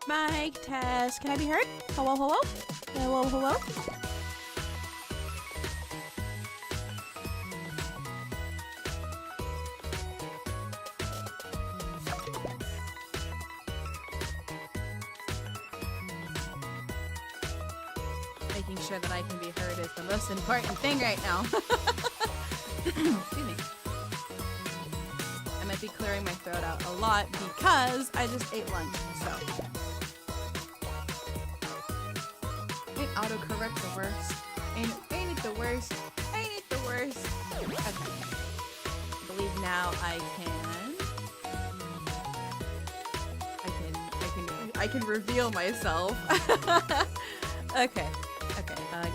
Mic test. Can I be heard? Hello, hello? Hello, hello? Making sure that I can be heard is the most important thing right now. Excuse me. I might be clearing my throat out a lot because I just ate lunch, so. Ain't autocorrect the worst? Ain't it the worst? Ain't it the worst? Okay. I believe now I can reveal myself. Okay.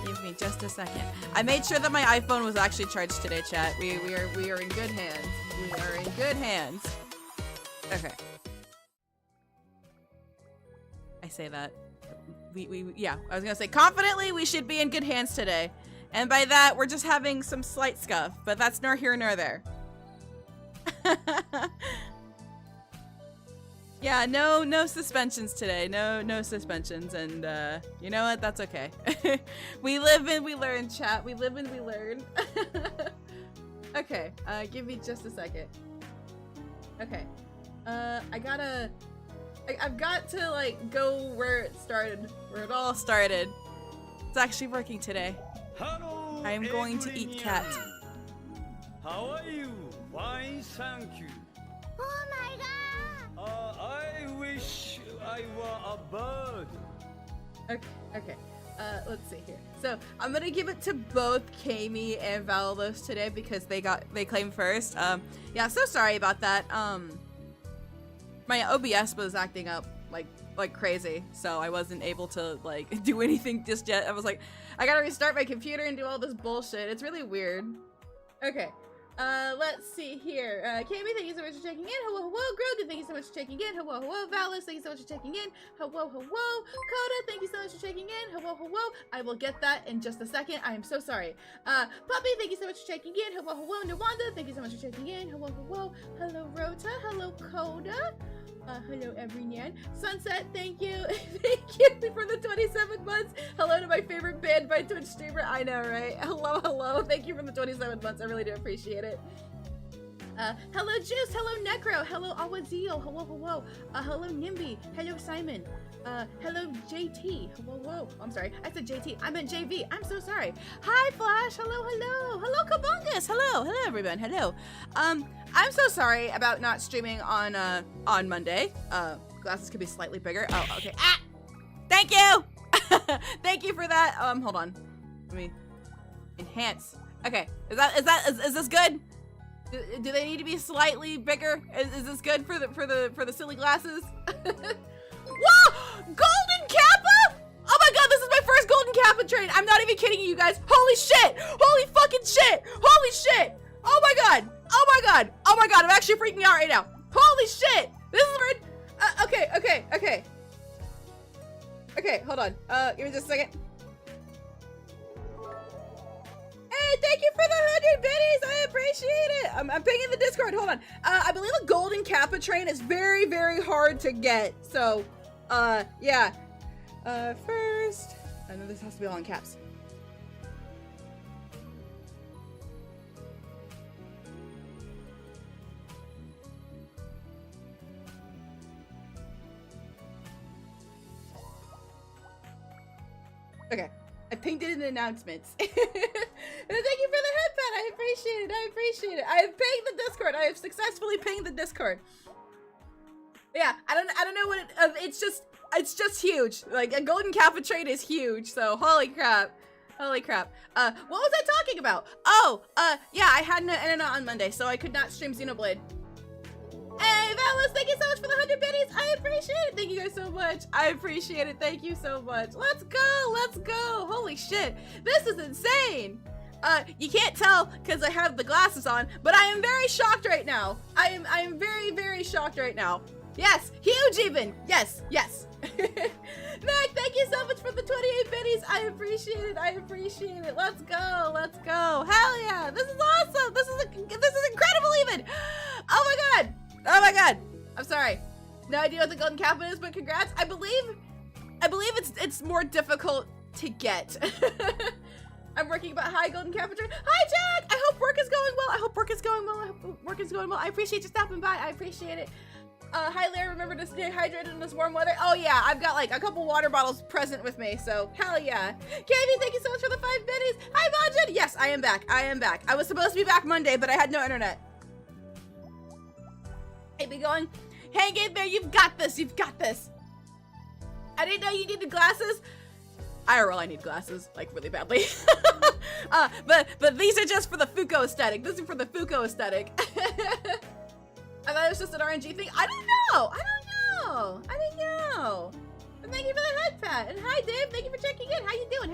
Give me just a second. I made sure that my iPhone was actually charged today, chat. We are in good hands. We are in good hands. Okay. I say that. Yeah, I was gonna say confidently we should be in good hands today. And by that, we're just having some slight scuff, but that's nor here nor there. Yeah, no suspensions today. No suspensions, and you know what? That's okay. We live and we learn, chat. We live and we learn. Okay, give me just a second. Okay, I've got to like go where it started, where it all started. It's actually working today. Hello, I am going to eat cat. How are you? Fine, thank you. Oh my god! I wish I were a bird. Okay. Let's see here. So I'm gonna give it to both Kami and Valalos today because they claimed first. Yeah, so sorry about that. My OBS was acting up like crazy, so I wasn't able to like do anything just yet. I was like, I gotta restart my computer and do all this bullshit. It's really weird. Okay. Let's see here. Kami, thank you so much for checking in. Hello, hello. Grogan, thank you so much for checking in. Hello, hello. Valis, thank you so much for checking in. Hello, hello. Coda, thank you so much for checking in. Hello, hello. I will get that in just a second. I am so sorry. Puppy, thank you so much for checking in. Hello, hello. Nawanda, thank you so much for checking in. Hello, hello. Hello, Rota. Hello, Coda. Hello, everyone. Sunset, thank you. Thank you for the 27 months. Hello to my favorite band by Twitch streamer. I know, right? Hello, hello. Thank you for the 27 months. I really do appreciate it. Hello, Juice. Hello, Necro. Hello, Awazio. Hello, hello. Hello, Nimby. Hello, Simon. Hello, JT. Hello. I'm sorry. I said JT. I meant JV. I'm so sorry. Hi, Flash. Hello, hello. Hello, Kabungus. Hello. Hello, everyone. Hello. I'm so sorry about not streaming on Monday. Glasses could be slightly bigger. Oh, okay. Ah! Thank you! Thank you for that. Hold on. Let me enhance. Okay. Is this good? Do they need to be slightly bigger? Is this good for the silly glasses? Whoa! Golden Kappa! Oh my god, this is my first Golden Kappa train. I'm not even kidding you guys. Holy shit! Holy fucking shit! Holy shit! Oh my god! Oh my god! Oh my god! I'm actually freaking out right now. Holy shit! This is weird. Okay, hold on. Give me just a second. Hey, thank you for the 100 biddies. I appreciate it. I'm pinging the Discord. Hold on. I believe a Golden Kappa train is very, very hard to get. So, yeah. First, I know this has to be all in caps. Okay, I pinged it in the announcements. Thank you for the headband. I appreciate it. I have pinged the Discord. I have successfully pinged the Discord. Yeah, I don't know what it, it's just huge. Like a Golden Kappa train is huge. So holy crap. What was I talking about? Oh, yeah, I had an internet on Monday, so I could not stream Xenoblade. Hey, Valis, thank you so much for the 100 biddies. I appreciate it. Thank you guys so much. I appreciate it. Thank you so much. Let's go. Holy shit. This is insane. You can't tell because I have the glasses on, but I am very shocked right now. I am very, very shocked right now. Yes, huge even. Yes. Mac, thank you so much for the 28 biddies. I appreciate it. Let's go. Hell yeah. This is awesome. This is incredible even. Oh my god. I'm sorry. No idea what the golden kappa is, but congrats. I believe it's more difficult to get. I'm working about high golden kappa. Hi, Jack! I hope work is going well. I hope work is going well. I appreciate you stopping by. I appreciate it. Hi, Lira. Remember to stay hydrated in this warm weather. Oh, yeah. I've got, like, a couple water bottles present with me, so hell yeah. Katie, thank you so much for the 5 biddies. Hi, Majid. Yes, I am back. I was supposed to be back Monday, but I had no internet. Hey, be going. Hang in there. You've got this. You've got this. I didn't know you needed glasses. IRL, I need glasses, like, really badly. But these are just for the Fuko aesthetic. This is for the Fuko aesthetic. I thought it was just an RNG thing. I don't know. But thank you for the head pat. And hi, Dave. Thank you for checking in. How you doing?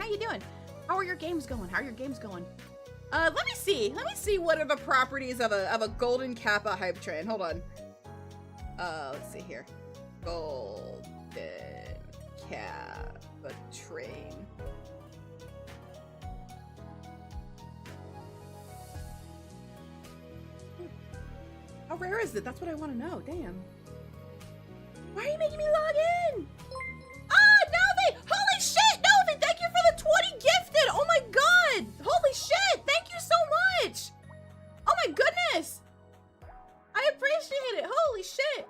How are your games going? Let me see what are the properties of a golden kappa hype train. Hold on. Let's see here. Golden kappa train. How rare is it? That's what I want to know. Damn. Why are you making me log in? Ah, Novi! Holy shit, Novi! Thank you for the 20 gifted! Oh my god! Holy shit! Thank you so much! Oh my goodness! I appreciate it! Holy shit!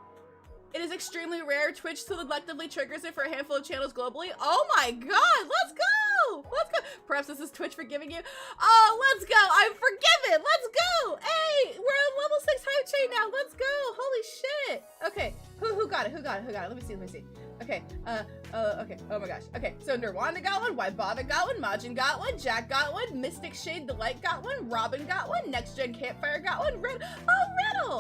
It is extremely rare. Twitch selectively triggers it for a handful of channels globally. Oh my god! Let's go! Let's go! Perhaps this is Twitch forgiving you. Oh, let's go! I'm forgiven! Let's go! Hey! We're on level 6 hype chain now! Let's go! Holy shit! Okay. Who got it? Let me see. Okay. Okay. Oh my gosh. Okay. So Nirwanda got one, Wybava got one, Majin got one, Jack got one, Mystic Shade Delight got one, Robin got one, Next Gen Campfire got one, Riddle!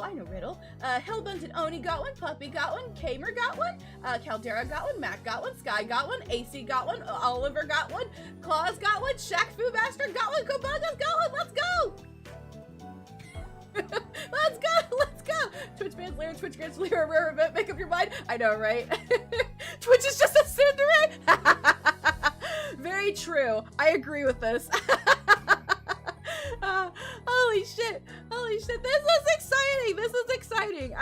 I know Riddle. Hellbent and Oni got one, Puppy got one, Kamer got one, Caldera got one, Mac got one, Sky got one, AC got one, Oliver got one, Claus got one, Shaq Fu Bastard got one, Kobanga's got one, let's go! Let's go! Twitch bans Lira, Twitch grants Lira a rare event, make up your mind. I know, right? Twitch is just a tsundere? Very true. I agree with this. Holy shit. This is exciting.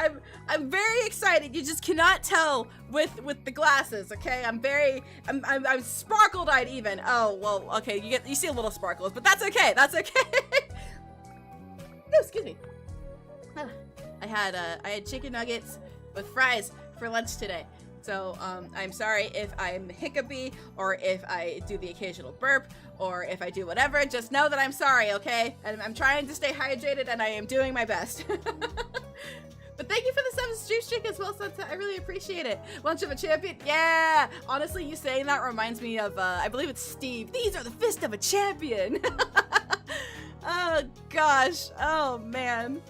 I'm very excited. You just cannot tell with the glasses, okay? I'm sparkled-eyed even. Oh, well, okay, you see a little sparkles, but that's okay. Oh, excuse me. I had chicken nuggets with fries for lunch today. So I'm sorry if I'm hiccupy or if I do the occasional burp or if I do whatever. Just know that I'm sorry, okay? And I'm trying to stay hydrated and I am doing my best. But thank you for the 7 stream streak as well, Sunset. I really appreciate it. Lunch of a champion. Yeah. Honestly, you saying that reminds me of, I believe it's Steve. These are the fist of a champion. Oh gosh, oh man.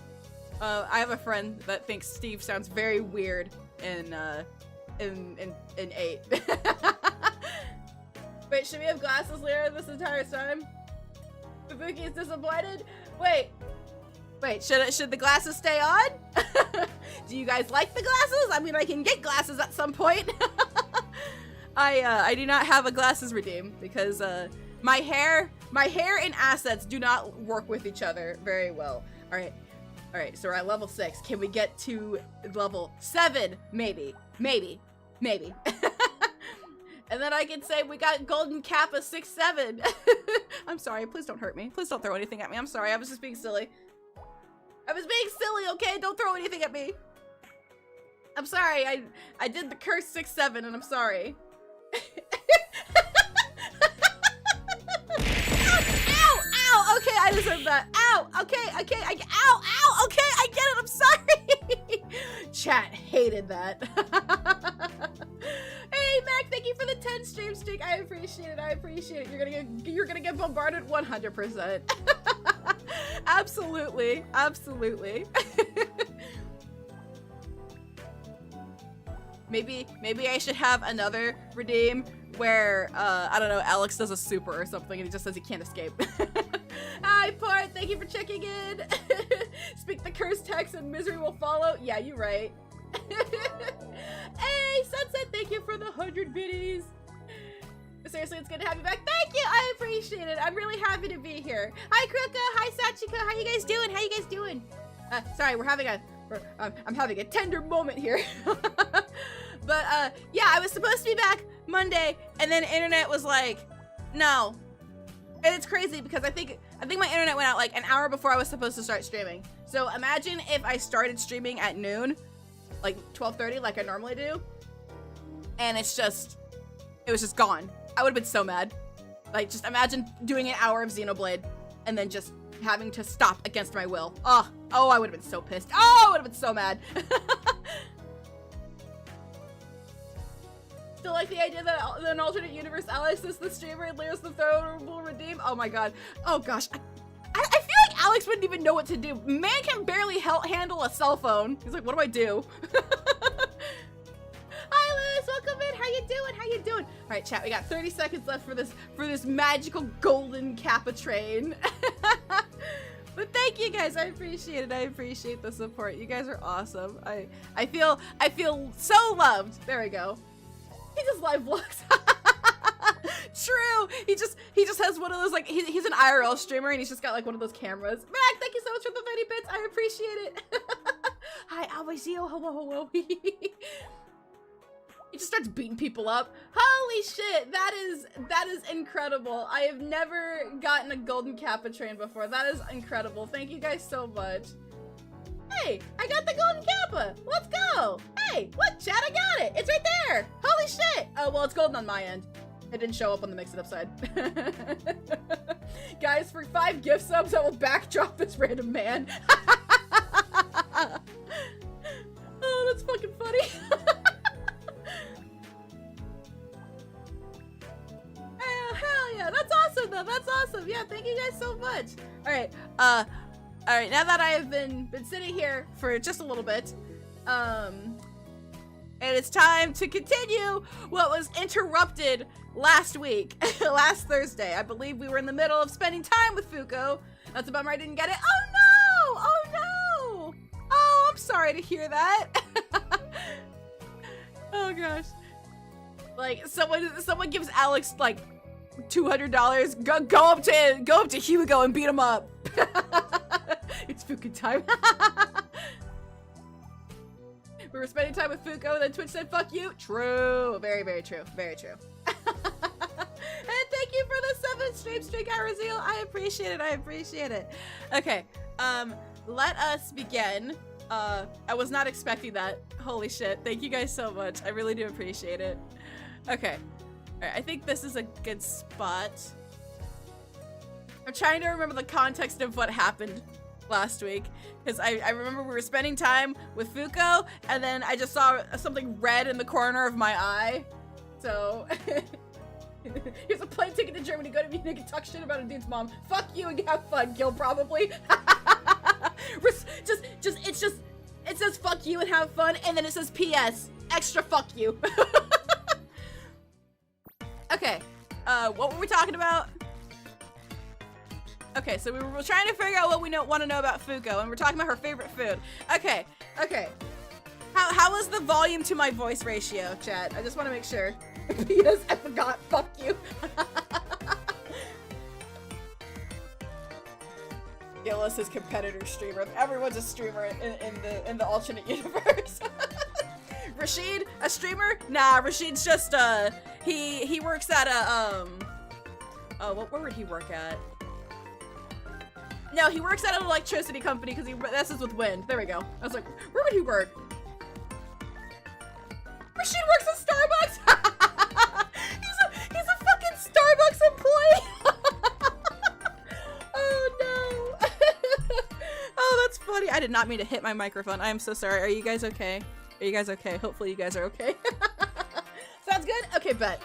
I have a friend that thinks Steve sounds very weird in 8. Wait, should we have glasses, Lira, this entire time? Fubuki is disappointed? Wait, should the glasses stay on? Do you guys like the glasses? I mean, I can get glasses at some point. I do not have a glasses redeem because, my hair and assets do not work with each other very well. All right, so we're at level 6. Can we get to level 7? Maybe. And then I can say we got golden kappa 6-7. I'm sorry, please don't hurt me. Please don't throw anything at me. I'm sorry, I was just being silly. Okay? Don't throw anything at me. I'm sorry, I did the curse 6-7 and I'm sorry. Ow! Okay, I deserve that. Ow! Okay, ow! Okay, I get it, I'm sorry! Chat hated that. Hey, Mac, thank you for the 10 stream streak. I appreciate it. You're gonna get bombarded 100%. Absolutely. Maybe I should have another redeem where, I don't know, Alex does a super or something and he just says he can't escape. Hi, Part, thank you for checking in. Speak the curse text and misery will follow. Yeah, you're right. Hey, Sunset, thank you for the 100 biddies. Seriously, it's good to have you back. Thank you, I appreciate it. I'm really happy to be here. Hi, Kruka, hi, Sachika, how you guys doing? Sorry, we're having I'm having a tender moment here. But yeah, I was supposed to be back Monday, and then internet was like, no. And it's crazy because I think my internet went out like an hour before I was supposed to start streaming. So imagine if I started streaming at noon, like 12:30, like I normally do, and it was just gone. I would have been so mad. Like, just imagine doing an hour of Xenoblade and then just having to stop against my will. Oh, I would have been so pissed. Oh, I would have been so mad. Still like the idea that an alternate universe Alex is the streamer and Lyra's the throne will redeem? Oh my god. Oh gosh. I feel like Alex wouldn't even know what to do. Man can barely handle a cell phone. He's like, what do I do? Hi Liz, welcome in. How you doing? How you doing? All right, chat. We got 30 seconds left for this magical golden Kappa train. But thank you guys. I appreciate it. I appreciate the support. You guys are awesome. I feel so loved. There we go. He just live vlogs. True. He just has one of those, like, he's an IRL streamer and he's just got like one of those cameras. Mac, thank you so much for the 30 bits. I appreciate it. Hi, Alwaysio. Hello. He just starts beating people up. Holy shit, that is incredible. I have never gotten a golden Kappa train before. That is incredible. Thank you guys so much. Hey, I got the golden Kappa. Let's go. Hey, look, chat, I got it. It's right there. Holy shit. Oh, well, it's golden on my end. It didn't show up on the Mix It Up side. Guys, for 5 gift subs, I will backdrop this random man. Oh, that's fucking funny. Oh, hell yeah. That's awesome, though. That's awesome. Yeah, thank you guys so much. All right. All right, now that I have been sitting here for just a little bit, and it's time to continue what was interrupted last week, last Thursday. I believe we were in the middle of spending time with Fuko. That's a bummer I didn't get it. Oh no! Oh no! Oh, I'm sorry to hear that. Oh gosh. Like, someone gives Alex like $200. Go up to Hugo and beat him up. It's Fuko time. We were spending time with Fuko, and then Twitch said, fuck you. True. Very, very true. Very true. And thank you for the 7 stream streak, Arizil. I appreciate it. I appreciate it. Okay. Let us begin. I was not expecting that. Holy shit. Thank you guys so much. I really do appreciate it. Okay. All right. I think this is a good spot. I'm trying to remember the context of what happened last week, because I remember we were spending time with Fuko, and then I just saw something red in the corner of my eye. So here's a plane ticket to Germany. Go to Munich and talk shit about a dude's mom. Fuck you and have fun, Gil. Probably. It says fuck you and have fun, and then it says P.S. extra fuck you. Okay. What were we talking about? Okay, so we were trying to figure out what we want to know about Fuko, and we're talking about her favorite food. Okay. How is the volume to my voice ratio, chat? I just want to make sure. P.S. I forgot. Fuck you. Gillis is competitor streamer. Everyone's a streamer in the alternate universe. Rashid, a streamer? Nah, Rashid's just he works at a where would he work at? No, he works at an electricity company because he messes with wind. There we go. I was like, where would he work? Rashid works at Starbucks. he's a fucking Starbucks employee. Oh no. Oh, that's funny. I did not mean to hit my microphone. I am so sorry. Are you guys okay? Are you guys okay? Hopefully you guys are okay. Sounds good? Okay, bet.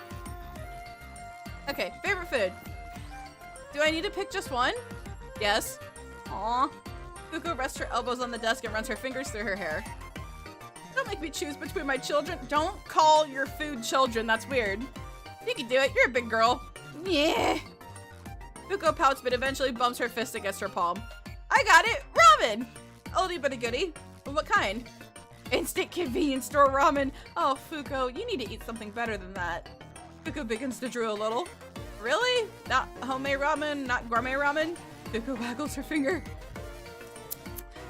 Okay, favorite food. Do I need to pick just one? Yes. Aww. Fuko rests her elbows on the desk and runs her fingers through her hair. Don't make me choose between my children. Don't call your food children. That's weird. You can do it. You're a big girl. Yeah. Fuko pouts, but eventually bumps her fist against her palm. I got it. Ramen. Oldie but a goodie. But what kind? Instant convenience store ramen. Oh, Fuko, you need to eat something better than that. Fuko begins to drool a little. Really? Not homemade ramen? Not gourmet ramen? Fuko waggles her finger.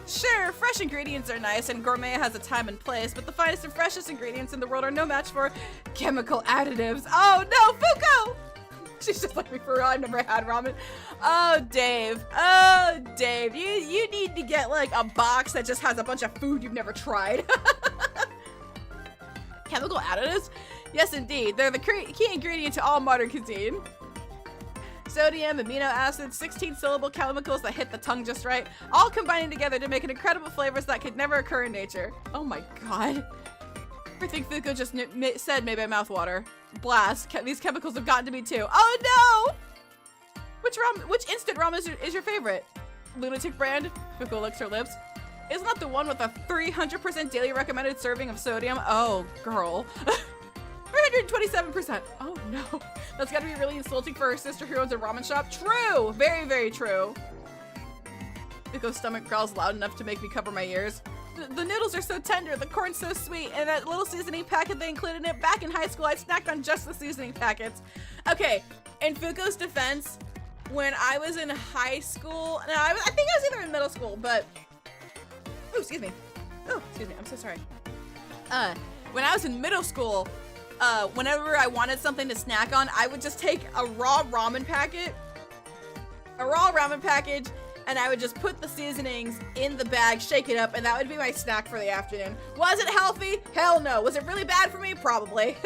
Sure, fresh ingredients are nice and gourmet has a time and place, but the finest and freshest ingredients in the world are no match for chemical additives. Oh no, Fuko! She's just like me for real, I've never had ramen. Oh, Dave. Oh, Dave. You need to get like a box that just has a bunch of food you've never tried. Chemical additives? Yes, indeed. They're the key ingredient to all modern cuisine. Sodium, amino acids, 16-syllable chemicals that hit the tongue just right, all combining together to make an incredible flavors that could never occur in nature. Oh my god. Everything Fuko just said made my mouth water. Blast. These chemicals have gotten to me too. Oh no! Which instant ramen is your favorite? Lunatic brand? Fuko licks her lips. Isn't that the one with a 300% daily recommended serving of sodium? Oh, girl. 327%. Oh no. That's gotta be really insulting for her sister who owns a ramen shop. True! Very, very true. Fuko's stomach growls loud enough to make me cover my ears. The noodles are so tender, the corn's so sweet, and that little seasoning packet they included in it back in high school, I snacked on just the seasoning packets. Okay, in Fuko's defense, when I was in high school, no, I think I was either in middle school, but, oh, excuse me, I'm so sorry. When I was in middle school, whenever I wanted something to snack on, I would just take a raw ramen package, and I would just put the seasonings in the bag, shake it up, and that would be my snack for the afternoon. Was it healthy? Hell no. Was it really bad for me? Probably.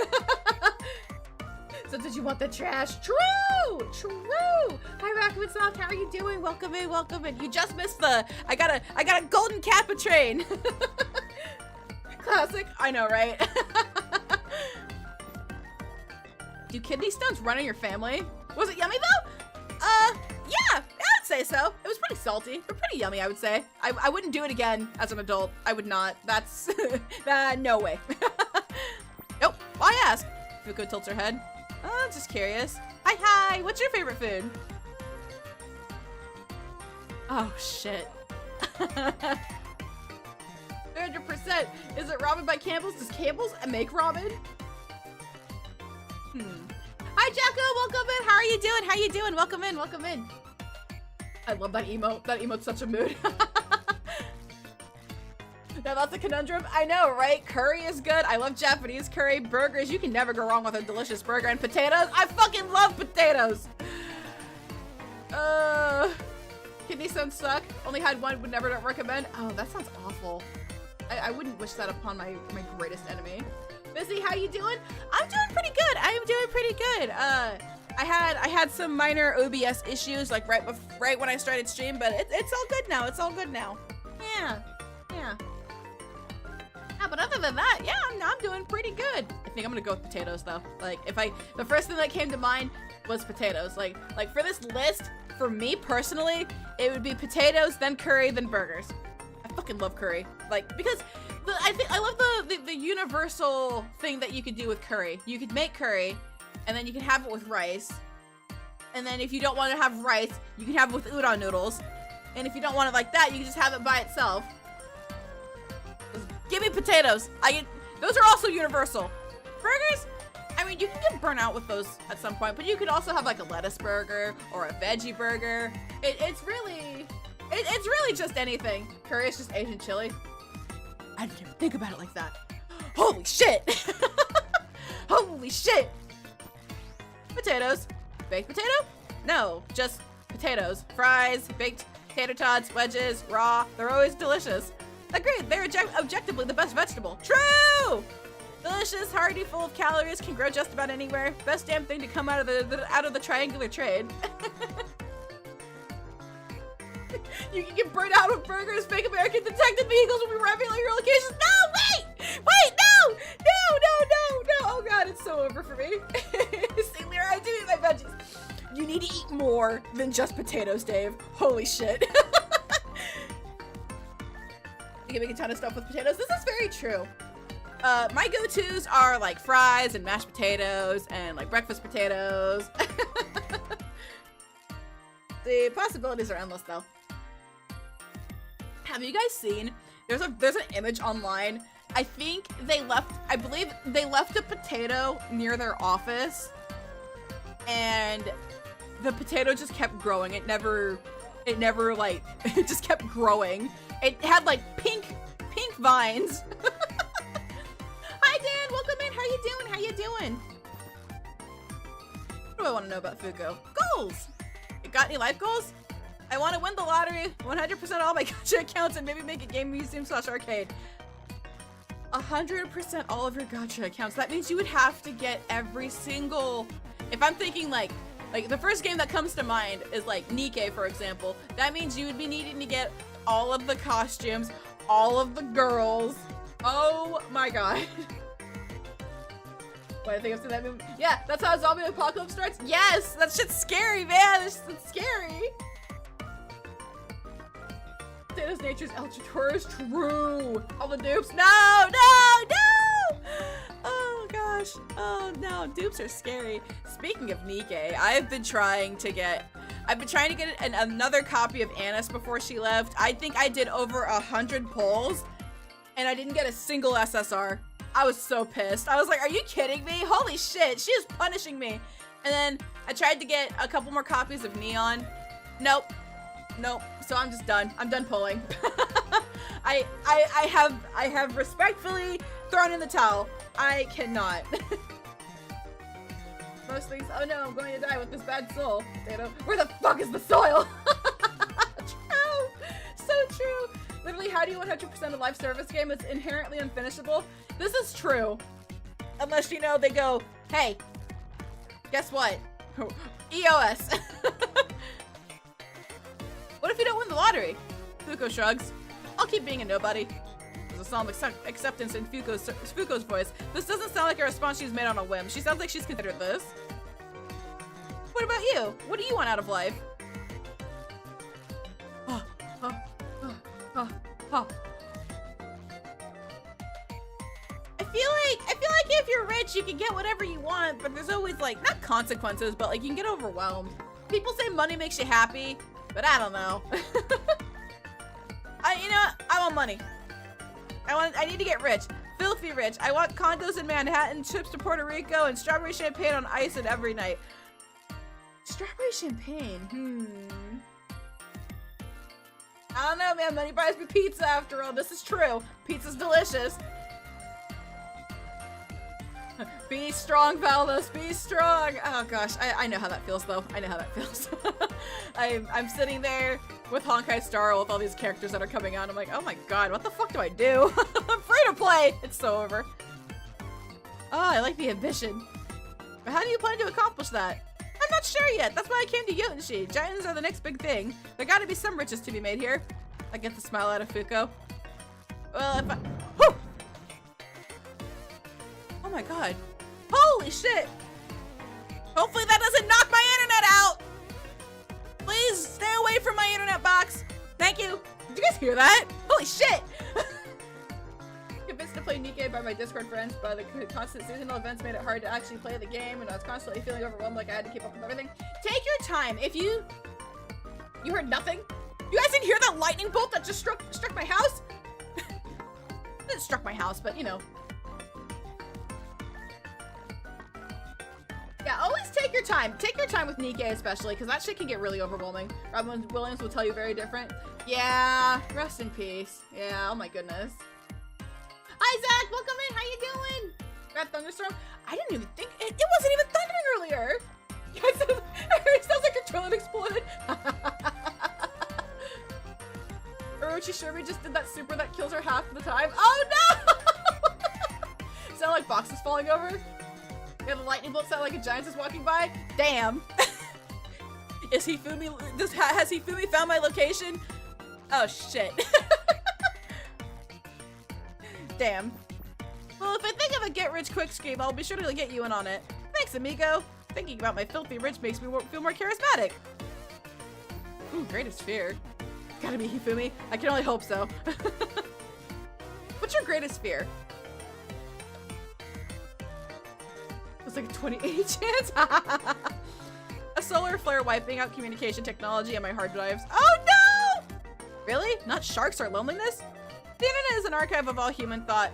So did you want the trash? True! True! Hi, Raccoon Soft. How are you doing? Welcome in, welcome in. You just missed the, I got a golden Kappa train. Classic. I know, right? Do kidney stones run in your family? Was it yummy though? Yeah, I'd say so. It was pretty salty, but pretty yummy, I would say. I wouldn't do it again as an adult. I would not. That's, no way. Nope, why ask? Fuko tilts her head. Oh, just curious. Hi, what's your favorite food? Oh, shit. 300%. Is it ramen by Campbell's? Does Campbell's make ramen? Hi, Jacko, welcome in. How are you doing? How you doing? Welcome in, welcome in. I love that emote. That emote's such a mood. Now that's a conundrum. I know, right? Curry is good. I love Japanese curry. Burgers, you can never go wrong with a delicious burger. And potatoes, I fucking love potatoes. Kidney stones suck. Only had one, would never recommend. Oh, that sounds awful. I wouldn't wish that upon my greatest enemy. Missy, how you doing? I'm doing pretty good. I am doing pretty good. I had some minor OBS issues like right when I started stream, but it's all good now. It's all good now. Yeah. Yeah, but other than that, yeah, I'm doing pretty good. I think I'm gonna go with potatoes though. Like the first thing that came to mind was potatoes. Like for this list, for me personally, it would be potatoes, then curry, then burgers. I fucking love curry. Like, because I love the universal thing that you could do with curry. You could make curry, and then you can have it with rice. And then if you don't want to have rice, you can have it with udon noodles. And if you don't want it like that, you can just have it by itself. Just give me potatoes. Those are also universal. Burgers, I mean, you can get burnt out with those at some point, but you could also have like a lettuce burger or a veggie burger. It's really just anything. Curry is just Asian chili. I didn't even think about it like that. Holy shit! Holy shit! Potatoes. Baked potato? No, just potatoes. Fries, baked tater tots, wedges, raw. They're always delicious. Agreed, they're objectively the best vegetable. True! Delicious, hearty, full of calories, can grow just about anywhere. Best damn thing to come out of the triangular trade. You can get burnt out with burgers, fake American detective vehicles will be arriving at your locations. No, wait! Wait, no! No! Oh god, it's so over for me. See, Lira, I do eat my veggies. You need to eat more than just potatoes, Dave. Holy shit. You can make a ton of stuff with potatoes. This is very true. My go-tos are like fries and mashed potatoes and like breakfast potatoes. The possibilities are endless though. Have you guys seen, there's an image online. I believe they left a potato near their office and the potato just kept growing. It never like, it just kept growing. It had like pink vines. Hi Dan, welcome in. How you doing? How you doing? What do I want to know about Fuko? Goals. You got any life goals? I want to win the lottery, 100% all my gacha accounts, and maybe make a game museum/arcade. 100% all of your gacha accounts. That means you would have to get every single. If I'm thinking like the first game that comes to mind is like NEET, for example. That means you would be needing to get all of the costumes, all of the girls. Oh my god. What, I think I've seen that movie? Yeah, that's how a zombie apocalypse starts? Yes! That shit's scary, man! It's scary! Data's nature's Elchator is true! All the dupes. No! Oh gosh. Oh no, dupes are scary. Speaking of Nikke, I've been trying to get another copy of Annis before she left. I think I did over 100 polls, and I didn't get a single SSR. I was so pissed. I was like, are you kidding me? Holy shit, she is punishing me. And then I tried to get a couple more copies of Neon. Nope. So I'm just done. I'm done pulling. I have respectfully thrown in the towel. I cannot. Most things. Oh no, I'm going to die with this bad soul. Where the fuck is the soil? True. So true. Literally, how do you 100% a live service game? It's inherently unfinishable. This is true. Unless, you know, they go, hey, guess what? EOS. What if you don't win the lottery? Fuko shrugs. I'll keep being a nobody. There's a solemn acceptance in Fuko's voice. This doesn't sound like a response she's made on a whim. She sounds like she's considered this. What about you? What do you want out of life? I feel like if you're rich, you can get whatever you want, but there's always like, not consequences, but like you can get overwhelmed. People say money makes you happy, but I don't know. You know what? I want money. I need to get rich. Filthy rich. I want condos in Manhattan, trips to Puerto Rico, and strawberry champagne on ice and every night. Strawberry champagne. I don't know, man. Money buys me pizza after all. This is true. Pizza's delicious. Be strong, Valdos. Be strong. Oh gosh, I know how that feels though. I know how that feels. I'm sitting there with Honkai Star with all these characters that are coming out. I'm like, oh my god, what the fuck do I do? I'm free to play. It's so over. Oh, I like the ambition. But how do you plan to accomplish that? I'm not sure yet. That's why I came to Jotun-shi. Giants are the next big thing. There gotta be some riches to be made here. I get the smile out of Fuko. Well, if I... Whew! Oh my god. Holy shit! Hopefully that doesn't knock my internet out! Please stay away from my internet box! Thank you! Did you guys hear that? Holy shit! Convinced to play NEET by my Discord friends, but the constant seasonal events made it hard to actually play the game, and I was constantly feeling overwhelmed like I had to keep up with everything. Take your time. If you heard nothing? You guys didn't hear that lightning bolt that just struck my house? It didn't struck my house, but you know. Yeah, always take your time. Take your time with NEET especially, because that shit can get really overwhelming. Robin Williams will tell you very different. Yeah, rest in peace. Yeah, oh my goodness. Hi Zach, welcome in. How you doing? That thunderstorm? I didn't even think it wasn't even thundering earlier. It sounds like a trillion exploded. Orochi Sherby just did that super that kills her half the time. Oh no! Sound like boxes falling over? Yeah, the lightning bolt sound like a giant is walking by? Damn. Is Hifumi, has Hifumi found my location? Oh shit. Damn. Well, if I think of a get-rich-quick scheme, I'll be sure to get you in on it. Thanks, amigo. Thinking about my filthy rich makes me feel more charismatic. Ooh, greatest fear. Gotta be Hifumi. I can only hope so. What's your greatest fear? It's like a 20-80 chance. A solar flare wiping out communication technology and my hard drives. Oh no! Really? Not sharks or loneliness? The internet is an archive of all human thought,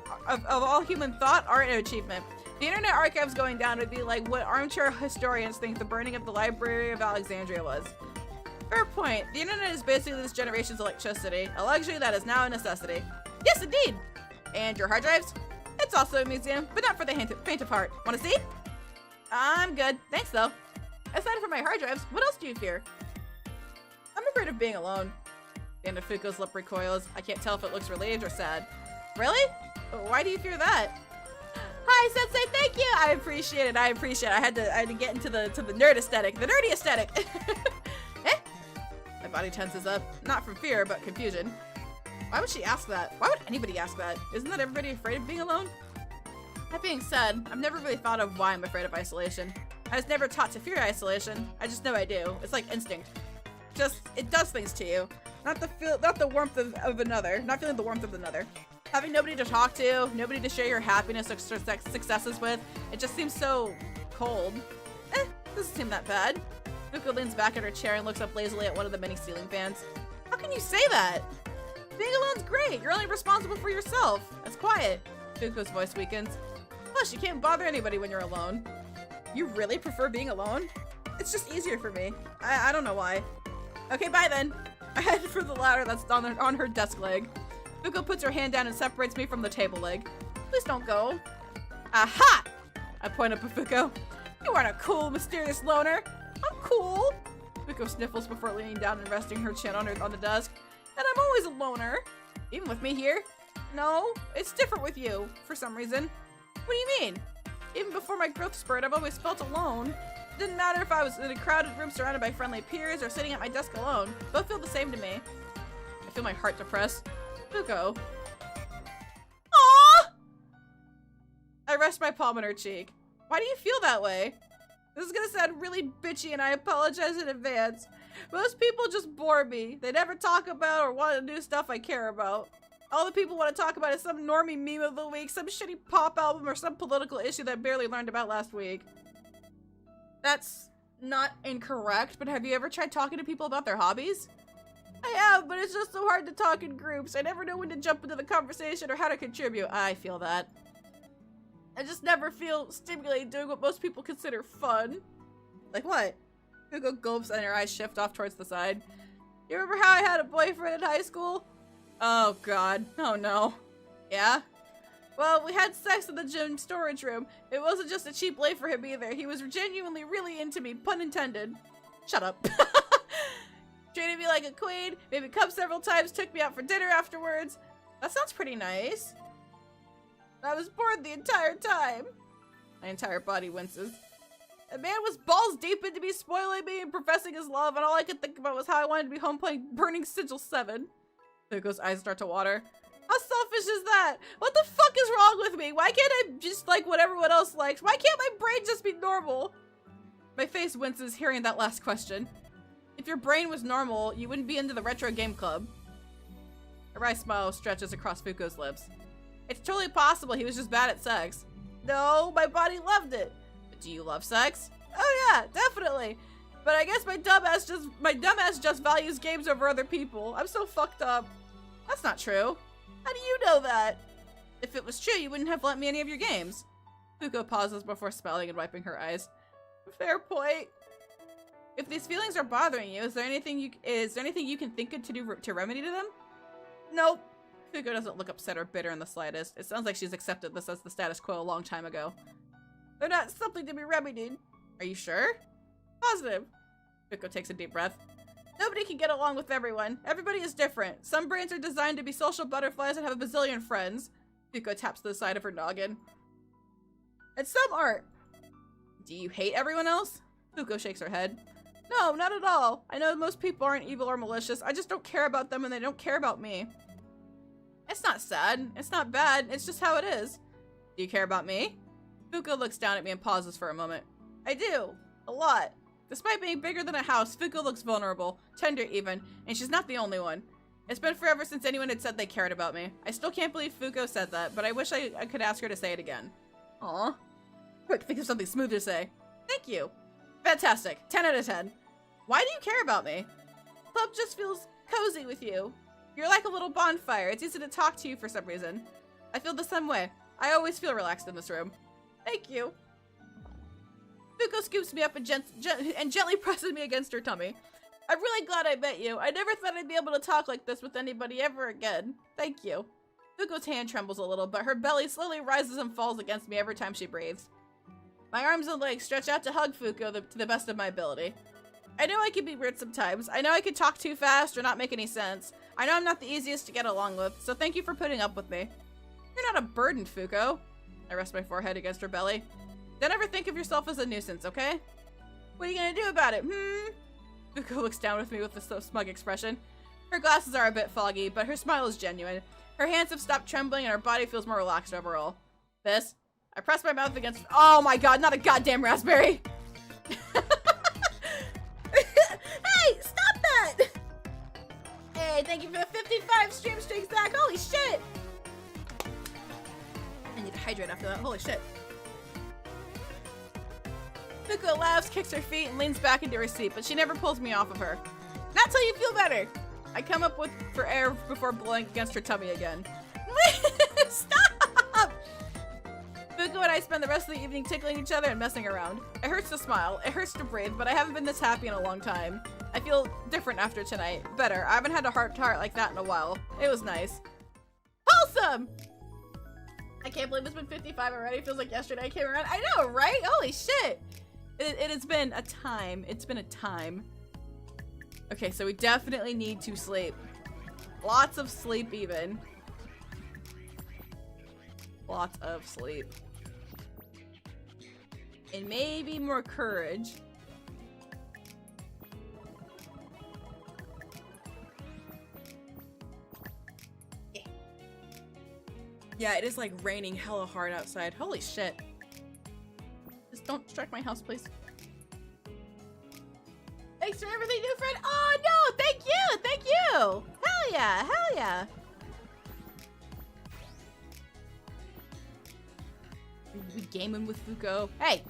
art, and achievement. The internet archives going down would be like what armchair historians think the burning of the Library of Alexandria was. Fair point. The internet is basically this generation's electricity, a luxury that is now a necessity. Yes, indeed. And your hard drives? It's also a museum, but not for the faint of heart. Want to see? I'm good. Thanks, though. Aside from my hard drives, what else do you fear? I'm afraid of being alone. The end of Fuko's lip recoils. I can't tell if it looks relieved or sad. Really? Why do you fear that? Hi, Sensei. Thank you. I appreciate it. I appreciate it. I had to get into the nerd aesthetic, the nerdy aesthetic. Eh? My body tenses up, not from fear, but confusion. Why would she ask that? Why would anybody ask that? Isn't that everybody afraid of being alone? That being said, I've never really thought of why I'm afraid of isolation. I was never taught to fear isolation. I just know I do. It's like instinct. It does things to you. Not the warmth of another. Not feeling the warmth of another. Having nobody to talk to, nobody to share your happiness or successes with, it just seems so cold. Doesn't seem that bad. Fuko leans back in her chair and looks up lazily at one of the many ceiling fans. How can you say that? Being alone's great. You're only responsible for yourself. That's quiet. Fuko's voice weakens. Plus, you can't bother anybody when you're alone. You really prefer being alone? It's just easier for me. I don't know why. Okay, bye then. I head for the ladder that's on her desk leg. Fuko puts her hand down and separates me from the table leg. Please don't go. Aha! I point up at Fuko. You aren't a cool, mysterious loner. I'm cool. Fuko sniffles before leaning down and resting her chin on the desk. And I'm always a loner. Even with me here. No, it's different with you, for some reason. What do you mean? Even before my growth spurt, I've always felt alone. It didn't matter if I was in a crowded room surrounded by friendly peers or sitting at my desk alone. Both feel the same to me. I feel my heart depressed. Fuko. Aww! I rest my palm on her cheek. Why do you feel that way? This is gonna sound really bitchy and I apologize in advance. Most people just bore me. They never talk about or want to do stuff I care about. All the people want to talk about is some normie meme of the week, some shitty pop album, or some political issue that I barely learned about last week. That's not incorrect, but have you ever tried talking to people about their hobbies? I have, but it's just so hard to talk in groups. I never know when to jump into the conversation or how to contribute. I feel that. I just never feel stimulated doing what most people consider fun. Like what? Fuko gulps and her eyes shift off towards the side. You remember how I had a boyfriend in high school? Oh god. Oh no. Yeah? Well, we had sex in the gym storage room. It wasn't just a cheap lay for him either. He was genuinely really into me, pun intended. Shut up. Treated me like a queen, made me come several times, took me out for dinner afterwards. That sounds pretty nice. I was bored the entire time. My entire body winces. A man was balls deep into me, spoiling me and professing his love, and all I could think about was how I wanted to be home playing Burning Sigil 7. Fuko's eyes start to water. How selfish is that? What the fuck is wrong with me? Why can't I just like what everyone else likes? Why can't my brain just be normal? My face winces hearing that last question. If your brain was normal, you wouldn't be into the retro game club. A wry smile stretches across Fuko's lips. It's totally possible he was just bad at sex. No, my body loved it. But do you love sex? Oh yeah, definitely. But I guess my dumbass just values games over other people. I'm so fucked up. That's not true. How do you know that? If it was true, you wouldn't have lent me any of your games. Fuko pauses before smiling and wiping her eyes. Fair point. If these feelings are bothering you, is there anything you can think of to do to remedy them? Nope. Fuko doesn't look upset or bitter in the slightest. It sounds like she's accepted this as the status quo a long time ago. They're not something to be remedied. Are you sure? Positive. Fuko takes a deep breath. Nobody can get along with everyone. Everybody is different. Some brains are designed to be social butterflies and have a bazillion friends. Fuko taps to the side of her noggin. And some aren't. Do you hate everyone else? Fuko shakes her head. No, not at all. I know most people aren't evil or malicious. I just don't care about them and they don't care about me. It's not sad. It's not bad. It's just how it is. Do you care about me? Fuko looks down at me and pauses for a moment. I do. A lot. Despite being bigger than a house, Fuko looks vulnerable, tender even, and she's not the only one. It's been forever since anyone had said they cared about me. I still can't believe Fuko said that, but I wish I could ask her to say it again. Aw. Quick, think of something smooth to say. Thank you. Fantastic. 10 out of 10. Why do you care about me? Club just feels cozy with you. You're like a little bonfire. It's easy to talk to you for some reason. I feel the same way. I always feel relaxed in this room. Thank you. Fuko scoops me up and gently presses me against her tummy. I'm really glad I met you. I never thought I'd be able to talk like this with anybody ever again. Thank you. Fuko's hand trembles a little, but her belly slowly rises and falls against me every time she breathes. My arms and legs stretch out to hug Fuko to the best of my ability. I know I can be weird sometimes. I know I can talk too fast or not make any sense. I know I'm not the easiest to get along with, so thank you for putting up with me. You're not a burden, Fuko. I rest my forehead against her belly. Don't ever think of yourself as a nuisance, okay? What are you gonna do about it, Fuko looks down with me with a smug expression. Her glasses are a bit foggy, but her smile is genuine. Her hands have stopped trembling and her body feels more relaxed overall. This? I press my mouth against— oh my god, not a goddamn raspberry! Hey, stop that! Hey, thank you for the 55 stream streaks back, holy shit! I need to hydrate after that, holy shit. Fuko laughs, kicks her feet, and leans back into her seat, but she never pulls me off of her. Not till you feel better! I come up for air before blowing against her tummy again. Stop! Fuko and I spend the rest of the evening tickling each other and messing around. It hurts to smile, it hurts to breathe, but I haven't been this happy in a long time. I feel different after tonight. Better. I haven't had a heart-to-heart like that in a while. It was nice. Wholesome! I can't believe it's been 55 already. It feels like yesterday I came around. I know, right? Holy shit! It has been a time. It's been a time. Okay, so we definitely need to sleep. Lots of sleep, even. Lots of sleep. And maybe more courage. Yeah, it is like raining hella hard outside. Holy shit. Just don't strike my house, please. Thanks for everything, new friend. Oh no, thank you, thank you. Hell yeah, hell yeah. We gaming with Fuko. Hey.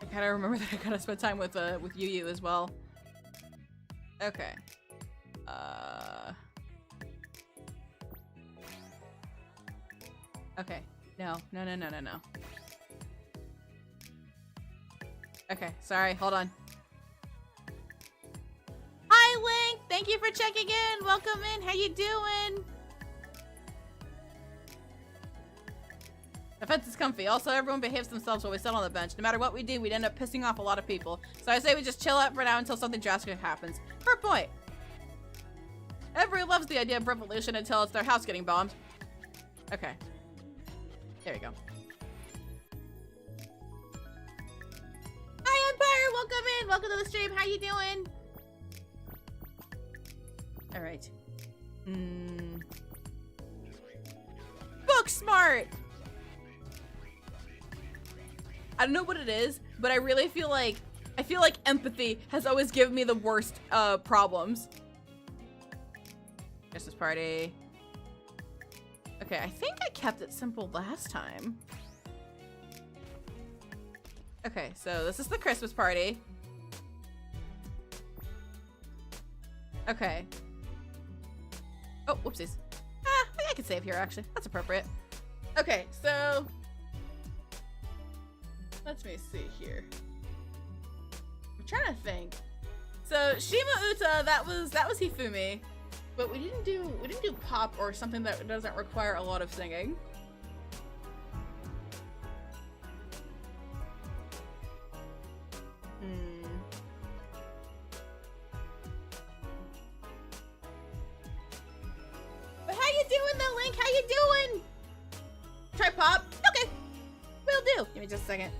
I gotta remember that I gotta spend time with Yu as well. Okay. Okay. No. Okay, sorry, hold on. Hi, Link! Thank you for checking in! Welcome in, how you doing? The fence is comfy. Also, everyone behaves themselves while we sit on the bench. No matter what we do, we'd end up pissing off a lot of people. So I say we just chill out for now until something drastic happens. Fair point. Everyone loves the idea of revolution until it's their house getting bombed. Okay. There we go. Hi, Empire! Welcome in! Welcome to the stream. How you doing? Alright. Book smart! I don't know what it is, but I really feel like empathy has always given me the worst problems. Christmas party. Okay, I think I kept it simple last time. Okay, so this is the Christmas party. Okay. Oh, whoopsies. I think I can save here, actually. That's appropriate. Okay, so let me see here. I'm trying to think. So Shima Uta, that was Hifumi, but we didn't do pop or something that doesn't require a lot of singing. But how you doing though, Link? How you doing? Try pop? Okay. Will do. Give me just a second.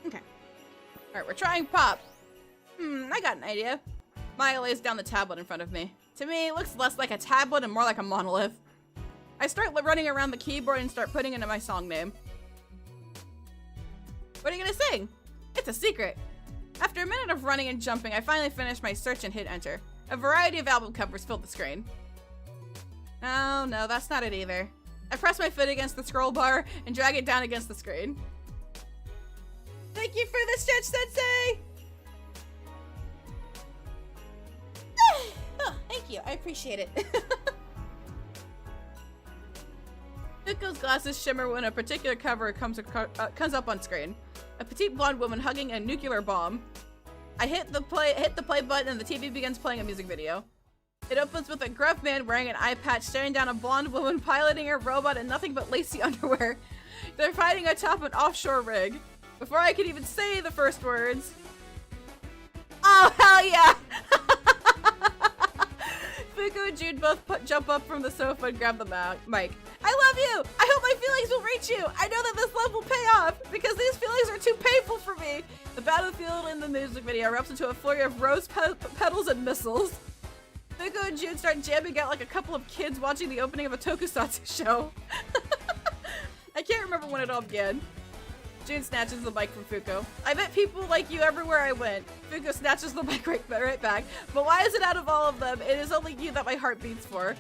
Okay. Alright, we're trying pop. I got an idea. Maya lays down the tablet in front of me. To me, it looks less like a tablet and more like a monolith. I start running around the keyboard and start putting in my song name. What are you gonna sing? It's a secret. After a minute of running and jumping, I finally finished my search and hit enter. A variety of album covers filled the screen. Oh no, that's not it either. I press my foot against the scroll bar and drag it down against the screen. Thank you for the stretch, Sensei! Oh, thank you, I appreciate it. Fuko's glasses shimmer when a particular cover comes up on screen. A petite blonde woman hugging a nuclear bomb. I hit the play button and the TV begins playing a music video. It opens with a gruff man wearing an eye patch staring down a blonde woman piloting a robot in nothing but lacy underwear. They're fighting atop an offshore rig. Before I could even say the first words... Oh, hell yeah! Fuko and June both jump up from the sofa and grab the mic. I love you! I hope my feelings will reach you! I know that this love will pay off, because these feelings are too painful for me! The battlefield in the music video erupts into a flurry of rose petals and missiles. Fuko and June start jamming out like a couple of kids watching the opening of a tokusatsu show. I can't remember when it all began. June snatches the mic from Fuko. I met people like you everywhere I went. Fuko snatches the mic right back. But why is it out of all of them? It is only you that my heart beats for.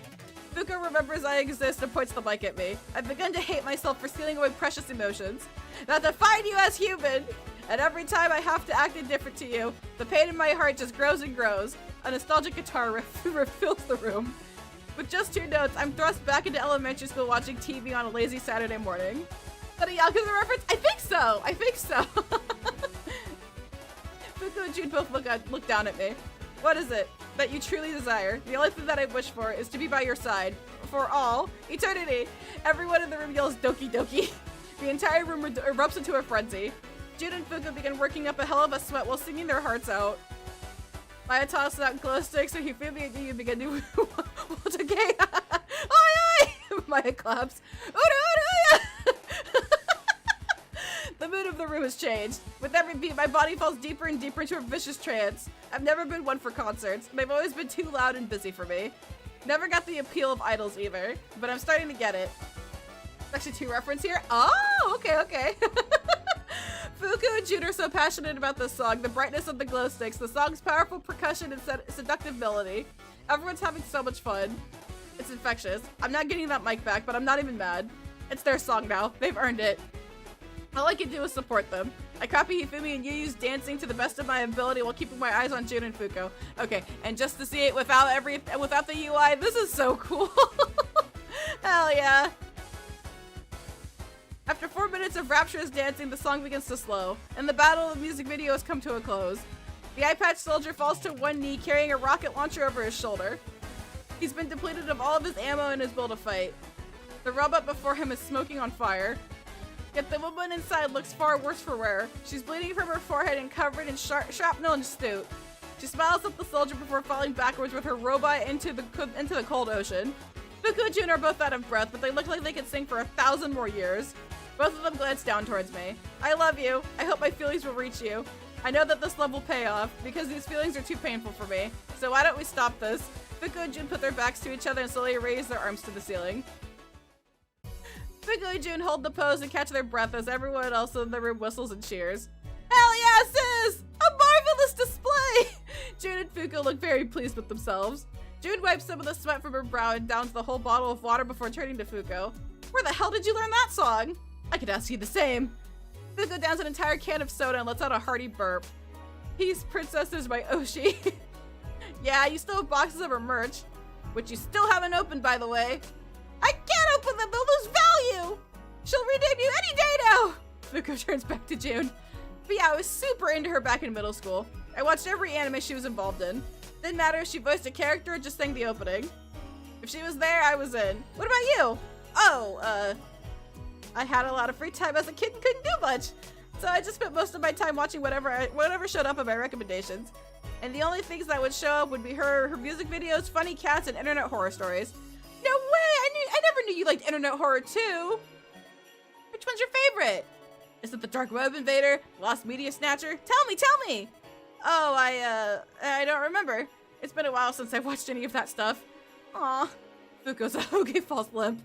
Fuko remembers I exist and points the mic at me. I've begun to hate myself for stealing away precious emotions. That define you as human. And every time I have to act indifferent to you, the pain in my heart just grows and grows. A nostalgic guitar riff fills the room. With just 2 notes, I'm thrust back into elementary school watching TV on a lazy Saturday morning. Is that a Yakuza reference? I think so! I think so! Fuko and June both look down at me. What is it that you truly desire? The only thing that I wish for is to be by your side. For all eternity. Everyone in the room yells Doki Doki. The entire room erupts into a frenzy. June and Fuko begin working up a hell of a sweat while singing their hearts out. Maya tosses out glow sticks, so Hifumi and you begin to what's okay? Oi! Maya claps. The mood of the room has changed. With every beat, my body falls deeper and deeper into a vicious trance. I've never been one for concerts. They've always been too loud and busy for me. Never got the appeal of idols either, but I'm starting to get it. There's actually 2 references here. Oh, okay. Fuko and June are so passionate about this song, the brightness of the glow sticks, the song's powerful percussion and seductive melody. Everyone's having so much fun. It's infectious. I'm not getting that mic back, but I'm not even mad. It's their song now. They've earned it. All I can do is support them. I copy Hifumi and Yuyu's dancing to the best of my ability while keeping my eyes on June and Fuko. Okay, and just to see it without the UI, this is so cool. Hell yeah. After 4 minutes of rapturous dancing, the song begins to slow, and the battle of the music video has come to a close. The eye-patch soldier falls to one knee, carrying a rocket launcher over his shoulder. He's been depleted of all of his ammo and his will to fight. The robot before him is smoking on fire. Yet the woman inside looks far worse for wear. She's bleeding from her forehead and covered in shrapnel and soot. She smiles at the soldier before falling backwards with her robot into the cold ocean. Fuko and June are both out of breath, but they look like they could sing for 1,000 more years. Both of them glance down towards me. I love you. I hope my feelings will reach you. I know that this love will pay off, because these feelings are too painful for me. So why don't we stop this? Fuko and June put their backs to each other and slowly raise their arms to the ceiling. Fuko and June hold the pose and catch their breath as everyone else in the room whistles and cheers. Hell yeah, sis! A marvelous display! June and Fuko look very pleased with themselves. June wipes some of the sweat from her brow and downs the whole bottle of water before turning to Fuko. Where the hell did you learn that song? I could ask you the same. Fuko downs an entire can of soda and lets out a hearty burp. Peace, princesses by Oshi. Yeah, you still have boxes of her merch, which you still haven't opened, by the way. I can't open them, they'll lose value! She'll rename you any day now! Fuko turns back to June. But yeah, I was super into her back in middle school. I watched every anime she was involved in. Didn't matter if she voiced a character or just sang the opening. If she was there, I was in. What about you? Oh, I had a lot of free time as a kid and couldn't do much. So I just spent most of my time watching whatever showed up in my recommendations. And the only things that would show up would be her music videos, funny cats, and internet horror stories. No way! I never knew you liked internet horror too! Which one's your favorite? Is it the Dark Web Invader? Lost Media Snatcher? Tell me! Oh, I don't remember. It's been a while since I've watched any of that stuff. Aw. Fuko's okay falls limp.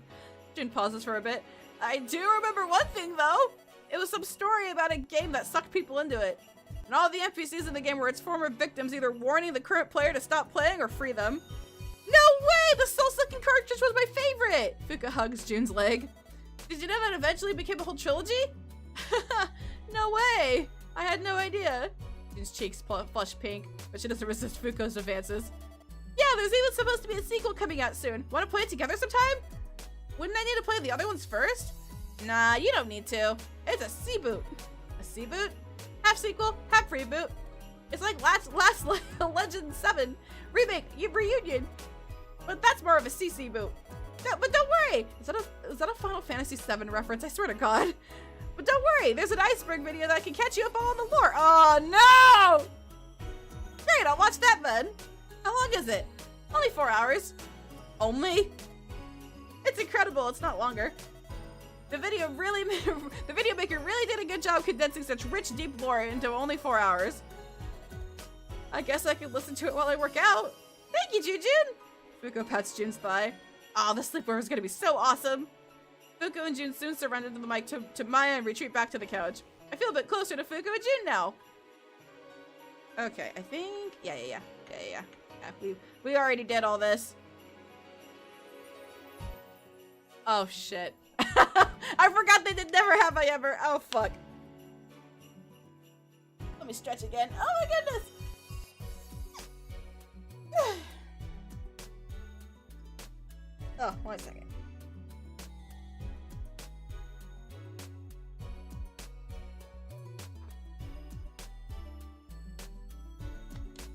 Jun pauses for a bit. I do remember one thing, though. It was some story about a game that sucked people into it. And all the NPCs in the game were its former victims, either warning the current player to stop playing or free them. No way! The soul-sucking cartridge was my favorite! Fuko hugs Jun's leg. Did you know that eventually became a whole trilogy? No way! I had no idea. Jun's cheeks flush pink, but she doesn't resist Fuko's advances. Yeah, there's even supposed to be a sequel coming out soon. Want to play it together sometime? Wouldn't I need to play the other ones first? Nah, you don't need to. It's a C-boot. A C-boot? Half sequel, half reboot. It's like Last Legend 7 remake reunion. But that's more of a CC boot. No, but don't worry. Is that a Final Fantasy 7 reference? I swear to God. But don't worry. There's an iceberg video that can catch you up all on the lore. Oh, no! Great, I'll watch that then. How long is it? Only 4 hours. Only? It's incredible. It's not longer. The video maker really did a good job condensing such rich, deep lore into only 4 hours. I guess I could listen to it while I work out. Thank you, Jun. Fuko pats Jun's thigh. Aw, the sleepover is gonna be so awesome. Fuko and Jun soon surrender the mic to Maya and retreat back to the couch. I feel a bit closer to Fuko and Jun now. Okay, I think, yeah, we already did all this. Oh shit. I forgot they did Never Have I Ever. Oh fuck. Let me stretch again. Oh my goodness. Oh, 1 second.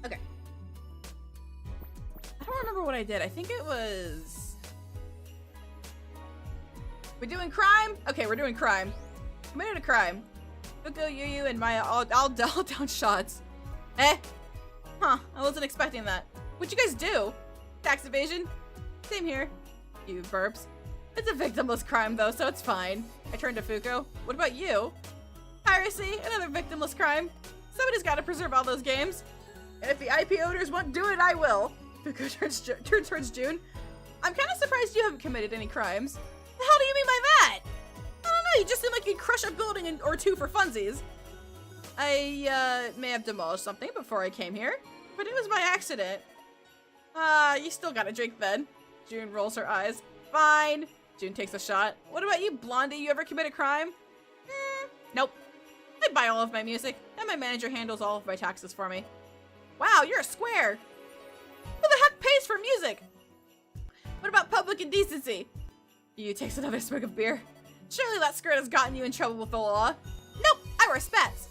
Okay. I don't remember what I did. I think it was... We're doing crime? Okay, we're doing crime. Committed a crime. Fuko, Yu, and Maya all down shots. Eh? Huh, I wasn't expecting that. What'd you guys do? Tax evasion? Same here. You burps. It's a victimless crime though, so it's fine. I turned to Fuko. What about you? Piracy, another victimless crime. Somebody's gotta preserve all those games. And if the IP owners won't do it, I will. Fuko turns towards Jun. I'm kinda surprised you haven't committed any crimes. The hell do you mean by that? I don't know, you just seem like you'd crush a building or two for funsies. I, may have demolished something before I came here, but it was by accident. You still gotta drink then. Jun rolls her eyes. Fine. Jun takes a shot. What about you, Blondie? You ever commit a crime? Nope. I buy all of my music, and my manager handles all of my taxes for me. Wow, you're a square. Who the heck pays for music? What about public indecency? Yu takes another swig of beer. Surely that skirt has gotten you in trouble with the law. Nope, I wear spats.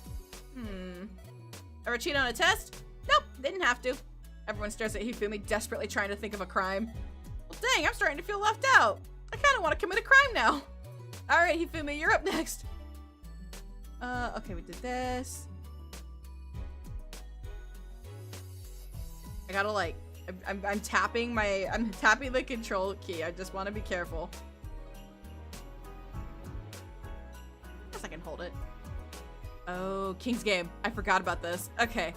Ever cheat on a test? Nope, didn't have to. Everyone stares at Hifumi, desperately trying to think of a crime. Well, dang, I'm starting to feel left out. I kind of want to commit a crime now. All right, Hifumi, you're up next. Okay, we did this. I gotta like, I'm tapping the control key. I just want to be careful. Guess I can hold it. Oh, King's Game. I forgot about this. Okay.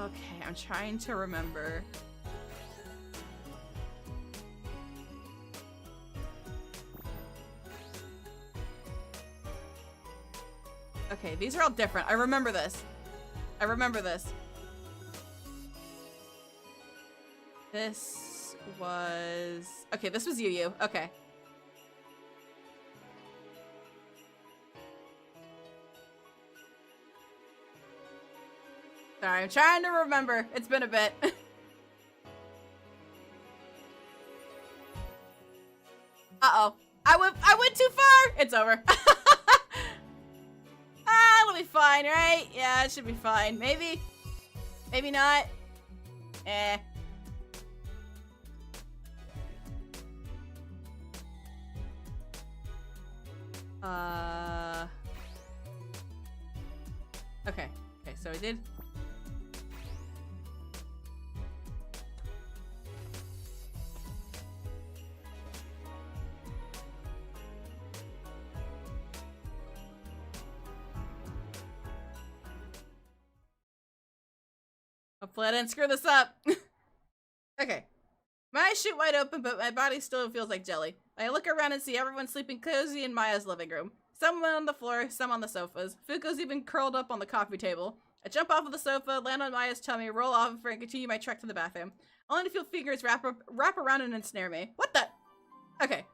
Okay, I'm trying to remember. Okay, these are all different. I remember this. I remember this. This was... Okay, this was Yu. Okay. Sorry, I'm trying to remember. It's been a bit. Uh-oh. I went too far! It's over. It'll be fine, right? Yeah, it should be fine. Maybe. Maybe not. Eh. Okay. Okay, so I did. Hopefully I didn't screw this up. Okay. My eyes shoot wide open, but my body still feels like jelly. I look around and see everyone sleeping cozy in Maya's living room. Some on the floor, some on the sofas. Fuko's even curled up on the coffee table. I jump off of the sofa, land on Maya's tummy, roll off and continue my trek to the bathroom. Only to feel fingers wrap around and ensnare me. What the? Okay.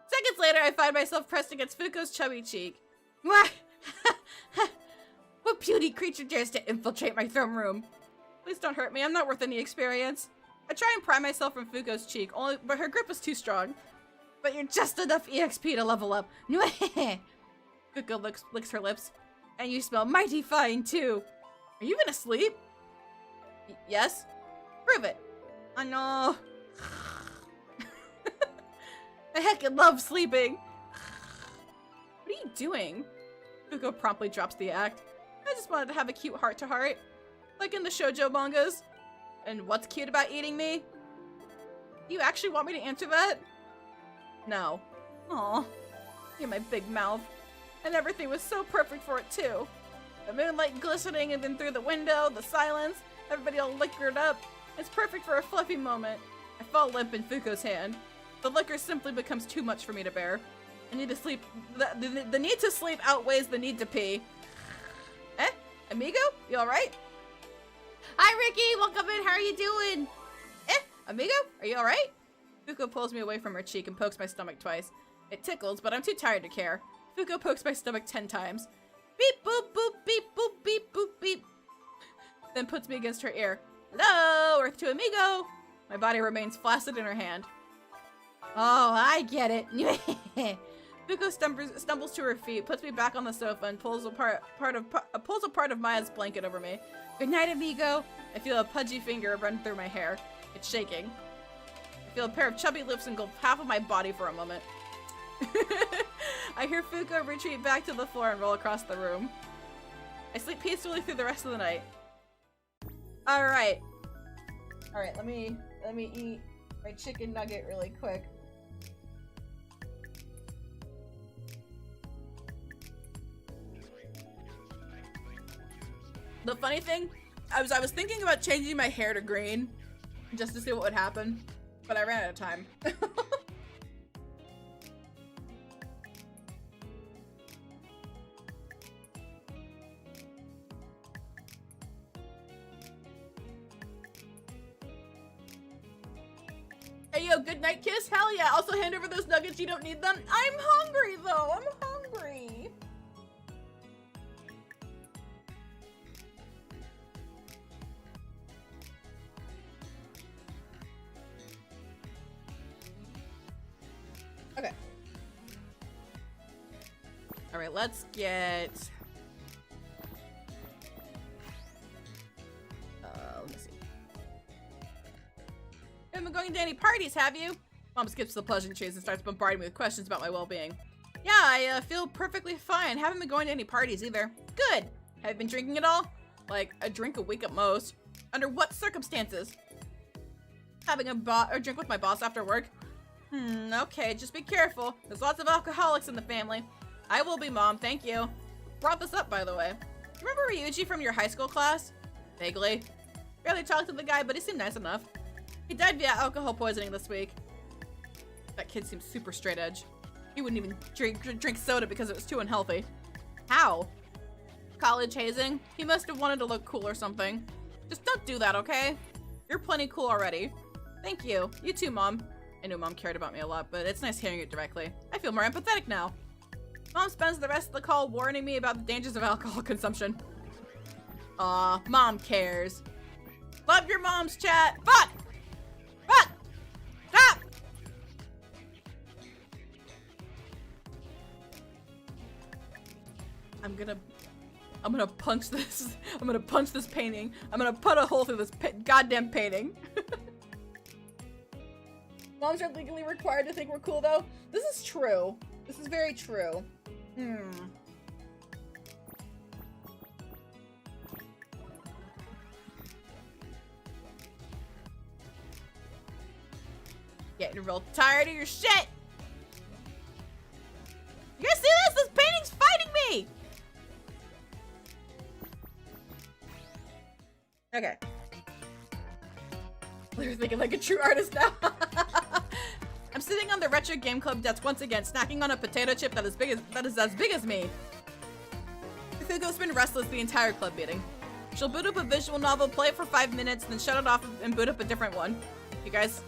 Seconds later, I find myself pressed against Fuko's chubby cheek. What? What puny creature dares to infiltrate my throne room? Please don't hurt me. I'm not worth any experience. I try and pry myself from Fuko's cheek, but her grip was too strong. But you're just enough EXP to level up. Fuko licks her lips. And you smell mighty fine, too. Are you even asleep? Yes? Prove it. Oh, no. I heckin' love sleeping. What are you doing? Fuko promptly drops the act. I just wanted to have a cute heart-to-heart. Like in the shoujo mangas. And what's cute about eating me? Do you actually want me to answer that? No. Aw. You're my big mouth. And everything was so perfect for it, too. The moonlight glistening and then through the window, the silence, everybody all liquored up. It's perfect for a fluffy moment. I fall limp in Fuko's hand. The liquor simply becomes too much for me to bear. I need to sleep. The need to sleep outweighs the need to pee. Eh? Amigo? You alright? Hi, Ricky! Welcome in! How are you doing? Eh? Amigo? Are you alright? Fuko pulls me away from her cheek and pokes my stomach twice. It tickles, but I'm too tired to care. Fuko pokes my stomach 10 times. Beep boop boop beep boop beep boop beep. Then puts me against her ear. Hello, Earth to Amigo! My body remains flaccid in her hand. Oh, I get it. Fuko stumbles to her feet, puts me back on the sofa, and pulls a part of Maya's blanket over me. Good night, amigo. I feel a pudgy finger run through my hair. It's shaking. I feel a pair of chubby lips engulf half of my body for a moment. I hear Fuko retreat back to the floor and roll across the room. I sleep peacefully through the rest of the night. Alright. Alright, let me eat my chicken nugget really quick. The funny thing, I was thinking about changing my hair to green just to see what would happen, but I ran out of time. Hey yo, good night kiss? Hell yeah, also hand over those nuggets, you don't need them. I'm hungry though, I'm hungry. Okay. Alright, let's get... let me see. You haven't been going to any parties, have you? Mom skips the pleasantries and starts bombarding me with questions about my well-being. Yeah, I feel perfectly fine. Haven't been going to any parties either. Good. Have you been drinking at all? Like, a drink a week at most. Under what circumstances? Having a drink with my boss after work? Okay, just be careful. There's lots of alcoholics in the family. I will be, Mom, thank you. Brought this up, by the way. You remember Ryuji from your high school class? Vaguely. Barely talked to the guy, but he seemed nice enough. He died via alcohol poisoning this week. That kid seems super straight edge. He wouldn't even drink soda because it was too unhealthy. How? College hazing? He must have wanted to look cool or something. Just don't do that, okay? You're plenty cool already. Thank you. You too, Mom. I knew Mom cared about me a lot, but it's nice hearing it directly. I feel more empathetic now. Mom spends the rest of the call warning me about the dangers of alcohol consumption. Aw, Mom cares. Love your moms, chat. Fuck! Fuck! Stop! I'm gonna punch this. I'm gonna punch this painting. I'm gonna put a hole through this goddamn painting. Moms are legally required to think we're cool, though. This is true. This is very true. Getting real tired of your shit. You guys see this? This painting's fighting me. Okay. You're thinking like a true artist now. I'm sitting on the retro game club desk once again, snacking on a potato chip that is as big as me. Fuko's been restless the entire club meeting. She'll boot up a visual novel, play it for 5 minutes, then shut it off and boot up a different one. You guys,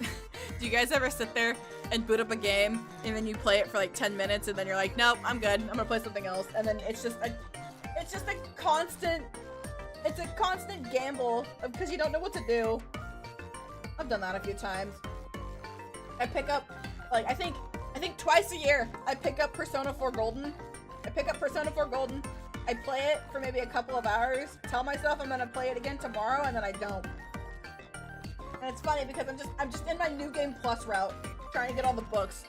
do you guys ever sit there and boot up a game and then you play it for like 10 minutes and then you're like, nope, I'm good. I'm gonna play something else. And then it's just a constant gamble because you don't know what to do. I've done that a few times. I pick up, like, I think twice a year, I pick up Persona 4 Golden. I play it for maybe a couple of hours, tell myself I'm gonna play it again tomorrow, and then I don't. And it's funny because I'm just in my New Game Plus route, trying to get all the books.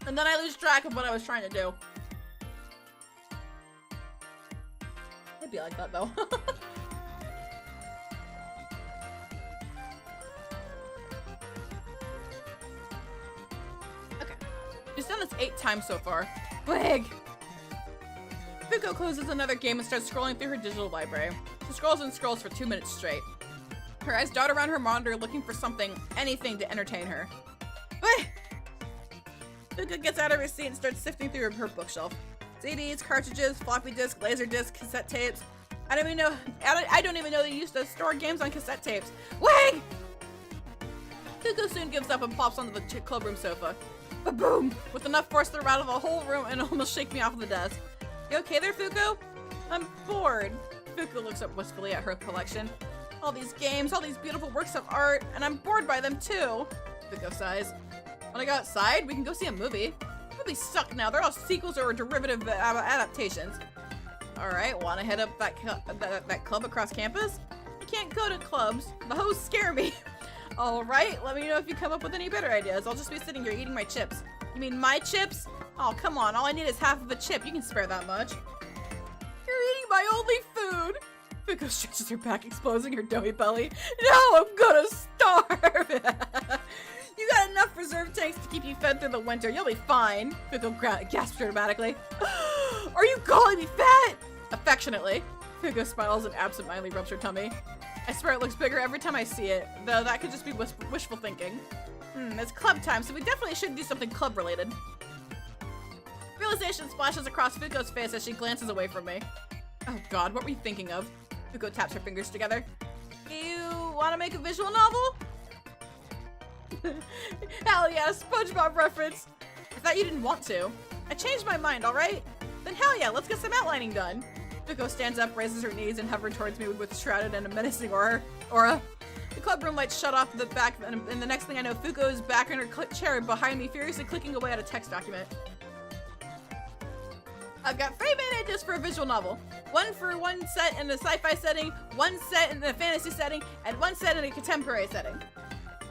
And then I lose track of what I was trying to do. It'd be like that though. She's done this 8 times so far. Wig! Fuko closes another game and starts scrolling through her digital library. She scrolls and scrolls for 2 minutes straight. Her eyes dart around her monitor looking for something, anything to entertain her. Wait! Fuko gets out of her seat and starts sifting through her bookshelf. CDs, cartridges, floppy disk, laser disc, cassette tapes. I don't even know they used to store games on cassette tapes. Wig! Fuko soon gives up and plops onto the clubroom sofa. Ba-boom! With enough force to rattle the whole room and almost shake me off the desk. You okay there, Fuko? I'm bored. Fuko looks up wistfully at her collection. All these games, all these beautiful works of art, and I'm bored by them too. Fuko sighs. Wanna go outside? We can go see a movie. Movies suck now. They're all sequels or derivative adaptations. Alright, wanna head up that club across campus? I can't go to clubs. The hoes scare me. Alright, let me know if you come up with any better ideas. I'll just be sitting here eating my chips. You mean my chips? Oh, come on. All I need is half of a chip. You can spare that much. You're eating my only food. Fuko stretches her back, exposing her doughy belly. No, I'm gonna starve. You got enough reserve tanks to keep you fed through the winter. You'll be fine. Fuko gasps dramatically. Are you calling me fat? Affectionately. Fuko smiles and absentmindedly rubs her tummy. I swear it looks bigger every time I see it, though that could just be wishful thinking. It's club time, so we definitely should do something club-related. Realization splashes across Fuko's face as she glances away from me. Oh god, what were you thinking of? Fuko taps her fingers together. You wanna make a visual novel? Hell yeah, SpongeBob reference! I thought you didn't want to. I changed my mind, alright? Then hell yeah, let's get some outlining done. Fuko stands up, raises her knees, and hovers towards me with shrouded in a menacing aura. The clubroom lights shut off the back, and the next thing I know, Fuko is back in her chair behind me, furiously clicking away at a text document. I've got 3 main ideas for a visual novel. One for one set in a sci-fi setting, one set in a fantasy setting, and one set in a contemporary setting.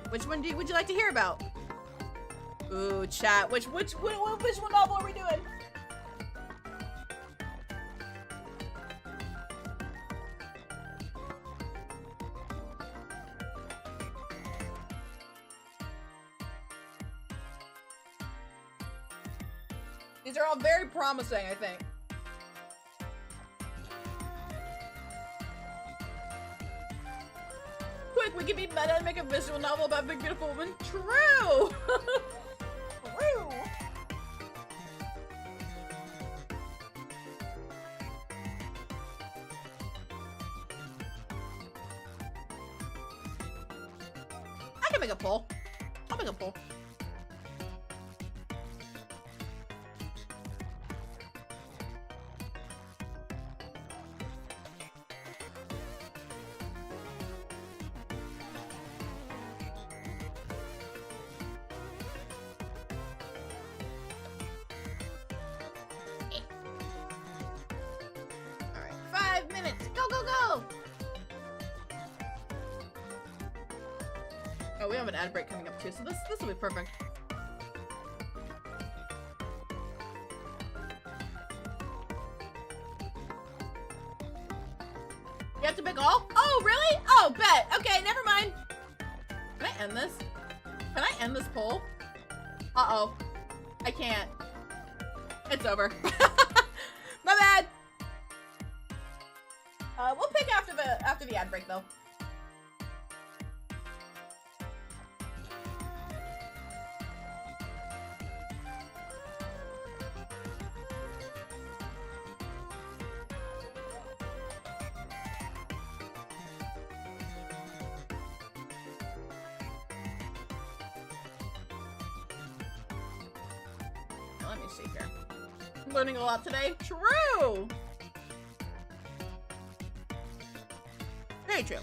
Which one would you like to hear about? Ooh, chat. What visual novel are we doing? These are all very promising, I think. Quick, we can be meta and make a visual novel about Big Beautiful Woman. True! True! I can make a poll. I'll make a poll. Oh, we have an ad break coming up too, so this will be perfect. You have to pick all? Oh, really? Oh, bet. Okay, never mind. Can I end this? Can I end this poll? Uh-oh. I can't. It's over. My bad. We'll pick after the ad break though. let me see here. I'm learning a lot today. True! Very true.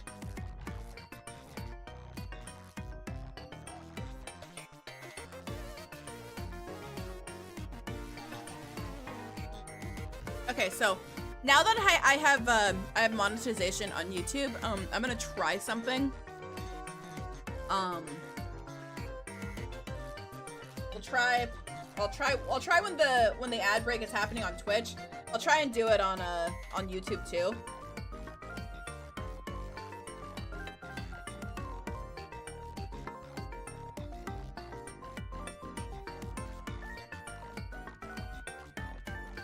Okay, so now that I have monetization on YouTube, I'm gonna try something. I'll try when the ad break is happening on Twitch. I'll try and do it on YouTube too.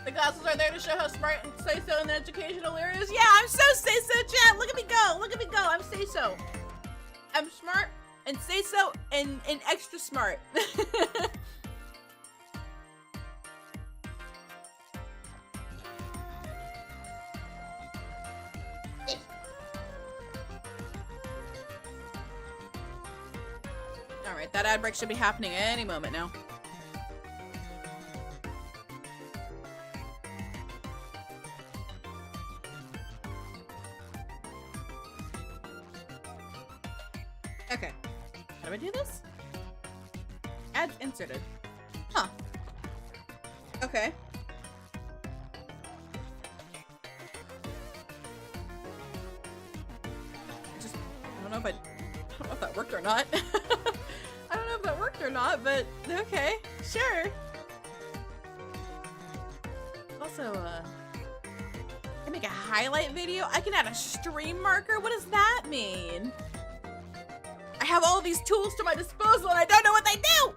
The glasses are there to show how smart and say-so in the educational Lira is. Yeah, I'm so say-so, chat. Look at me go. Look at me go. I'm say-so. I'm smart and say-so and extra smart. Alright, that ad break should be happening any moment now. Okay. How do I do this? Ads inserted. Huh. Okay. I don't know if that worked or not. I don't know if that worked or not, but okay, sure. Also, I can make a highlight video. I can add a stream marker. What does that mean? I have all these tools to my disposal and I don't know what they do!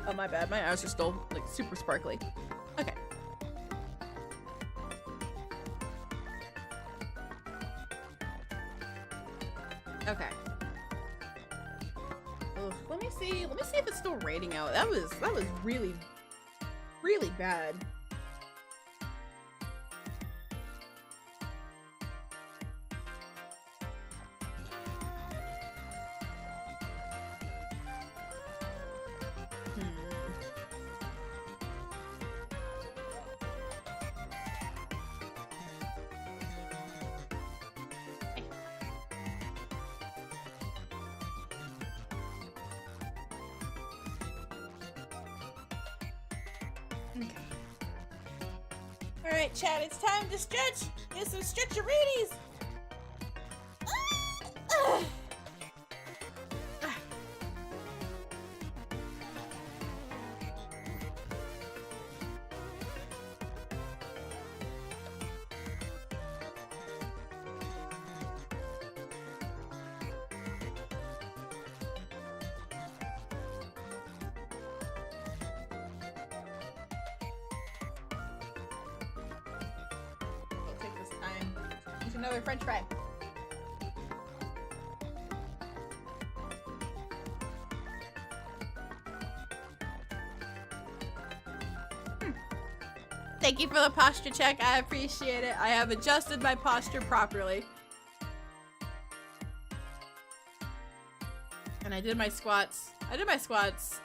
Oh, my bad. My eyes are still, like, super sparkly. Okay. Okay. Ugh, let me see if it's still raining out. That was really, really bad. Alright, chat, it's time to stretch! Get some stretcheroonies! Another French fry. Thank you for the posture check. I appreciate it. I have adjusted my posture properly. And I did my squats. I did my squats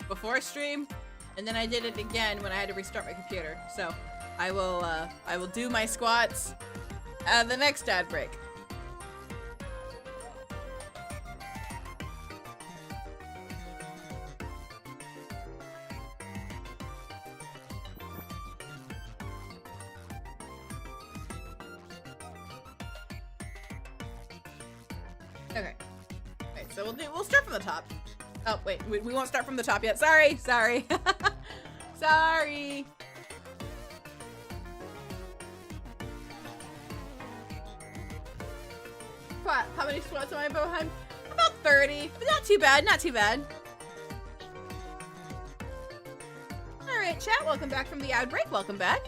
before stream, and then I did it again when I had to restart my computer. So I will do my squats the next ad break. Okay. Alright, so we'll start from the top. Oh wait, we won't start from the top yet. Sorry. Sorry. How many squats am I behind? About 30. But not too bad, not too bad. Alright, chat, welcome back from the ad break. Welcome back.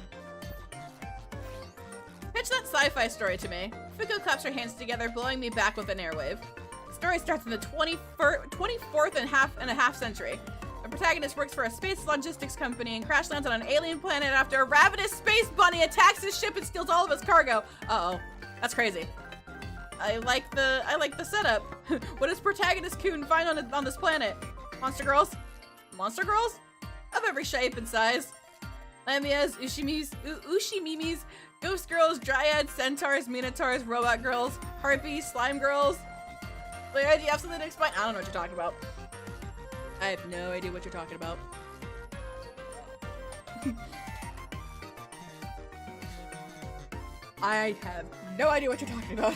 Pitch that sci-fi story to me. Fuko claps her hands together, blowing me back with an airwave. The story starts in the 24th and a half century. The protagonist works for a space logistics company and crash lands on an alien planet after a ravenous space bunny attacks his ship and steals all of his cargo. Uh-oh. That's crazy. I like the setup. What does protagonist Kun find on this planet? Monster girls? Monster girls? of every shape and size. Lamias, Ushimimis, ghost girls, dryads, centaurs, minotaurs, robot girls, harpies, slime girls. Lira, do you have something to explain? I don't know what you're talking about. I have no idea what you're talking about. I have no idea what you're talking about.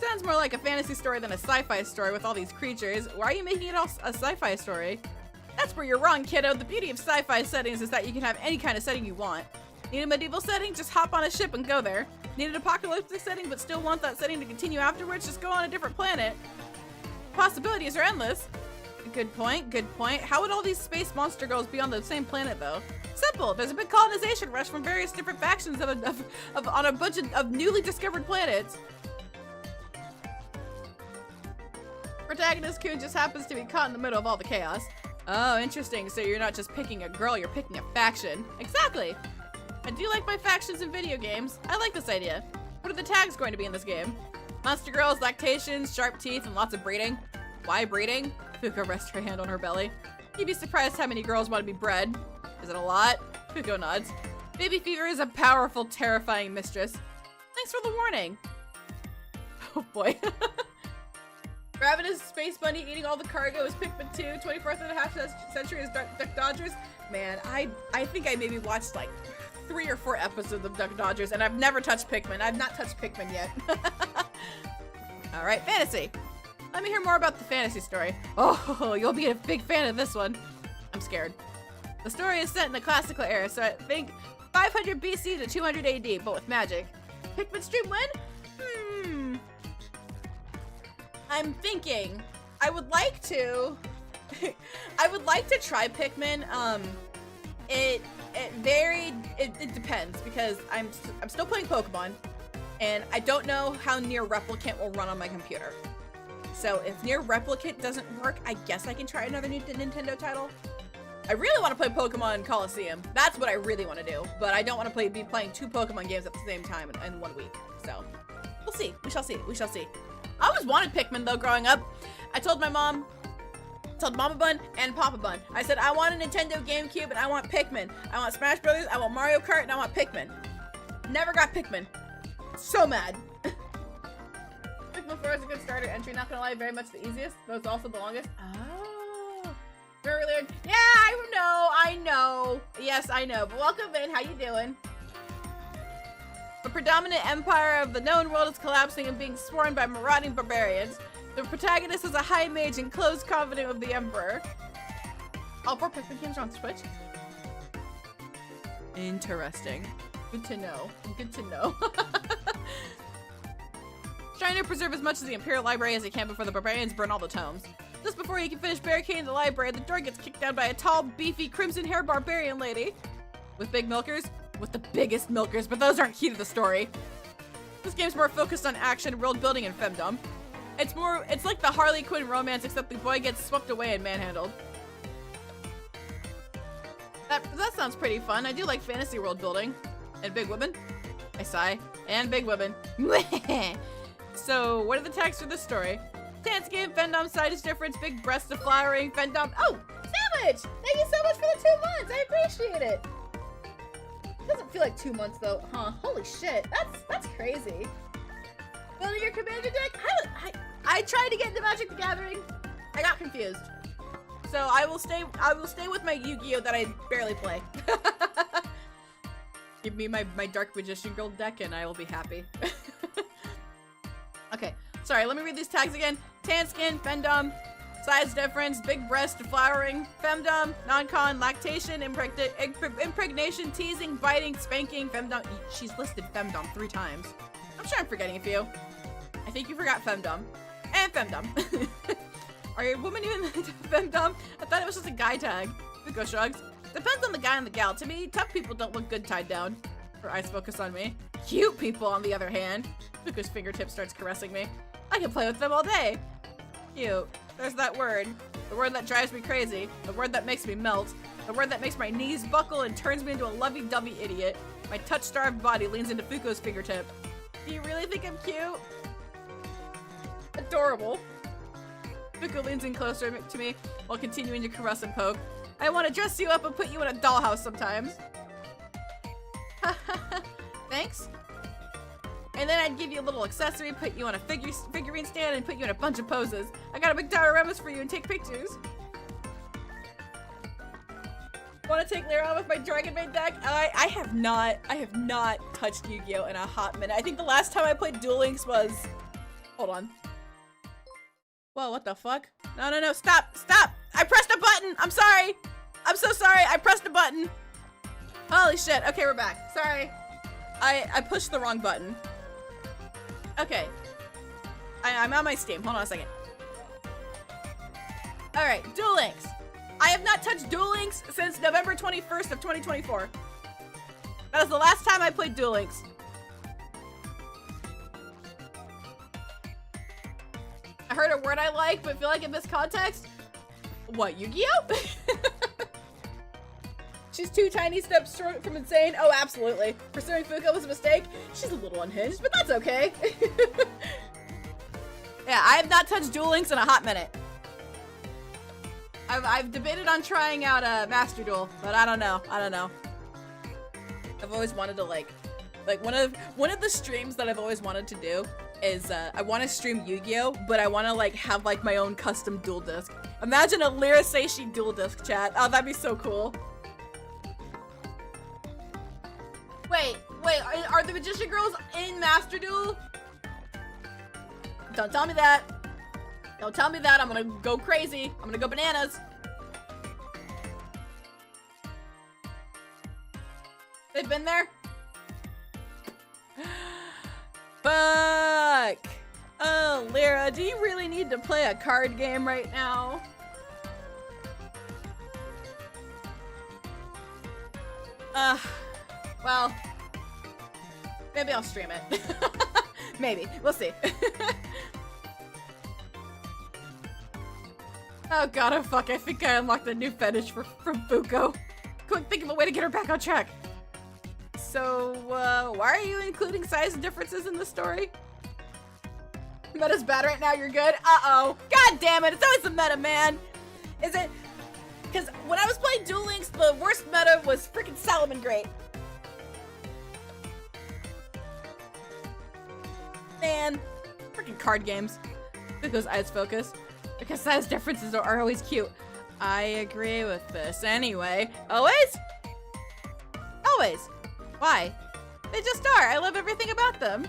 Sounds more like a fantasy story than a sci-fi story with all these creatures. Why are you making it all a sci-fi story? That's where you're wrong, kiddo. The beauty of sci-fi settings is that you can have any kind of setting you want. Need a medieval setting? Just hop on a ship and go there. Need an apocalyptic setting but still want that setting to continue afterwards? Just go on a different planet. Possibilities are endless. Good point, good point. How would all these space monster girls be on the same planet though? Simple, there's a big colonization rush from various different factions on a bunch of newly discovered planets. Protagonist Kun just happens to be caught in the middle of all the chaos. Oh, interesting. So you're not just picking a girl, you're picking a faction. Exactly. I do like my factions in video games. I like this idea. What are the tags going to be in this game? Monster girls, lactations, sharp teeth, and lots of breeding. Why breeding? Fuko rests her hand on her belly. You'd be surprised how many girls want to be bred. Is it a lot? Fuko nods. Baby fever is a powerful, terrifying mistress. Thanks for the warning. Oh boy. Ravenous Space Bunny eating all the cargo is Pikmin 2. 24th and a half century is Duck Dodgers. Man, I think I maybe watched like 3 or 4 episodes of Duck Dodgers, and I've never touched Pikmin. I've not touched Pikmin yet. Alright, fantasy. Let me hear more about the fantasy story. Oh, you'll be a big fan of this one. I'm scared. The story is set in the classical era, so I think 500 BC to 200 AD, but with magic. Pikmin stream when? I'm thinking I would like to try Pikmin. It depends because I'm still playing Pokemon and I don't know how Near Replicant will run on my computer. So if Near Replicant doesn't work, I guess I can try another new Nintendo title. I really want to play Pokemon Coliseum. That's what I really want to do, but I don't want to be playing 2 Pokemon games at the same time in 1 week. So we'll see. We shall see. We shall see. I always wanted Pikmin though growing up. I told my mom, Mama Bun and Papa Bun. I said, I want a Nintendo GameCube and I want Pikmin. I want Smash Brothers, I want Mario Kart, and I want Pikmin. Never got Pikmin. So mad. Pikmin 4 is a good starter entry, not gonna lie, very much the easiest, but it's also the longest. Oh. Very weird. Yeah, I know. Yes, I know. But welcome in, how you doing? The predominant empire of the known world is collapsing and being swarmed by marauding barbarians. The protagonist is a high mage and close confidant of the emperor. All 4 Pikmin games are on Switch? Interesting. Good to know. Good to know. Trying to preserve as much of the Imperial Library as he can before the barbarians burn all the tomes. Just before he can finish barricading the library, the door gets kicked down by a tall, beefy, crimson-haired barbarian lady. With big milkers? With the biggest milkers, but those aren't key to the story. This game's more focused on action, world building, and femdom. It's like the Harley Quinn romance, except the boy gets swept away and manhandled. That sounds pretty fun. I do like fantasy world building. And big women. I sigh. And big women. So, what are the tags for this story? Tan skin, femdom, size difference, big breasts of flowering, femdom. Oh! Sandwich! Thank you so much for the 2 months! I appreciate it! It doesn't feel like 2 months though, huh? Holy shit, that's crazy. Building your commander deck? I tried to get into Magic the Gathering. I got confused. So I will stay with my Yu-Gi-Oh that I barely play. Give me my Dark Magician Girl deck and I will be happy. Okay, sorry, let me read these tags again. Tan skin, femdom, size difference, big breast, flowering, femdom, non-con, lactation, impregnation, teasing, biting, spanking, femdom. She's listed femdom 3 times. I'm sure I'm forgetting a few. I think you forgot femdom. And femdom. Are you a woman even femdom? I thought it was just a guy tag. Fuko shrugs. Depends on the guy and the gal. To me, tough people don't look good tied down. Her eyes focus on me. Cute people, on the other hand. Fuko's fingertip starts caressing me. I can play with them all day. Cute. There's that word. The word that drives me crazy. The word that makes me melt. The word that makes my knees buckle and turns me into a lovey-dovey idiot. My touch-starved body leans into Fuko's fingertip. Do you really think I'm cute? Adorable. Fuko leans in closer to me while continuing to caress and poke. I want to dress you up and put you in a dollhouse sometimes. Thanks. And then I'd give you a little accessory, put you on a figurine stand, and put you in a bunch of poses. I got a big dioramas for you and take pictures. Want to take Lira on with my Dragon Maid deck? I have not touched Yu-Gi-Oh in a hot minute. I think the last time I played Duel Links was, hold on. Whoa, what the fuck? No, stop! I pressed a button! I'm sorry! I'm so sorry, I pressed a button! Holy shit, okay, we're back. Sorry. I pushed the wrong button. Okay. I'm on my Steam, hold on a second. Alright, Duel Links. I have not touched Duel Links since November 21st of 2024. That was the last time I played Duel Links. I heard a word I like, but feel like in this context, what, Yu-Gi-Oh? She's 2 tiny steps short from insane. Oh, absolutely. Pursuing Fuko was a mistake. She's a little unhinged, but that's okay. Yeah, I have not touched Duel Links in a hot minute. I've debated on trying out a Master Duel, but I don't know. I've always wanted to like one of the streams that I've always wanted to do is I want to stream Yu-Gi-Oh, but I want to like have like my own custom duel disc. Imagine a Lira Seishi duel disc, chat. Oh, that'd be so cool. Wait, are the Magician Girls in Master Duel? Don't tell me that. Don't tell me that. I'm gonna go crazy. I'm gonna go bananas. They've been there? Fuck! Oh, Lira, do you really need to play a card game right now? Well, maybe I'll stream it. Maybe. We'll see. Oh god, oh fuck, I think I unlocked a new fetish from Fuko. Quick, think of a way to get her back on track. So, why are you including size differences in the story? Meta's bad right now, you're good? Uh-oh. God damn it, it's always the meta, man. Is it? Because when I was playing Duel Links, the worst meta was freaking Salomon Great. Man, freaking card games. Fuko's eyes focus. Because size differences are always cute. I agree with this anyway. Always? Always. Why? They just are. I love everything about them.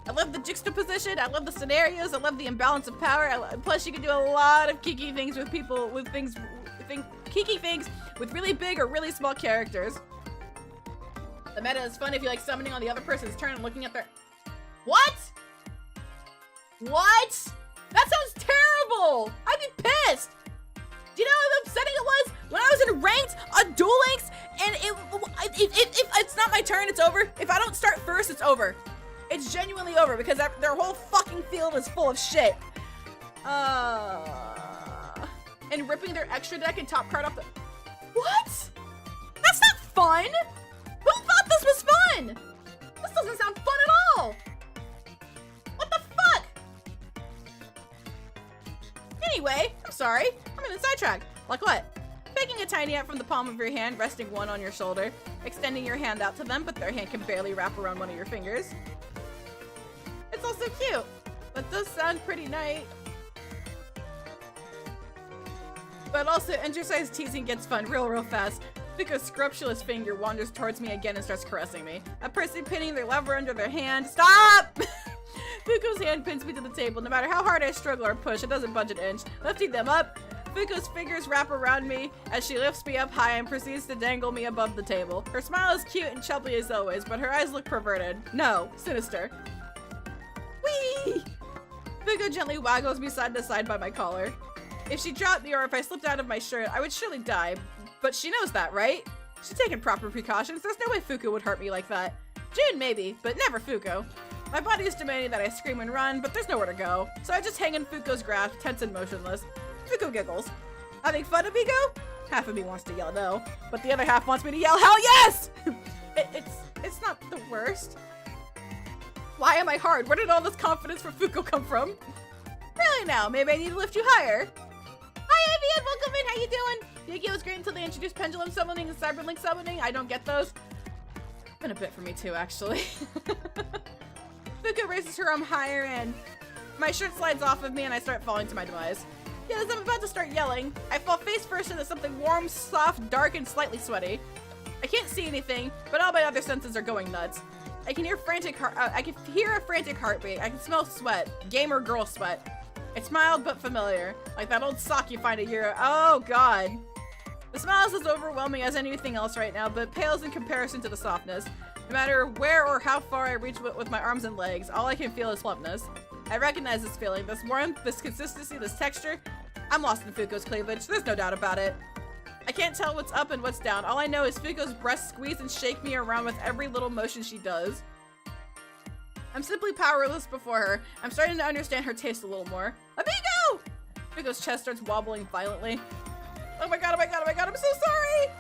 I love the juxtaposition. I love the scenarios. I love the imbalance of power. Plus, you can do a lot of kiki things with people, with kiki things with really big or really small characters. The meta is fun if you like summoning on the other person's turn and looking at their... What? What? That sounds terrible! I'd be pissed! Do you know how upsetting it was? When I was in ranked on Duel Links, and if it's not my turn, it's over. If I don't start first, it's over. It's genuinely over because their whole fucking field is full of shit. And ripping their extra deck and top card off the... What? That's not fun! Who thought this was fun? This doesn't sound fun at all! What the fuck? Anyway, I'm sorry. I'm in a sidetrack. Like what? Picking a tiny out from the palm of your hand, resting one on your shoulder, extending your hand out to them, but their hand can barely wrap around one of your fingers. It's also cute, but does sound pretty nice. But also, inter-sized teasing gets fun real fast. Fuko's scrupulous finger wanders towards me again and starts caressing me. A person pinning their lover under their hand. Stop! Fuko's hand pins me to the table. No matter how hard I struggle or push, it doesn't budge an inch. Lifting them up, Fuko's fingers wrap around me as she lifts me up high and proceeds to dangle me above the table. Her smile is cute and chubby as always, but her eyes look perverted. No, sinister. Whee! Fuko gently waggles me side to side by my collar. If she dropped me or if I slipped out of my shirt, I would surely die. But she knows that, right? She's taken proper precautions. There's no way Fuko would hurt me like that. June, maybe, but never Fuko. My body is demanding that I scream and run, but there's nowhere to go. So I just hang in Fuko's grasp, tense and motionless. Fuko giggles. Having fun at me, go? Half of me wants to yell no, but the other half wants me to yell hell yes! It's not the worst. Why am I hard? Where did all this confidence from Fuko come from? Really now, maybe I need to lift you higher. Hi, Avian, welcome in, how you doing? Yu-Gi-Oh was great until they introduced pendulum summoning and cyberlink summoning. I don't get those. Been a bit for me too, actually. Fuko raises her arm higher and my shirt slides off of me and I start falling to my demise. Yeah, as I'm about to start yelling, I fall face first into something warm, soft, dark, and slightly sweaty. I can't see anything, but all my other senses are going nuts. I can hear a frantic heartbeat. I can smell sweat. Gamer girl sweat. It's mild but familiar, like that old sock you find at Euro. Oh god. The smell is as overwhelming as anything else right now, but pales in comparison to the softness. No matter where or how far I reach with my arms and legs, all I can feel is plumpness. I recognize this feeling, this warmth, this consistency, this texture. I'm lost in Fuko's cleavage, there's no doubt about it. I can't tell what's up and what's down. All I know is Fuko's breasts squeeze and shake me around with every little motion she does. I'm simply powerless before her. I'm starting to understand her taste a little more. Amigo! Fuko's chest starts wobbling violently. Oh my god, oh my god, oh my god, I'm so sorry!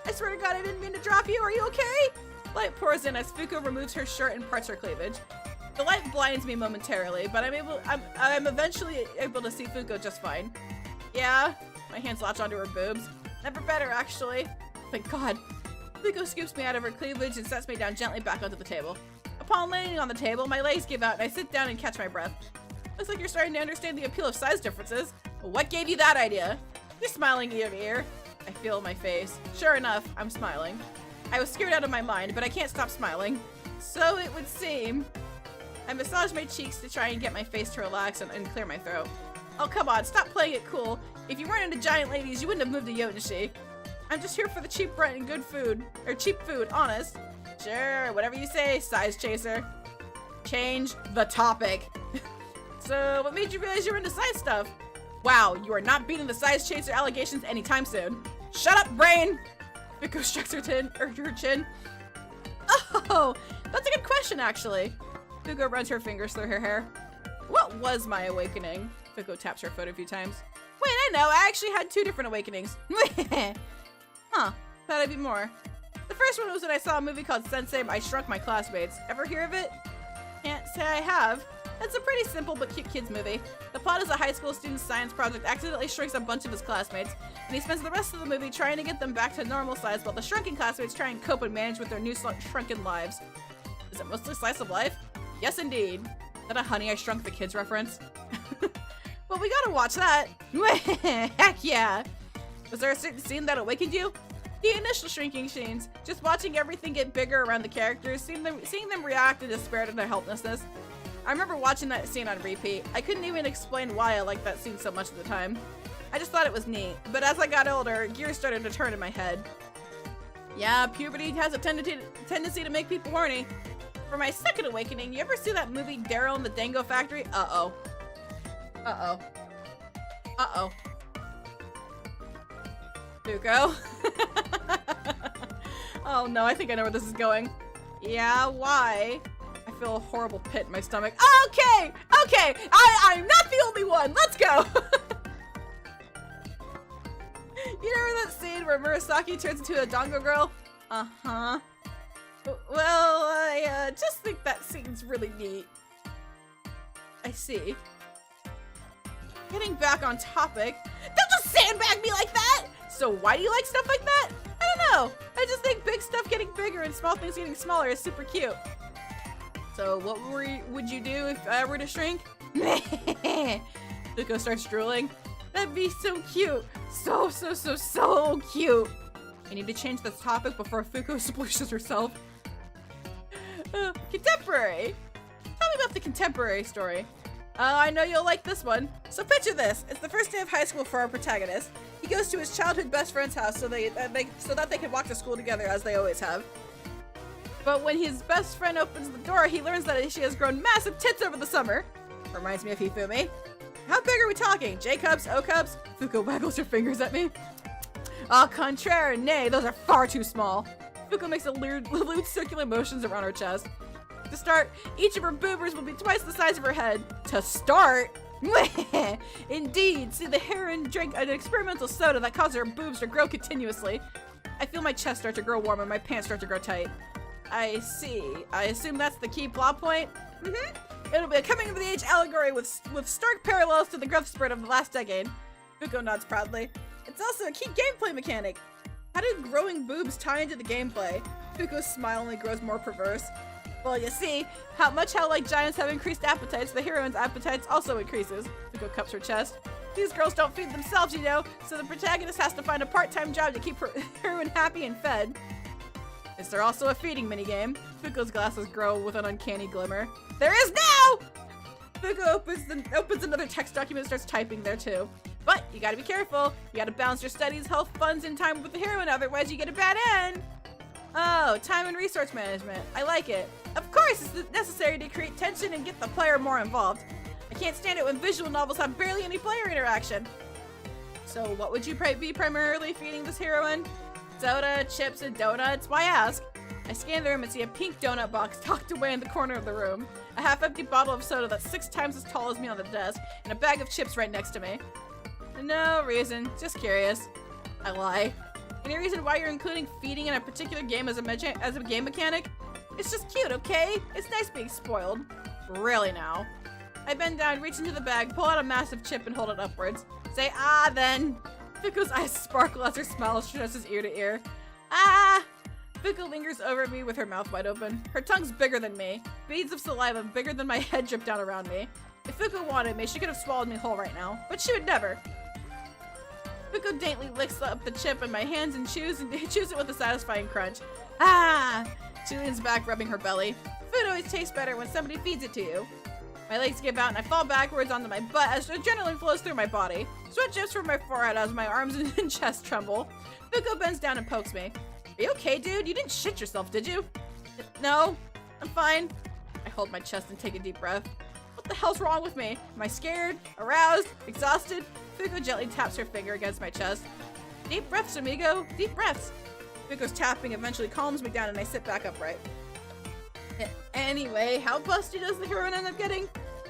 I swear to god, I didn't mean to drop you. Are you okay? Light pours in as Fuko removes her shirt and parts her cleavage. The light blinds me momentarily, but I'm eventually able to see Fuko just fine. Yeah, my hands latch onto her boobs. Never better, actually. Thank god. Fuko scoops me out of her cleavage and sets me down gently back onto the table. Upon landing on the table, my legs give out and I sit down and catch my breath. Looks like you're starting to understand the appeal of size differences. What gave you that idea? You're smiling ear to ear. I feel my face. Sure enough, I'm smiling. I was scared out of my mind, but I can't stop smiling. So it would seem. I massage my cheeks to try and get my face to relax and clear my throat. Oh, come on, stop playing it cool. If you weren't into giant ladies, you wouldn't have moved to Jotun-shi. I'm just here for the cheap rent and good food. Or cheap food, honest. Sure, whatever you say, size chaser. Change the topic. So, what made you realize you were into size stuff? Wow, you are not beating the size chaser allegations anytime soon. Shut up, brain! Fuko strikes her chin. Oh, that's a good question, actually. Fuko runs her fingers through her hair. What was my awakening? Fuko taps her foot a few times. Wait, I know, I actually had 2 different awakenings. Huh, thought I'd be more. The first one was when I saw a movie called Sensei, I Shrunk My Classmates. Ever hear of it? Can't say I have. It's a pretty simple but cute kids movie. The plot is a high school student's science project accidentally shrinks a bunch of his classmates, and he spends the rest of the movie trying to get them back to normal size while the shrunken classmates try and cope and manage with their new shrunken lives. Is it mostly slice of life? Yes, indeed. Is that a Honey, I Shrunk the Kids reference? Well, we gotta watch that. Heck yeah. Was there a certain scene that awakened you? The initial shrinking scenes. Just watching everything get bigger around the characters, seeing them react in despair to their helplessness. I remember watching that scene on repeat. I couldn't even explain why I liked that scene so much at the time. I just thought it was neat. But as I got older, gears started to turn in my head. Yeah, puberty has a tendency to make people horny. For my second awakening, you ever see that movie Daryl and the Dango Factory? Uh-oh. Uh-oh. Uh-oh. Fuko. Oh no, I think I know where this is going. Yeah, why? I feel a horrible pit in my stomach. Okay! Okay! I'm not the only one! Let's go! You remember that scene where Murasaki turns into a Dango girl? Uh-huh. Well, I just think that scene's really neat. I see. Getting back on topic. Don't just sandbag me like that! So why do you like stuff like that? I don't know. I just think big stuff getting bigger and small things getting smaller is super cute. So what would you do if I were to shrink? Fuko starts drooling. That'd be so cute. So cute. I need to change this topic before Fuko splooshes herself. Contemporary. Tell me about the contemporary story. I know you'll like this one. So picture this. It's the first day of high school for our protagonist. He goes to his childhood best friend's house so that they can walk to school together as they always have. But when his best friend opens the door, he learns that she has grown massive tits over the summer. Reminds me of Hifumi. How big are we talking? J-cups? O-cups? Fuko waggles her fingers at me. Au contraire, nay, those are far too small. Fuko makes a lewd circular motions around her chest. To start, each of her boobers will be twice the size of her head. To start? Indeed, see the heroine drank an experimental soda that caused her boobs to grow continuously. I feel my chest start to grow warm and my pants start to grow tight. I see. I assume that's the key plot point? It'll be a coming-of-the-age allegory with stark parallels to the growth spurt of the last decade. Fuko nods proudly. It's also a key gameplay mechanic. How did growing boobs tie into the gameplay? Fuko's smile only grows more perverse. Well, you see, how like giants have increased appetites, the heroine's appetites also increases. Fuko cups her chest. These girls don't feed themselves, you know, so the protagonist has to find a part-time job to keep her heroine happy and fed. Is there also a feeding minigame? Fuko's glasses grow with an uncanny glimmer. There is now! Fuko opens another text document and starts typing there too. But you gotta be careful. You gotta balance your studies, health, funds, and time with the heroine, otherwise you get a bad end. Oh, time and resource management. I like it. Of course, it's necessary to create tension and get the player more involved. I can't stand it when visual novels have barely any player interaction. So what would you be primarily feeding this heroine? Soda, chips, and donuts? Why ask? I scan the room and see a pink donut box tucked away in the corner of the room, a half-empty bottle of soda that's 6 times as tall as me on the desk, and a bag of chips right next to me. No reason, just curious. I lie. Any reason why you're including feeding in a particular game as a game mechanic? It's just cute, okay? It's nice being spoiled. Really now. I bend down, reach into the bag, pull out a massive chip, and hold it upwards. Say, ah, then. Fuko's eyes sparkle as her smile stretches ear to ear. Ah! Fuko lingers over me with her mouth wide open. Her tongue's bigger than me. Beads of saliva bigger than my head drip down around me. If Fuko wanted me, she could have swallowed me whole right now, but she would never. Fuko daintily licks up the chip in my hands and chews it with a satisfying crunch. Ah! She leans back, rubbing her belly. Food always tastes better when somebody feeds it to you. My legs give out and I fall backwards onto my butt as adrenaline flows through my body. Sweat drips from my forehead as my arms and chest tremble. Fuko bends down and pokes me. Are you okay, dude? You didn't shit yourself, did you? No, I'm fine. I hold my chest and take a deep breath. What the hell's wrong with me? Am I scared? Aroused? Exhausted? Fuko gently taps her finger against my chest. Deep breaths, amigo. Deep breaths. Fuko's tapping eventually calms me down and I sit back upright. Anyway, how busty does the heroine end up getting?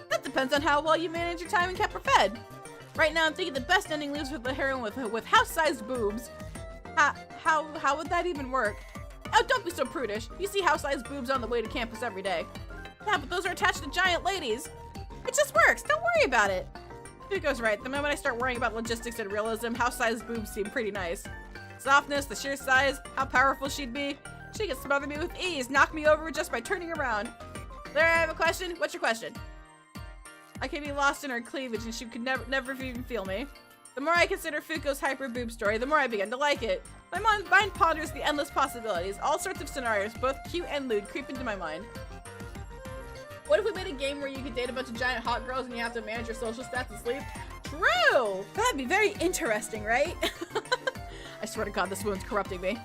That depends on how well you manage your time and kept her fed. Right now I'm thinking the best ending leaves with the heroine with house-sized boobs. How would that even work? Oh, don't be so prudish. You see house-sized boobs on the way to campus every day. Yeah, but those are attached to giant ladies. It just works. Don't worry about it. Fuko's right. The moment I start worrying about logistics and realism, house-sized boobs seem pretty nice. Softness, the sheer size, how powerful she'd be. She could smother me with ease, knock me over just by turning around. Lira, I have a question. What's your question? I could be lost in her cleavage and she could never even feel me. The more I consider Fuko's hyper boob story, the more I begin to like it. My mind ponders the endless possibilities. All sorts of scenarios, both cute and lewd, creep into my mind. What if we made a game where you could date a bunch of giant hot girls and you have to manage your social stats and sleep? True! That'd be very interesting, right? I swear to God, this wound's corrupting me.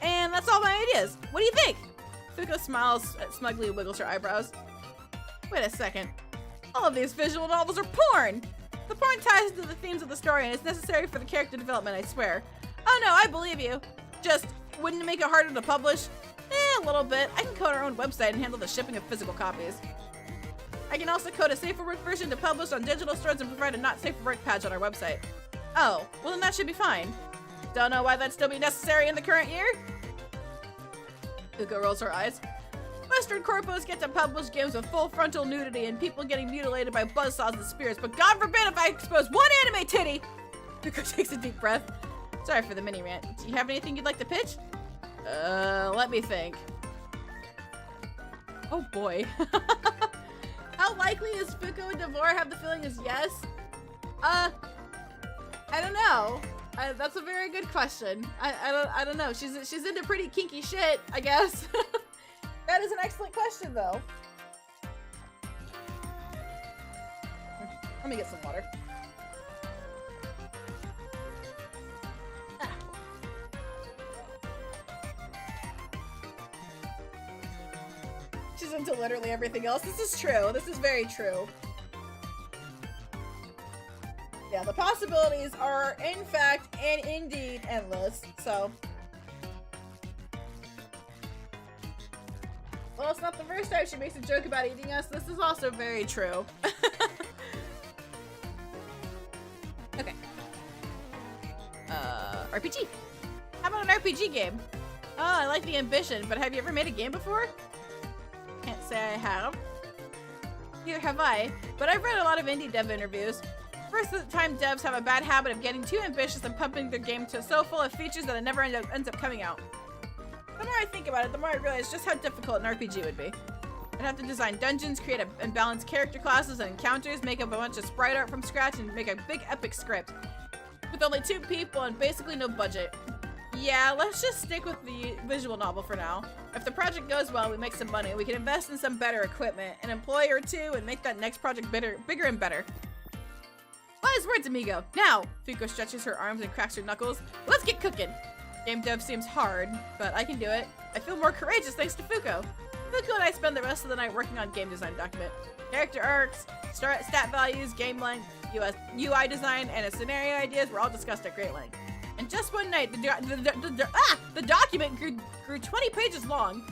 And that's all my ideas. What do you think? Fuko smiles smugly and wiggles her eyebrows. Wait a second. All of these visual novels are porn! The porn ties into the themes of the story and it's necessary for the character development, I swear. Oh no, I believe you. Just, wouldn't it make it harder to publish? A little bit. I can code our own website and handle the shipping of physical copies. I can also code a safe for work version to publish on digital stores and provide a not safe for work patch on our website. Oh, well then that should be fine. Don't know why that'd still be necessary in the current year? Fuko rolls her eyes. Western corpos get to publish games with full frontal nudity and people getting mutilated by buzzsaws and spears, but God forbid if I expose one anime titty! Fuko takes a deep breath. Sorry for the mini rant. Do you have anything you'd like to pitch? Let me think. Oh boy. How likely is Fuko and Devore have the feeling is yes? I don't know. That's a very good question. I don't know. She's into pretty kinky shit, I guess. That is an excellent question, though. Let me get some water. Ah. She's into literally everything else. This is true. This is very true. Yeah, the possibilities are, in fact, and indeed endless, so. Well, it's not the first time she makes a joke about eating us. This is also very true. Okay. RPG. How about an RPG game? Oh, I like the ambition, but have you ever made a game before? Can't say I have. Neither have I, but I've read a lot of indie dev interviews. First time devs have a bad habit of getting too ambitious and pumping their game to so full of features that it never ends up coming out. The more I think about it, the more I realize just how difficult an RPG would be. I'd have to design dungeons, create and balance character classes and encounters, make up a bunch of sprite art from scratch, and make a big epic script. With only 2 people and basically no budget. Yeah, let's just stick with the visual novel for now. If the project goes well, we make some money, we can invest in some better equipment, an employee or 2, and make that next project bigger and better. Wise words, amigo. Now, Fuko stretches her arms and cracks her knuckles. Let's get cooking. Game dev seems hard, but I can do it. I feel more courageous thanks to Fuko. Fuko and I spend the rest of the night working on game design document. Character arcs, stat values, game length, UI design, and scenario ideas were all discussed at great length. And just one night, the document grew 20 pages long.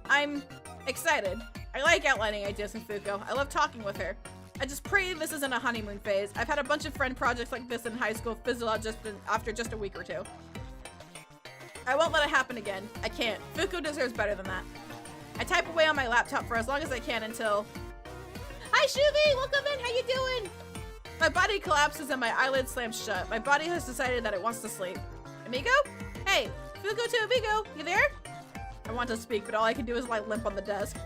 I'm excited. I like outlining ideas with Fuko. I love talking with her. I just pray this isn't a honeymoon phase. I've had a bunch of friend projects like this in high school fizzle out after just a week or 2. I won't let it happen again. I can't. Fuko deserves better than that. I type away on my laptop for as long as I can until... Hi, Shuvi! Welcome in! How you doing? My body collapses and my eyelids slam shut. My body has decided that it wants to sleep. Amigo? Hey! Fuko to Amigo! You there? I want to speak, but all I can do is lie limp on the desk.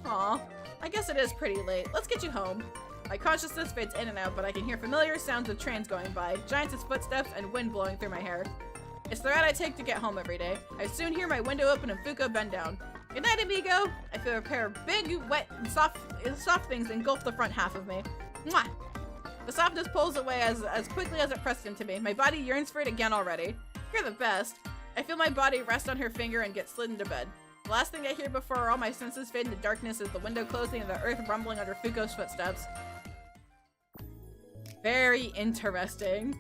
Aw. I guess it is pretty late. Let's get you home. My consciousness fades in and out, but I can hear familiar sounds of trains going by, giantess footsteps, and wind blowing through my hair. It's the route I take to get home every day. I soon hear my window open and Fuko bend down. Good night, amigo! I feel a pair of big, wet, and soft things engulf the front half of me. Mwah! The softness pulls away as quickly as it pressed into me. My body yearns for it again already. You're the best. I feel my body rest on her finger and get slid into bed. The last thing I hear before all my senses fade into darkness is the window closing and the earth rumbling under Fuko's footsteps. Very interesting.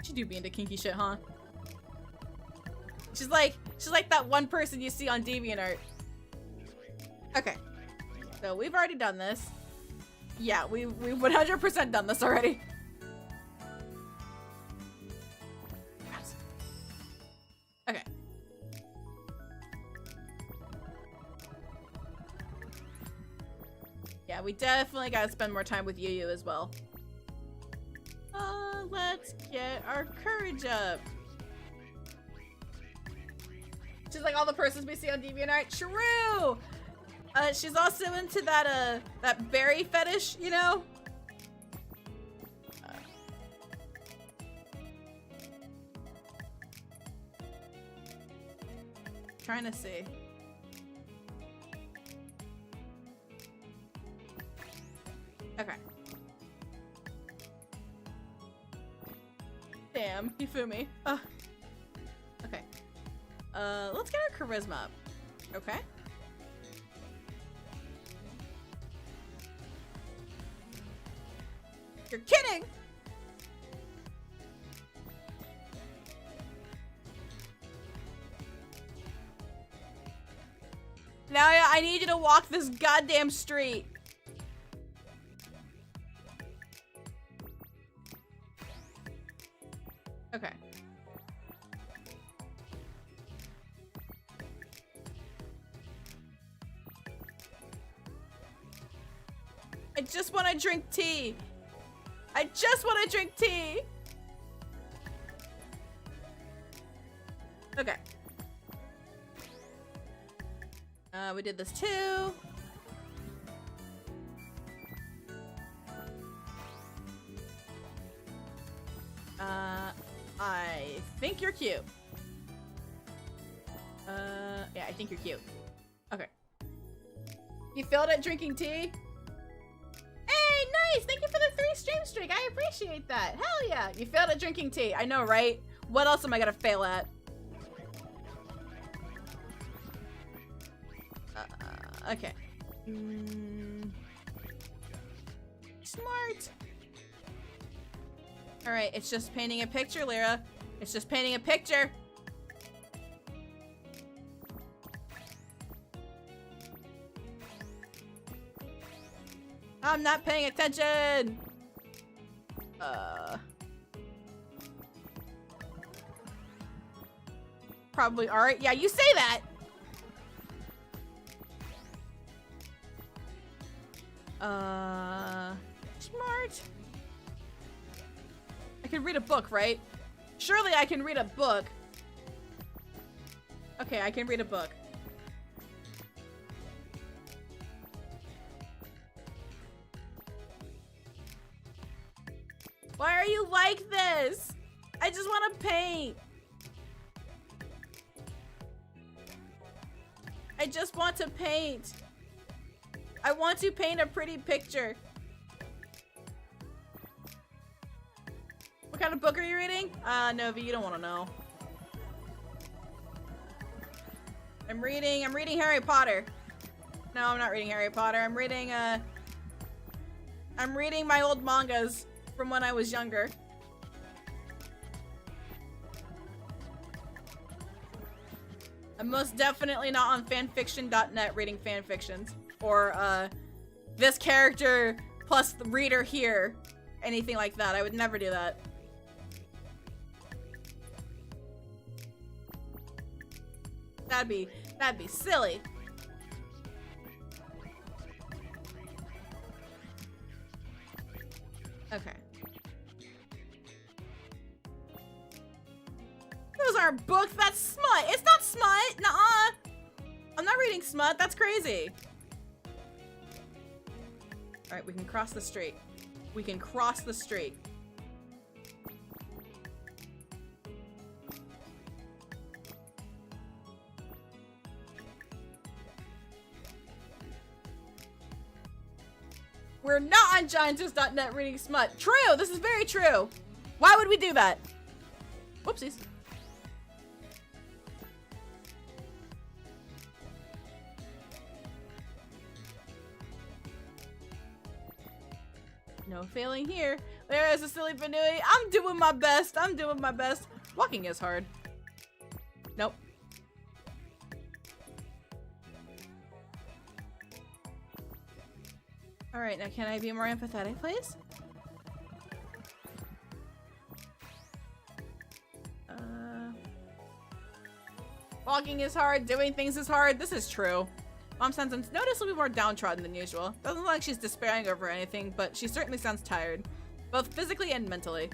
She do be into kinky shit, huh? She's like that one person you see on DeviantArt. Okay. So we've already done this. Yeah, we've 100% done this already. Okay. Yeah, we definitely gotta spend more time with Yu as well. Let's get our courage up. She's like all the persons we see on DeviantArt. True! She's also into that, that berry fetish, you know? Trying to see. Okay. Damn, Hifumi. Okay. Let's get our charisma up. Okay. You're kidding! Now I need you to walk this goddamn street. Okay. I just want to drink tea. I just want to drink tea. Okay. We did this too. I think you're cute. Yeah, I think you're cute. Okay. You failed at drinking tea? Hey, nice! Thank you for the 3 stream streak. I appreciate that. Hell yeah. You failed at drinking tea. I know, right? What else am I gonna fail at? Okay. Smart. Alright, it's just painting a picture, Lira. It's just painting a picture. I'm not paying attention. Probably alright. Yeah, you say that. Smart. I can read a book, right? Surely I can read a book. Okay, I can read a book. Why are you like this? I just want to paint. I just want to paint. I want to paint a pretty picture. What kind of book are you reading? Novi, you don't want to know. I'm reading Harry Potter. No, I'm not reading Harry Potter. I'm reading my old mangas from when I was younger. I'm most definitely not on fanfiction.net reading fanfictions. Or, this character plus the reader here. Anything like that. I would never do that. That'd be silly. Okay. Those aren't books, that's smut. It's not smut. Nuh-uh. I'm not reading smut, that's crazy. Alright, we can cross the street. We can cross the street. We're not on giantesses.net reading smut. True, this is very true. Why would we do that? Whoopsies. No failing here. There is a silly Bnnuy. I'm doing my best. I'm doing my best. Walking is hard. Nope. Alright, now can I be more empathetic, please? Walking is hard, doing things is hard. This is true. Mom sounds noticeably more downtrodden than usual. Doesn't look like she's despairing over anything, but she certainly sounds tired. Both physically and mentally.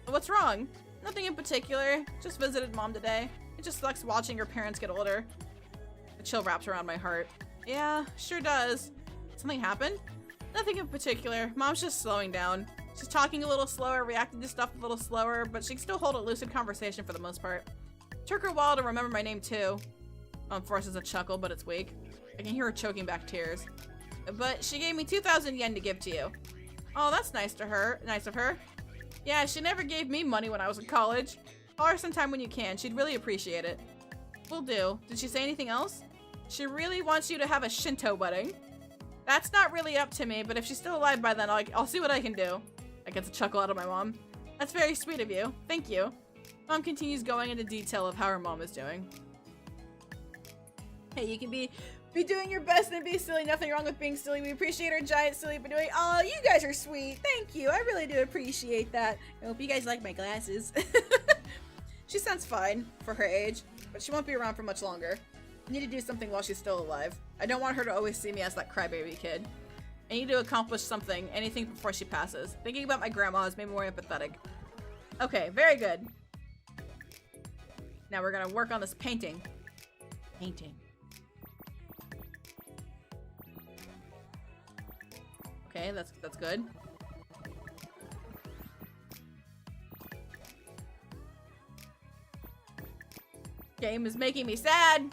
But what's wrong? Nothing in particular. Just visited Mom today. It just sucks watching her parents get older. A chill wraps around my heart. Yeah, sure does. Something happened? Nothing in particular. Mom's just slowing down. She's talking a little slower, reacting to stuff a little slower, but she can still hold a lucid conversation for the most part. Took her a while to remember my name too. Mom forces a chuckle, but it's weak. I can hear her choking back tears. But she gave me 2,000 yen to give to you. Oh, that's nice to her. Nice of her. Yeah, she never gave me money when I was in college. Call her sometime when you can. She'd really appreciate it. Will do. Did she say anything else? She really wants you to have a Shinto wedding. That's not really up to me, but if she's still alive by then, I'll see what I can do. I get a chuckle out of my mom. That's very sweet of you. Thank you. Mom continues going into detail of how her mom is doing. Hey, you can be doing your best and be silly. Nothing wrong with being silly. We appreciate our giant silly Bnnuy. Oh, you guys are sweet. Thank you. I really do appreciate that. I hope you guys like my glasses. She sounds fine for her age, but she won't be around for much longer. I need to do something while she's still alive. I don't want her to always see me as that crybaby kid. I need to accomplish something, anything before she passes. Thinking about my grandma has made me more empathetic. Okay, very good. Now we're gonna work on this painting. Painting. Okay, that's good. Game is making me sad.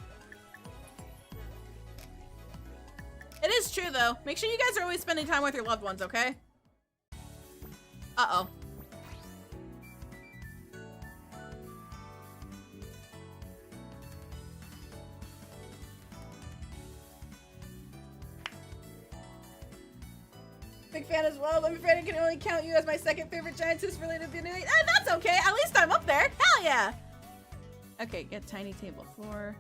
It is true though. Make sure you guys are always spending time with your loved ones, okay? Uh-oh. Big fan as well. I'm afraid I can only count you as my second favorite giantess related Bnnuy. That's okay. At least I'm up there. Hell yeah. Okay, get tiny table 4.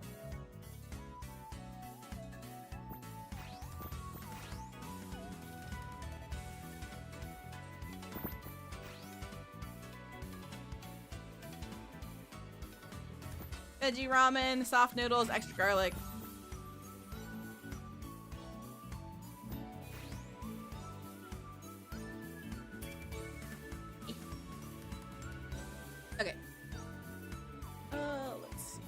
Veggie ramen, soft noodles, extra garlic. Okay. Let's see.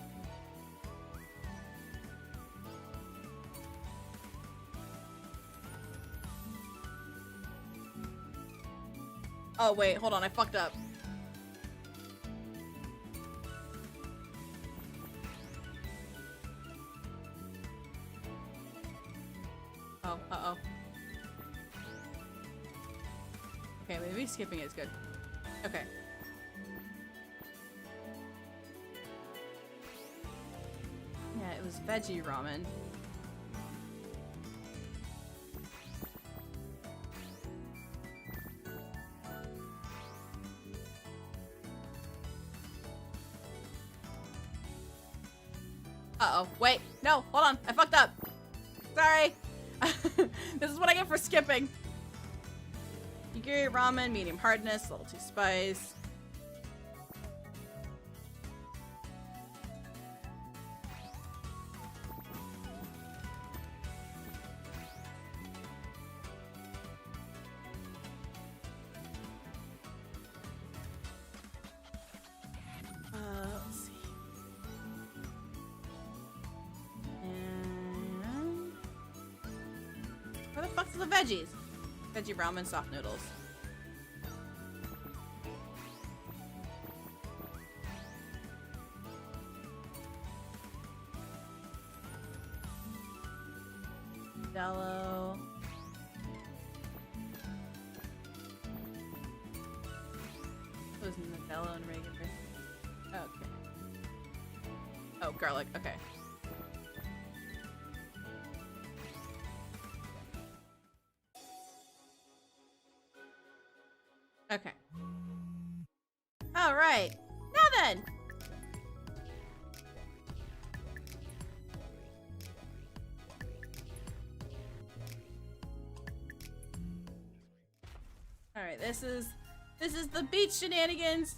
Oh, wait, hold on, I fucked up. Oh, uh-oh. Okay, maybe skipping is good. Okay. Yeah, it was veggie ramen. Uh-oh. Wait. No, hold on. I fucked up. Sorry. This is what I get for skipping. Nigiri ramen, medium hardness, a little too spice. Let's see. And where the fuck's the veggies? Veggie ramen, soft noodles. Jello. It was Nutella and regular. Okay. Oh, garlic. Okay. Okay. All right. Now then. All right. This is the beach shenanigans.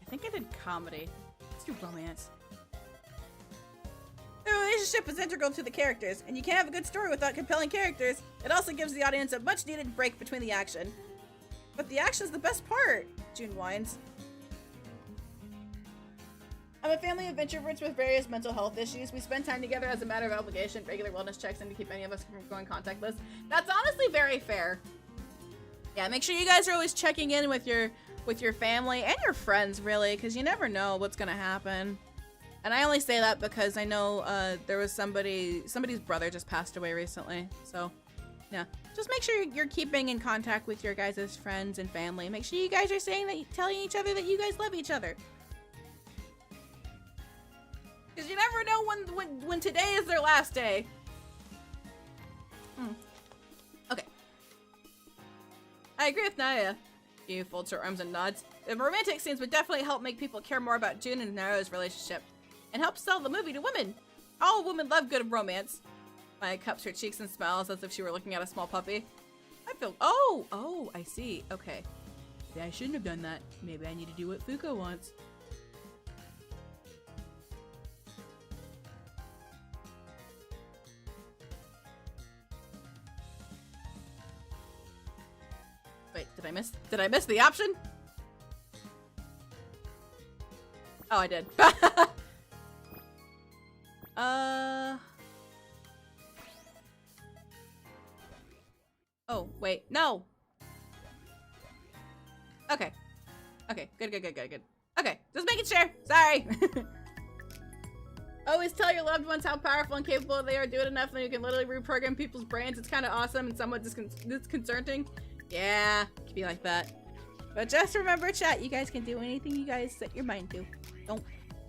I think I did comedy. Let's do romance. The relationship is integral to the characters, and you can't have a good story without compelling characters. It also gives the audience a much-needed break between the action. But the action's the best part, June whines. I'm a family of introverts with various mental health issues. We spend time together as a matter of obligation, regular wellness checks, and to keep any of us from going contactless. That's honestly very fair. Yeah, make sure you guys are always checking in with your family and your friends, really, because you never know what's gonna happen. And I only say that because I know there was somebody's brother just passed away recently. So, yeah, just make sure you're keeping in contact with your guys' friends and family. Make sure you guys are telling each other that you guys love each other. Because you never know when today is their last day. Okay. I agree with Naya. You folds her arms and nods. The romantic scenes would definitely help make people care more about June and Naru's relationship. And help sell the movie to women. All women love good romance. Maya cups her cheeks and smiles as if she were looking at a small puppy. I feel- Oh, I see. Okay. Maybe I shouldn't have done that. Maybe I need to do what Fuko wants. Wait, did I miss the option? Oh, I did. Oh, wait, no. Okay. Okay, good. Okay, just making sure. Sorry. Always tell your loved ones how powerful and capable they are. Do it enough and you can literally reprogram people's brains. It's kind of awesome and somewhat disconcerting. Yeah, it can be like that. But just remember, chat, you guys can do anything you guys set your mind to.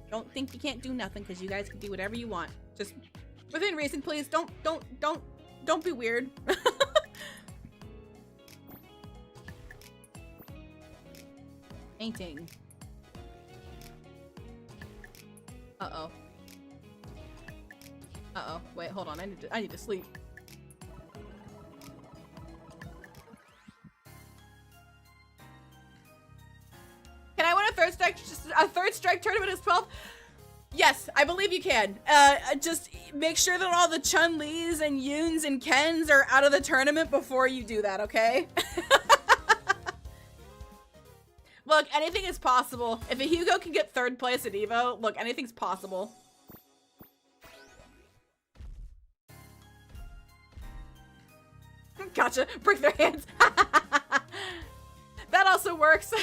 Don't think you can't do nothing, because you guys can do whatever you want. Just within reason, please. Don't be weird. Painting. Uh-oh. Uh-oh. Wait, hold on. I need to sleep. Can I win a third strike a third strike tournament is 12? Yes, I believe you can. Just make sure that all the Chun-Lis and Yoons and Kens are out of the tournament before you do that, okay? Look, anything is possible. If a Hugo can get 3rd place at Evo, look, anything's possible. Gotcha. Break their hands. That also works.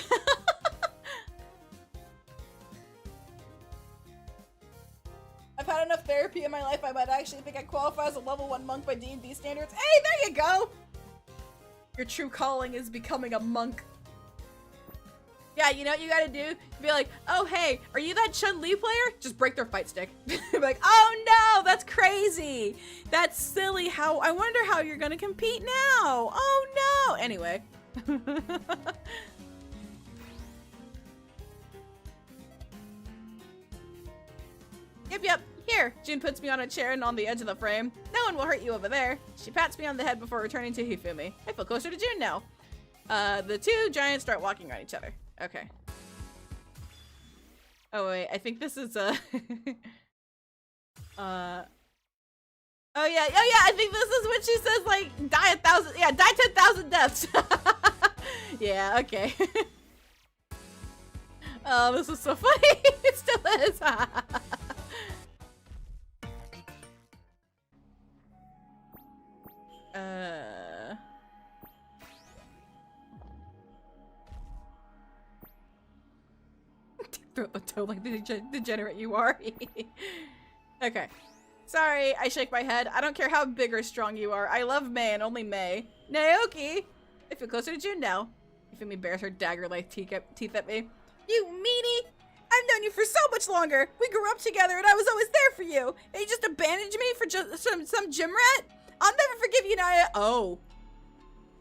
I've had enough therapy in my life, I might actually think I qualify as a level 1 monk by D&D standards. Hey, there you go! Your true calling is becoming a monk. Yeah, you know what you gotta do? Be like, oh hey, are you that Chun-Li player? Just break their fight stick. Be like, oh no, that's crazy. That's silly. I wonder how you're gonna compete now. Oh no. Anyway. Yep. Here, June puts me on a chair and on the edge of the frame. No one will hurt you over there. She pats me on the head before returning to Hifumi. I feel closer to June now. The 2 giants start walking around each other. Okay. Oh wait, I think this is oh yeah, I think this is what she says, like, die 10,000 deaths. Yeah, okay. Oh, this is so funny. It still is. Throw the toe like the degenerate you are. Okay. Sorry, I shake my head. I don't care how big or strong you are. I love May and only May. Naoki! I feel closer to June now. Ifumi bares her dagger-like teeth at me. You meanie! I've known you for so much longer! We grew up together and I was always there for you! And you just abandoned me for just some gym rat? I'll never forgive you, Naya! Oh.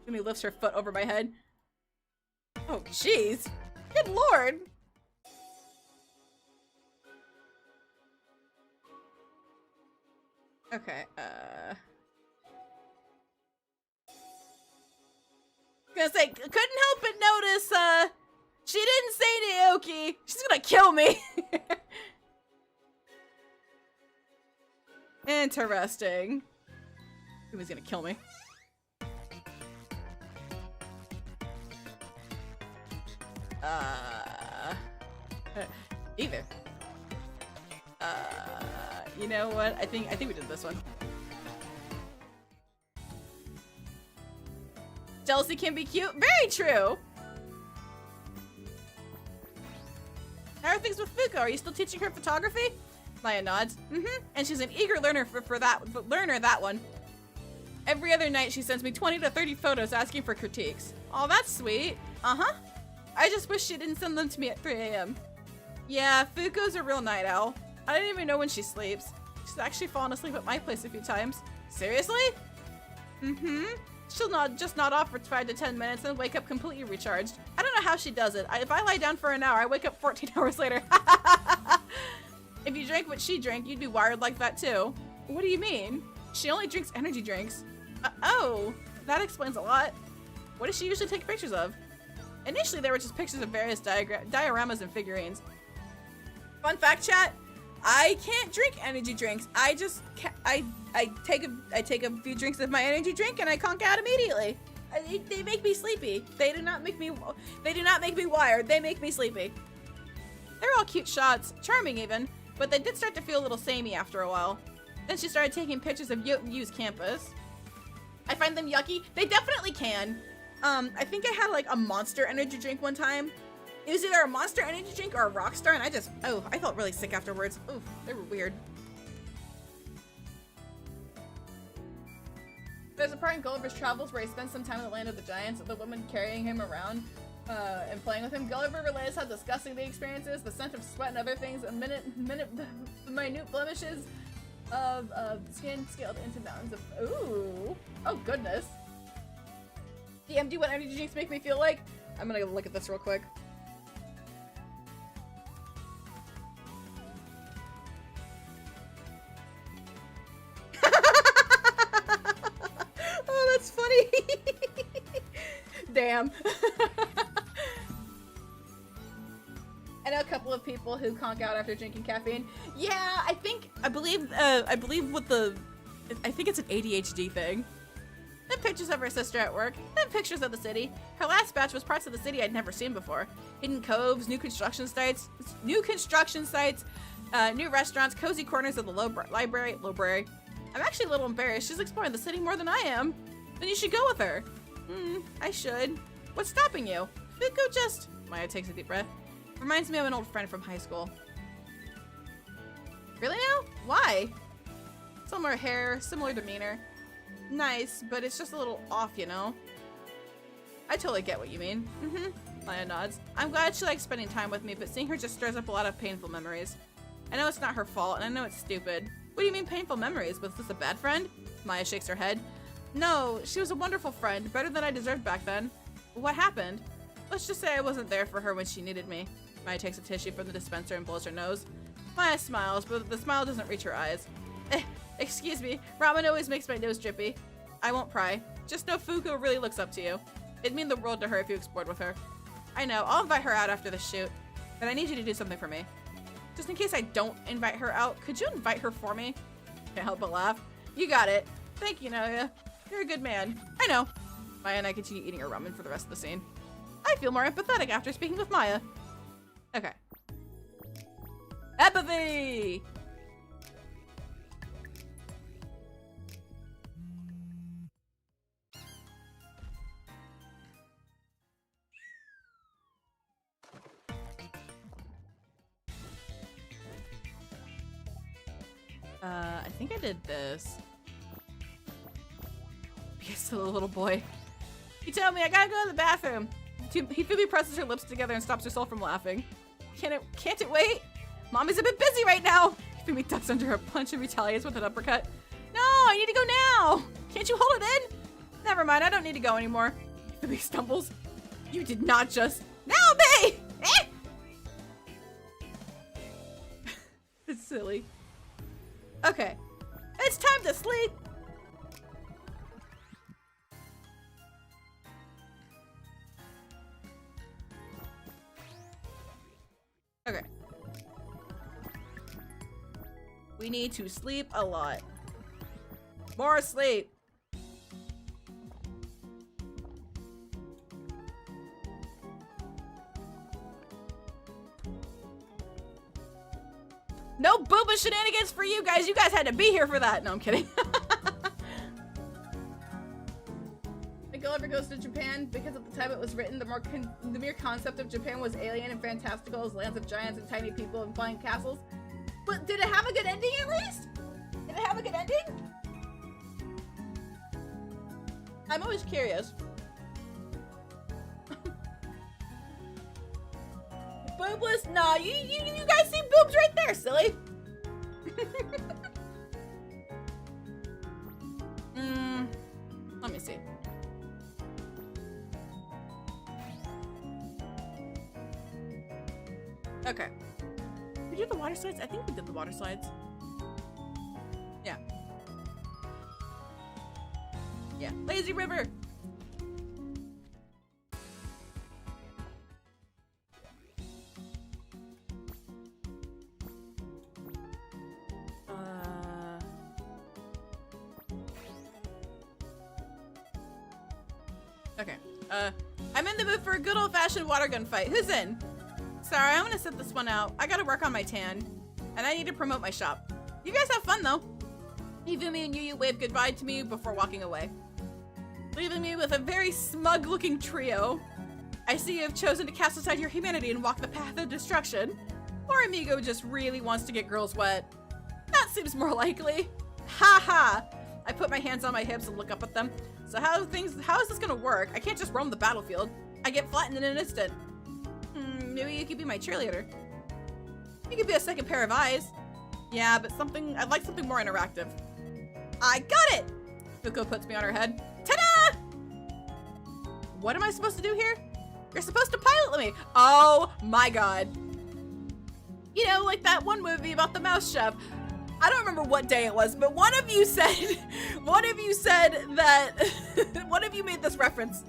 Ifumi lifts her foot over my head. Oh, jeez. Good lord! Okay, gonna say, couldn't help but notice, she didn't say Naoki. She's gonna kill me. Interesting. He was gonna kill me. Either. You know what? I think we did this one. Jealousy can be cute. Very true. How are things with Fuko? Are you still teaching her photography? Maya nods. And she's an eager learner for that one. Every other night she sends me 20 to 30 photos asking for critiques. Oh, that's sweet. I just wish she didn't send them to me at 3 a.m. Yeah, Fuko's a real night owl. I don't even know when she sleeps. She's actually fallen asleep at my place a few times. Seriously? She'll just nod off for 5 to 10 minutes and wake up completely recharged. I don't know how she does it. If I lie down for an hour, I wake up 14 hours later. If you drank what she drank, you'd be wired like that too. What do you mean? She only drinks energy drinks. Oh, that explains a lot. What does she usually take pictures of? Initially, they were just pictures of various dioramas and figurines. Fun fact, chat. I can't drink energy drinks. I just I take a few drinks of my energy drink and I conk out immediately. They make me sleepy. They do not make me wired. They make me sleepy. They're all cute shots, charming even, but they did start to feel a little samey after a while. Then she started taking pictures of Jotun-shi's campus. I find them yucky. They definitely can. I think I had like a Monster energy drink one time. It was either a Monster energy drink or a Rockstar, and I felt really sick afterwards. Oof, they were weird. There's a part in Gulliver's Travels where he spends some time in the land of the giants, the woman carrying him around and playing with him. Gulliver relays how disgusting the experience is, the scent of sweat and other things, and minute blemishes of skin scaled into mountains of, ooh, oh goodness. DM, do what energy drinks make me feel like? I'm gonna look at this real quick. Oh, that's funny. Damn. I know a couple of people who conk out after drinking caffeine. Yeah, I believe it's an ADHD thing. Then pictures of her sister at work. Then pictures of the city. Her last batch was parts of the city I'd never seen before. Hidden coves, new construction sites, new restaurants, cozy corners of the library. I'm actually a little embarrassed. She's exploring the city more than I am. Then you should go with her. I should. What's stopping you? Fuko just... Maya takes a deep breath. Reminds me of an old friend from high school. Really now? Why? Similar hair, similar demeanor. Nice, but it's just a little off, you know? I totally get what you mean. Maya nods. I'm glad she likes spending time with me, but seeing her just stirs up a lot of painful memories. I know it's not her fault, and I know it's stupid. What do you mean painful memories? Was this a bad friend? Maya shakes her head. No, she was a wonderful friend, better than I deserved back then. What happened? Let's just say I wasn't there for her when she needed me. Maya takes a tissue from the dispenser and blows her nose. Maya smiles, but the smile doesn't reach her eyes. Excuse me, ramen always makes my nose drippy. I won't pry. Just know Fuko really looks up to you. It'd mean the world to her if you explored with her. I know, I'll invite her out after the shoot, but I need you to do something for me. Just in case I don't invite her out, could you invite her for me? Can't help but laugh. You got it. Thank you, Naya. You're a good man. I know. Maya and I continue eating our ramen for the rest of the scene. I feel more empathetic after speaking with Maya. Okay. Empathy! I think I did this. Yes, the little boy. You tell me I gotta go to the bathroom. Hifumi presses her lips together and stops herself from laughing. Can't it wait? Mommy's a bit busy right now. Hifumi ducks under her punch and retaliates with an uppercut. No, I need to go now. Can't you hold it in? Never mind, I don't need to go anymore. Hifumi stumbles. You did not just... Now, me! Eh? It's silly. Okay, it's time to sleep. Okay. We need to sleep a lot. More sleep. No booba shenanigans for you guys. You guys had to be here for that. No, I'm kidding. Miko ever goes to Japan because at the time it was written, the mere concept of Japan was alien and fantastical as lands of giants and tiny people and flying castles. But did it have a good ending at least? Did it have a good ending? I'm always curious. Boobless? Nah, you guys see boobs right there, silly. Let me see. Okay. We did the water slides? I think we did the water slides. Yeah. Yeah. Lazy river. Okay. I'm in the mood for a good old-fashioned water gun fight. Who's in? Sorry, I'm gonna sit this one out. I gotta work on my tan, and I need to promote my shop. You guys have fun, though. Hifumi and Yu wave goodbye to me before walking away, leaving me with a very smug-looking trio. I see you have chosen to cast aside your humanity and walk the path of destruction. Or Amigo just really wants to get girls wet. That seems more likely. Ha ha! I put my hands on my hips and look up at them. So how is this gonna work? I can't just roam the battlefield. I get flattened in an instant. Maybe you could be my cheerleader. You could be a second pair of eyes. Yeah, but I'd like something more interactive. I got it! Fuko puts me on her head. Ta-da! What am I supposed to do here? You're supposed to pilot me. Oh my god. You know, like that one movie about the mouse chef. I don't remember what day it was, but one of you said that, one of you made this reference.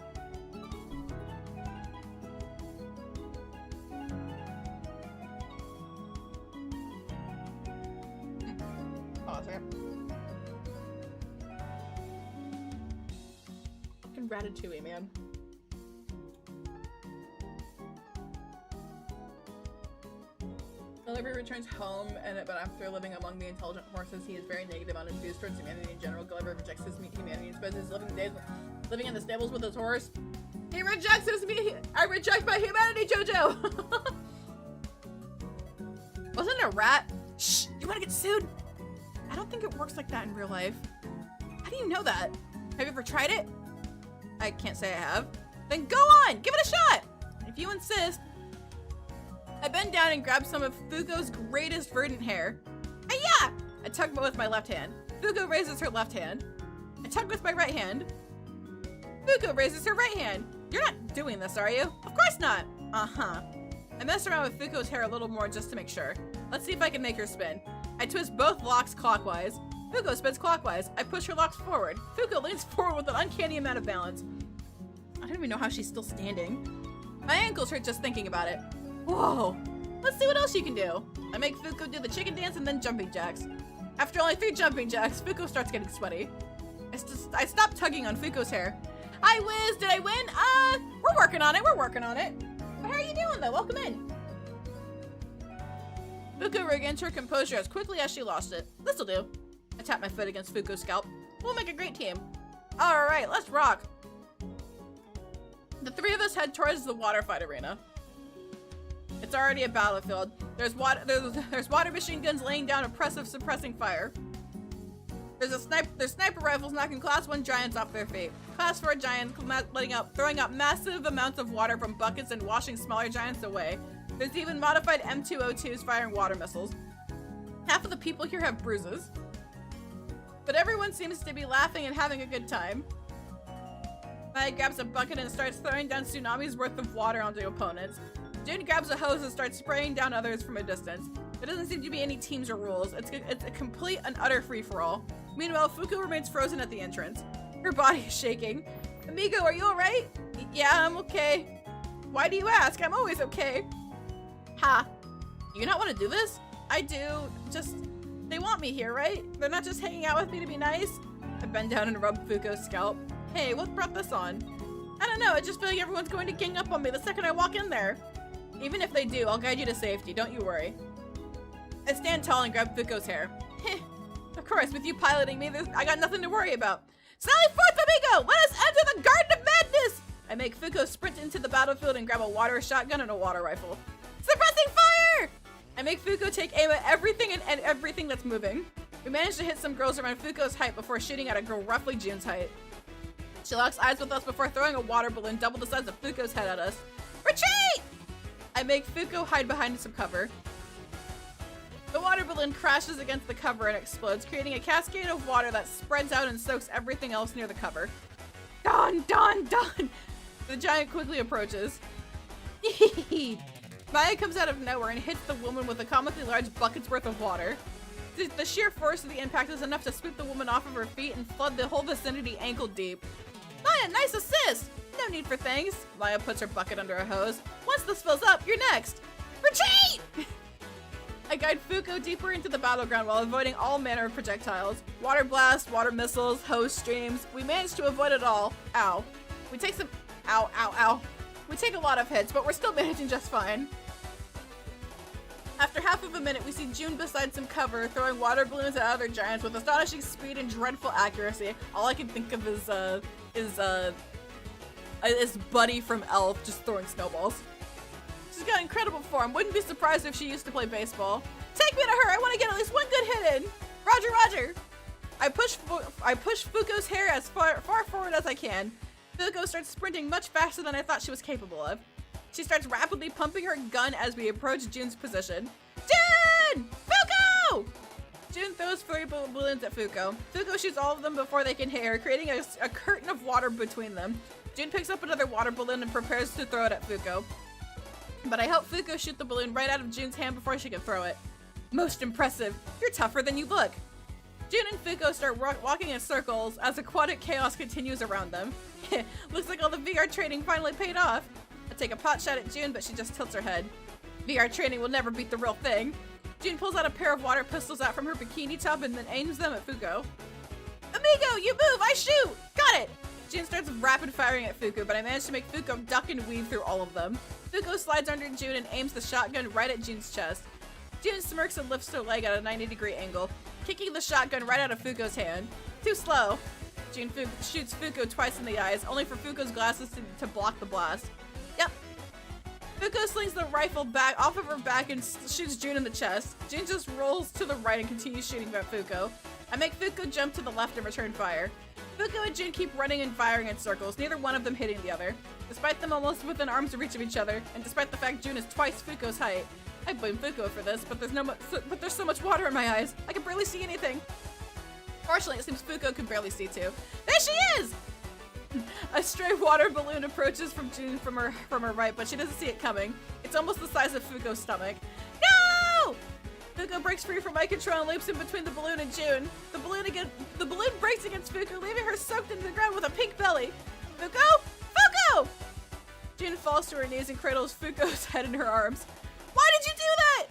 Fucking Ratatouille, man. Gulliver returns home, but after living among the intelligent horses, he is very negative on his views towards humanity in general. Gulliver rejects his humanity and spends his living in the stables with his horse. He rejects I reject my humanity, Jojo! Wasn't it a rat? Shh! You wanna get sued? I don't think it works like that in real life. How do you know that? Have you ever tried it? I can't say I have. Then go on! Give it a shot! If you insist. I bend down and grab some of Fuko's greatest verdant hair. Hi-ya! I tug with my left hand. Fuko raises her left hand. I tug with my right hand. Fuko raises her right hand. You're not doing this, are you? Of course not! Uh-huh. I mess around with Fuko's hair a little more just to make sure. Let's see if I can make her spin. I twist both locks clockwise. Fuko spins clockwise. I push her locks forward. Fuko leans forward with an uncanny amount of balance. I don't even know how she's still standing. My ankles hurt just thinking about it. Whoa! Let's see what else you can do. I make Fuko do the chicken dance and then jumping jacks. After only 3 jumping jacks, Fuko starts getting sweaty. I stop tugging on Fuko's hair. Hi, Wiz! Did I win? We're working on it. We're working on it. But how are you doing, though? Welcome in. Fuko regains her composure as quickly as she lost it. This'll do. I tap my foot against Fuko's scalp. We'll make a great team. Alright, let's rock. The 3 of us head towards the water fight arena. It's already a battlefield. There's water machine guns laying down oppressive, suppressing fire. There's sniper rifles knocking Class 1 giants off their feet. Class 4 giants throwing out massive amounts of water from buckets and washing smaller giants away. There's even modified M202s firing water missiles. Half of the people here have bruises. But everyone seems to be laughing and having a good time. Maya grabs a bucket and starts throwing down tsunamis worth of water onto opponents. June grabs a hose and starts spraying down others from a distance. There doesn't seem to be any teams or rules. It's a complete and utter free-for-all. Meanwhile, Fuko remains frozen at the entrance. Her body is shaking. Amigo, are you alright? Yeah, I'm okay. Why do you ask? I'm always okay. Ha. Do you not want to do this? I do. Just, they want me here, right? They're not just hanging out with me to be nice? I bend down and rub Fuko's scalp. Hey, what brought this on? I don't know, I just feel like everyone's going to gang up on me the second I walk in there. Even if they do, I'll guide you to safety, don't you worry. I stand tall and grab Fuko's hair. Heh. Of course, with you piloting me, I got nothing to worry about. Sally forth, amigo! Let us enter the Garden of Madness! I make Fuko sprint into the battlefield and grab a water shotgun and a water rifle. Suppressing fire! I make Fuko take aim at everything and everything that's moving. We manage to hit some girls around Fuko's height before shooting at a girl roughly June's height. She locks eyes with us before throwing a water balloon double the size of Fuko's head at us. Retreat! I make Fuko hide behind some cover. The water balloon crashes against the cover and explodes, creating a cascade of water that spreads out and soaks everything else near the cover. Done, done, done! The giant quickly approaches. Maya comes out of nowhere and hits the woman with a comically large bucket's worth of water. The sheer force of the impact is enough to sweep the woman off of her feet and flood the whole vicinity ankle deep. Maya, nice assist! No need for thanks. Maya puts her bucket under a hose. Once this fills up, you're next! Retreat! I guide Fuko deeper into the battleground while avoiding all manner of projectiles. Water blasts, water missiles, hose streams. We manage to avoid it all. Ow. We take some... Ow, ow, ow. We take a lot of hits, but we're still managing just fine. After half of a minute, we see June beside some cover, throwing water balloons at other giants with astonishing speed and dreadful accuracy. All I can think of is Buddy from Elf just throwing snowballs. She's got incredible form. Wouldn't be surprised if she used to play baseball. Take me to her. I want to get at least one good hit in. Roger, roger. I push Fuko's hair as far forward as I can. Fuko starts sprinting much faster than I thought she was capable of. She starts rapidly pumping her gun as we approach June's position. June! Fuko! June throws 3 balloons at Fuko. Fuko shoots all of them before they can hit her, creating a curtain of water between them. June picks up another water balloon and prepares to throw it at Fuko. But I help Fuko shoot the balloon right out of June's hand before she can throw it. Most impressive. You're tougher than you look. June and Fuko start walking in circles as aquatic chaos continues around them. Looks like all the VR training finally paid off. I take a pot shot at June, but she just tilts her head. VR training will never beat the real thing. June pulls out a pair of water pistols out from her bikini top and then aims them at Fuko. Amigo, you move, I shoot! Got it! June starts rapid firing at Fuko, but I manage to make Fuko duck and weave through all of them. Fuko slides under June and aims the shotgun right at June's chest. June smirks and lifts her leg at a 90-degree angle, kicking the shotgun right out of Fuko's hand. Too slow. June shoots Fuko twice in the eyes, only for Fuko's glasses to block the blast. Yep. Fuko slings the rifle back off of her back and shoots June in the chest. June just rolls to the right and continues shooting at Fuko. I make Fuko jump to the left and return fire. Fuko and June keep running and firing in circles, neither one of them hitting the other. Despite them almost within arm's reach of each other, and despite the fact June is twice Fuko's height, I blame Fuko for this, but there's so much water in my eyes, I can barely see anything. Fortunately, it seems Fuko can barely see too. There she is! A stray water balloon approaches from June from her right, but she doesn't see it coming. It's almost the size of Fuko's stomach. No! Fuko breaks free from my control and leaps in between the balloon and June. The balloon breaks against Fuko, leaving her soaked into the ground with a pink belly. Fuko? Fuko! June falls to her knees and cradles Fuko's head in her arms. Why did you do that?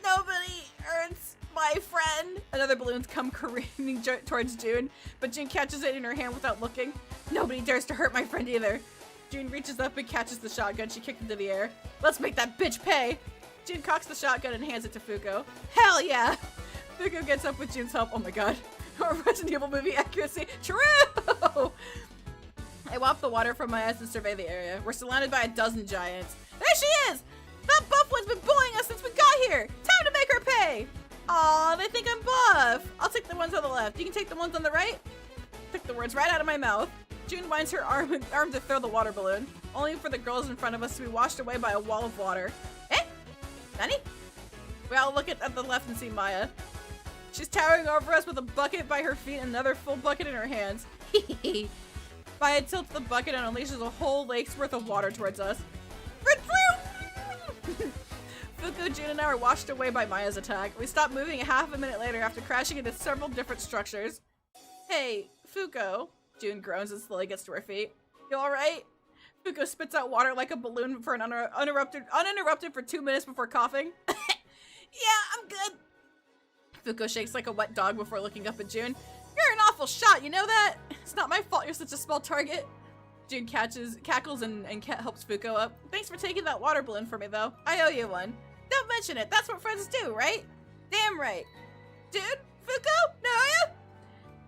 Nobody hurts my friend. Another balloon's come careening towards June, but June catches it in her hand without looking. Nobody dares to hurt my friend either. June reaches up and catches the shotgun she kicked into the air. Let's make that bitch pay. June cocks the shotgun and hands it to Fuko. Hell yeah! Fuko gets up with June's help. Oh my god. Resident Evil movie accuracy. True! I wipe the water from my eyes and survey the area. We're surrounded by a dozen giants. There she is! That buff one's been bullying us since we got here! Time to make her pay! Aw, they think I'm buff! I'll take the ones on the left. You can take the ones on the right? Took the words right out of my mouth. June winds her arm to throw the water balloon, only for the girls in front of us to be washed away by a wall of water. Eh? Nani? We all look at the left and see Maya. She's towering over us with a bucket by her feet and another full bucket in her hands. Maya tilts the bucket and unleashes a whole lake's worth of water towards us. Fuko, June, and I were washed away by Maya's attack. We stopped moving half a minute later after crashing into several different structures. Hey, Fuko. June groans and slowly gets to her feet. You alright? Fuko spits out water like a balloon for uninterrupted for 2 minutes before coughing. Yeah, I'm good. Fuko shakes like a wet dog before looking up at June. You're an awful shot, you know that? It's not my fault you're such a small target. June cackles and helps Fuko up. Thanks for taking that water balloon for me, though. I owe you one. Don't mention it. That's what friends do, right? Damn right. Dude? Fuko? No, ya?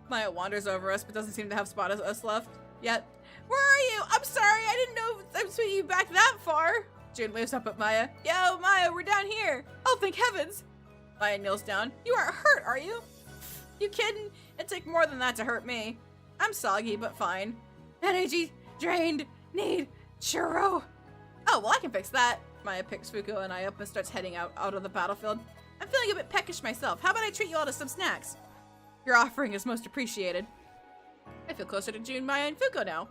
Maya wanders over us, but doesn't seem to have spotted us left yet. Where are you? I'm sorry. I didn't know I'd sweep you back that far. June waves up at Maya. Yo, Maya, we're down here. Oh, thank heavens. Maya kneels down. You aren't hurt, are you? You kidding? It'd take more than that to hurt me. I'm soggy, but fine. Energy drained. Need churro. Oh, well, I can fix that. Maya picks Fuko and I up and starts heading out of the battlefield. I'm feeling a bit peckish myself. How about I treat you all to some snacks? Your offering is most appreciated. I feel closer to June, Maya, and Fuko now.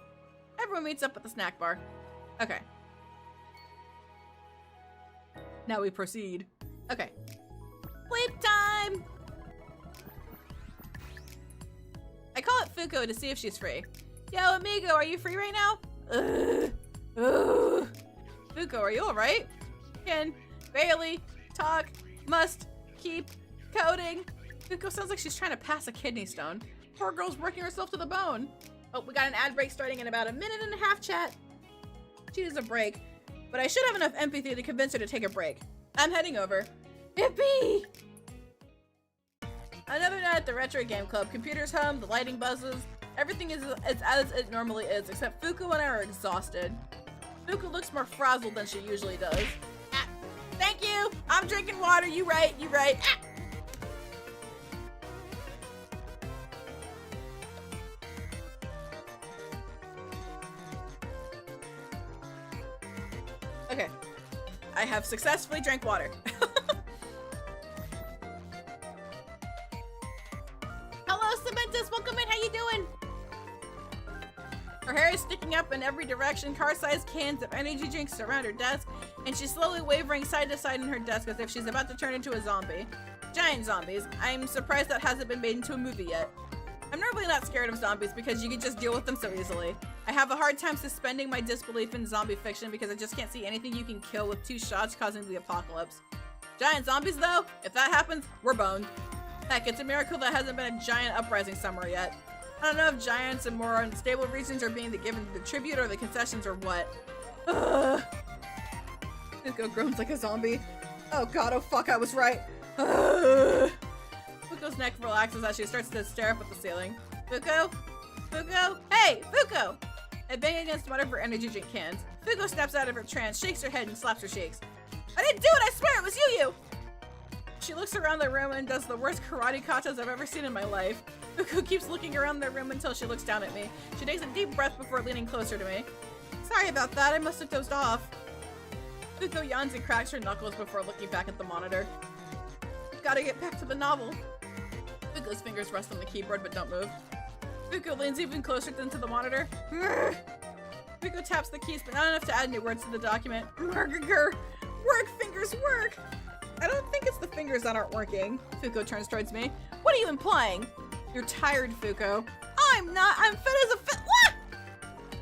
Everyone meets up at the snack bar. Okay. Now we proceed. Okay. Sleep time! I call up Fuko to see if she's free. Yo, amigo, are you free right now? Fuko, are you alright? Can barely talk, must keep coding. Fuko sounds like she's trying to pass a kidney stone. Poor girl's working herself to the bone. Oh, we got an ad break starting in about a minute and a half, chat. She needs a break, but I should have enough empathy to convince her to take a break. I'm heading over. Yippee! Another night at the Retro Game Club. Computers hum, the lighting buzzes. Everything is as it normally is, except Fuko and I are exhausted. Fuko looks more frazzled than she usually does. Ah, thank you! I'm drinking water, you right, you right. Ah. Okay. I have successfully drank water. Hello, Cementus! Welcome in! How you doing? Her hair is sticking up in every direction, car-sized cans of energy drinks surround her desk, and she's slowly wavering side to side in her desk as if she's about to turn into a zombie. Giant zombies. I'm surprised that hasn't been made into a movie yet. I'm normally not scared of zombies because you can just deal with them so easily. I have a hard time suspending my disbelief in zombie fiction because I just can't see anything you can kill with 2 shots causing the apocalypse. Giant zombies, though? If that happens, we're boned. Heck, it's a miracle that hasn't been a giant uprising somewhere yet. I don't know if giants in more unstable regions are being given the tribute or the concessions or what. Ugh. Fuko groans like a zombie. Oh god, oh fuck, I was right. Ugh. Fuko's neck relaxes as she starts to stare up at the ceiling. Fuko? Fuko? Hey, Fuko! I bang against one of her energy drink cans. Fuko snaps out of her trance, shakes her head, and slaps her cheeks. I didn't do it, I swear, it was you! She looks around the room and does the worst karate katas I've ever seen in my life. Fuko keeps looking around the room until she looks down at me. She takes a deep breath before leaning closer to me. Sorry about that, I must have dozed off. Fuko yawns and cracks her knuckles before looking back at the monitor. I've gotta get back to the novel. Fuko's fingers rest on the keyboard but don't move. Fuko leans even closer into the monitor. Fuko taps the keys, but not enough to add new words to the document. Work, fingers, work! I don't think it's the fingers that aren't working. Fuko turns towards me. What are you implying? You're tired, Fuko. I'm not. I'm fit as a fit. What?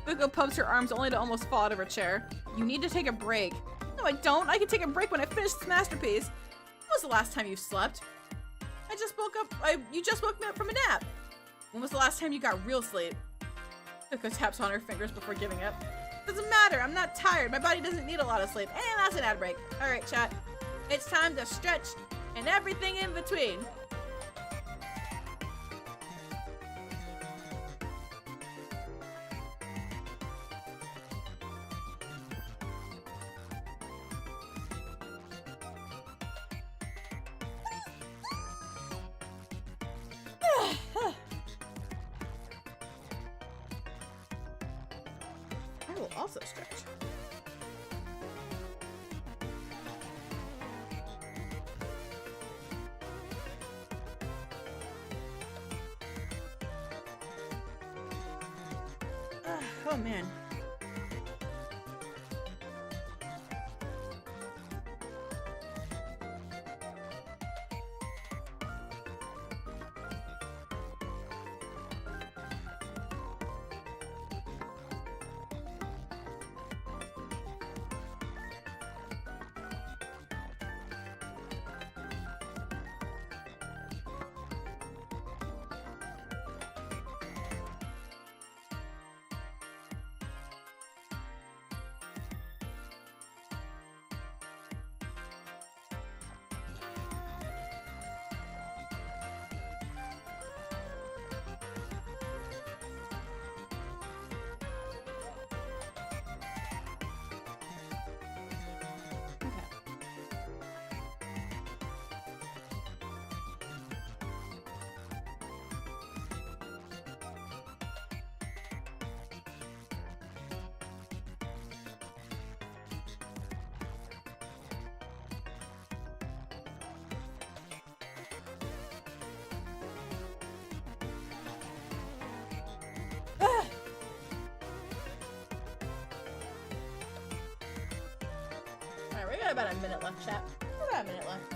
Fuko pumps her arms only to almost fall out of her chair. You need to take a break. No, I don't. I can take a break when I finish this masterpiece. When was the last time you slept? I just woke up. You just woke me up from a nap. When was the last time you got real sleep? Fuko taps on her fingers before giving up. Doesn't matter. I'm not tired. My body doesn't need a lot of sleep. And that's an ad break. All right, chat. It's time to stretch and everything in between. I will also stretch. Oh man. Alright, we got about a minute left, chat. About a minute left.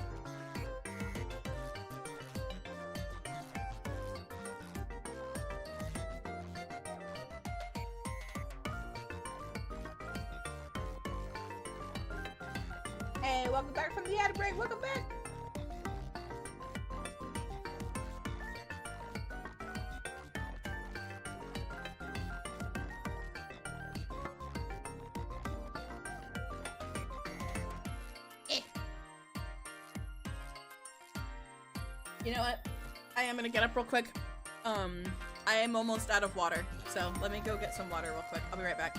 Hey, welcome back from the ad break. Welcome back. You know what? I am gonna get up real quick. I am almost out of water, so let me go get some water real quick. I'll be right back.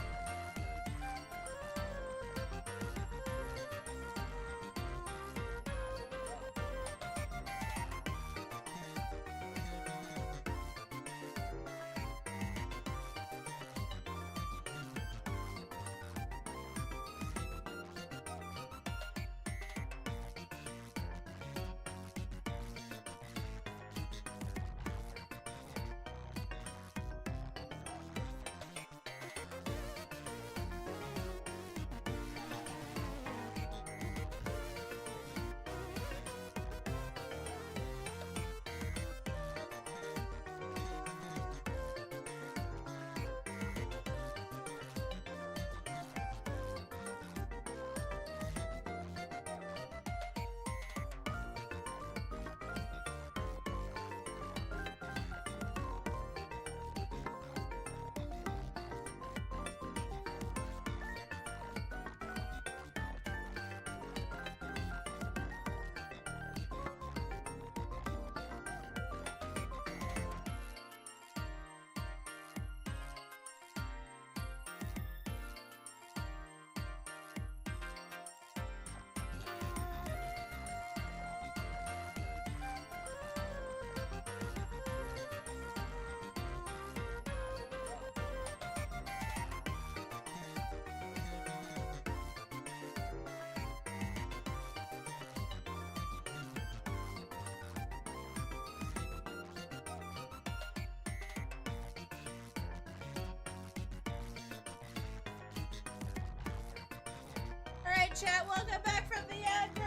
chat. Welcome back from the ad break.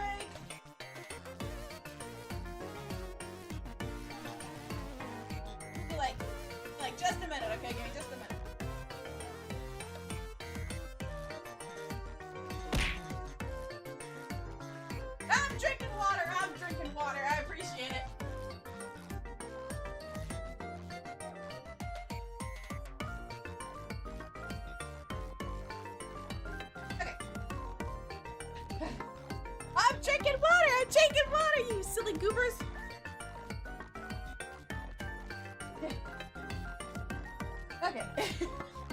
Like just a minute, okay? Give me just a minute. I'm drinking water. I'm drinking water. I appreciate it. Okay. I'm drinking water. I'm drinking water, you silly goobers. Okay.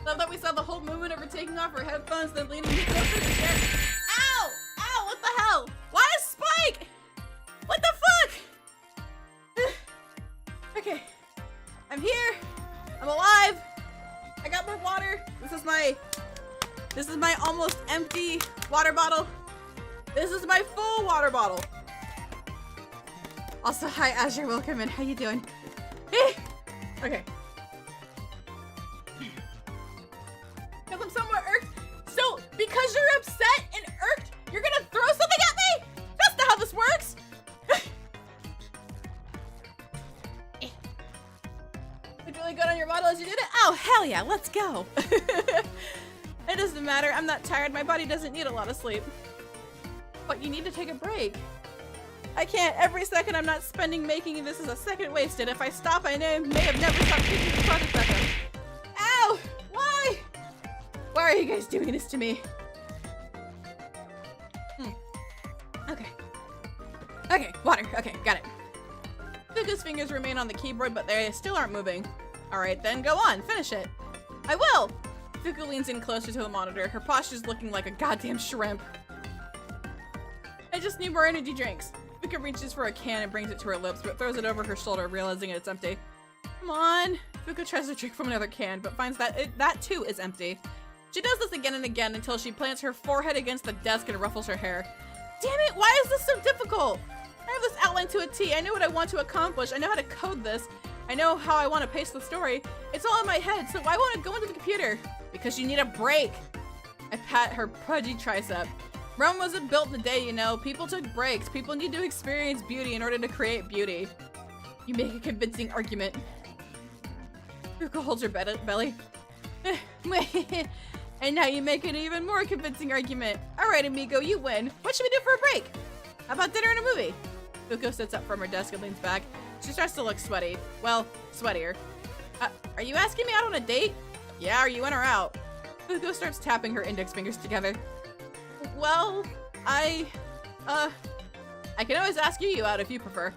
Love that we saw the whole movement of her taking off her headphones, then leaning closer to the chair. Ow! Ow! What the hell? Why is Spike? What the fuck? Okay. I'm here. I'm alive. I got more water. This is my almost empty water bottle. This is my full water bottle. Also, hi Azure, welcome in. How you doing? Okay. Because I'm somewhat irked. So, because you're upset and irked, you're gonna throw something at me? That's not how this works. Did really good on your model as you did it? Oh, hell yeah, let's go. It doesn't matter. I'm not tired. My body doesn't need a lot of sleep. But you need to take a break. I can't. Every second I'm not spending making this is a second wasted. If I stop, I may have never stopped picking the project back up. Ow! Why? Why are you guys doing this to me? Okay. Okay, water. Okay, got it. Fuko's fingers remain on the keyboard, but they still aren't moving. Alright, then go on. Finish it. I will! Fuko leans in closer to the monitor. Her posture's looking like a goddamn shrimp. I just need more energy drinks. Fuko reaches for a can and brings it to her lips, but throws it over her shoulder, realizing it's empty. Come on! Fuko tries to drink from another can, but finds that that too is empty. She does this again and again until she plants her forehead against the desk and ruffles her hair. Damn it, why is this so difficult? I have this outline to a T. I know what I want to accomplish. I know how to code this. I know how I want to pace the story. It's all in my head, so why won't it go into the computer? Because you need a break. I pat her pudgy tricep. Rome wasn't built in a day, you know. People took breaks. People need to experience beauty in order to create beauty. You make a convincing argument. Fuko holds her belly. And now you make an even more convincing argument. Alright, amigo, you win. What should we do for a break? How about dinner and a movie? Fuko sits up from her desk and leans back. She starts to look sweaty. Well, sweatier. Are you asking me out on a date? Yeah, are you in or out? Fuko starts tapping her index fingers together. Well, I can always ask you out if you prefer.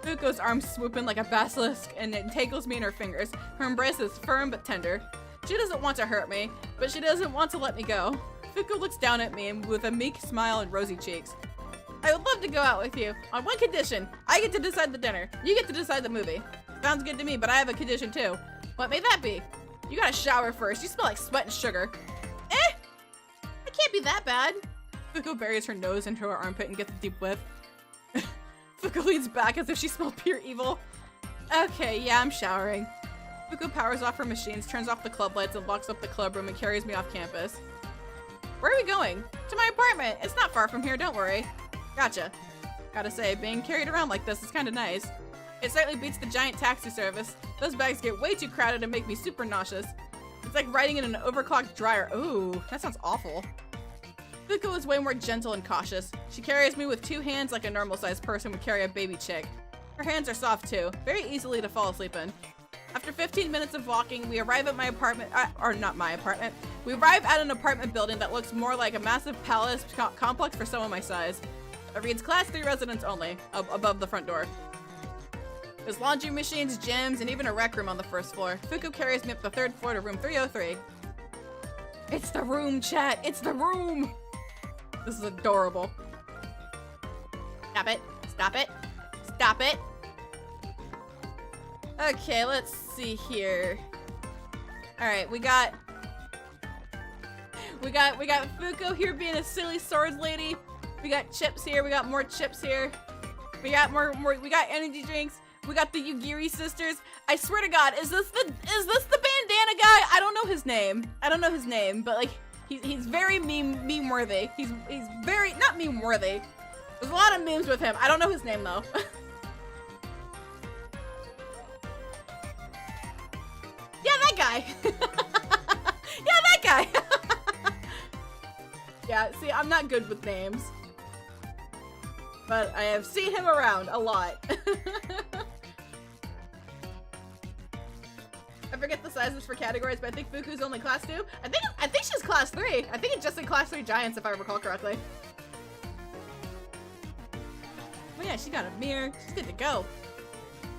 Fuko's arms swoop in like a basilisk and it entangles me in her fingers. Her embrace is firm but tender. She doesn't want to hurt me, but she doesn't want to let me go. Fuko looks down at me with a meek smile and rosy cheeks. I would love to go out with you, on one condition. I get to decide the dinner. You get to decide the movie. Sounds good to me, but I have a condition too. What may that be? You gotta shower first. You smell like sweat and sugar. It can't be that bad. Fuko buries her nose into her armpit and gets a deep whiff. Fuko leans back as if she smelled pure evil. Okay, yeah, I'm showering. Fuko powers off her machines, turns off the club lights, and locks up the club room and carries me off campus. Where are we going? To my apartment. It's not far from here, don't worry. Gotcha. Gotta say, being carried around like this is kinda nice. It certainly beats the giant taxi service. Those bags get way too crowded and make me super nauseous. It's like riding in an overclocked dryer. Ooh, that sounds awful. Fuko is way more gentle and cautious. She carries me with two hands like a normal-sized person would carry a baby chick. Her hands are soft too, very easily to fall asleep in. After 15 minutes of walking, we arrive at my apartment, or not my apartment. We arrive at an apartment building that looks more like a massive palace complex for someone my size. It reads Class 3 residents only, above the front door. There's laundry machines, gyms, and even a rec room on the first floor. Fuko carries me up the third floor to room 303. It's the room, chat! It's the room! This is adorable. Stop it. Stop it. Stop it. Okay, let's see here. Alright, we got Fuko here being a silly swords lady. We got chips here, we got more chips here. We got we got energy drinks. We got the Yugiri sisters. I swear to God, is this the bandana guy? I don't know his name. But like He's very meme worthy. He's very not meme worthy. There's a lot of memes with him. I don't know his name though. Yeah, that guy. Yeah, that guy. Yeah, see, I'm not good with names. But I have seen him around a lot. I forget the sizes for categories, but I think Fuku's only class 2. I think she's class 3. I think it's just in class 3 giants if I recall correctly. Oh yeah, she got a mirror. She's good to go.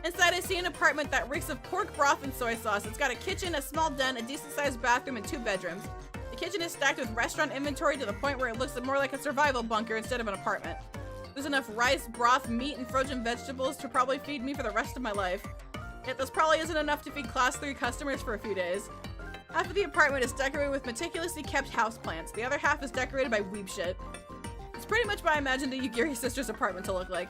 Inside, I see an apartment that reeks of pork broth and soy sauce. It's got a kitchen, a small den, a decent-sized bathroom, and 2 bedrooms. The kitchen is stacked with restaurant inventory to the point where it looks more like a survival bunker instead of an apartment. There's enough rice, broth, meat, and frozen vegetables to probably feed me for the rest of my life. Yet this probably isn't enough to feed class 3 customers for a few days. Half of the apartment is decorated with meticulously kept houseplants. The other half is decorated by weeb shit. It's pretty much what I imagined the Yugiri sisters' apartment to look like.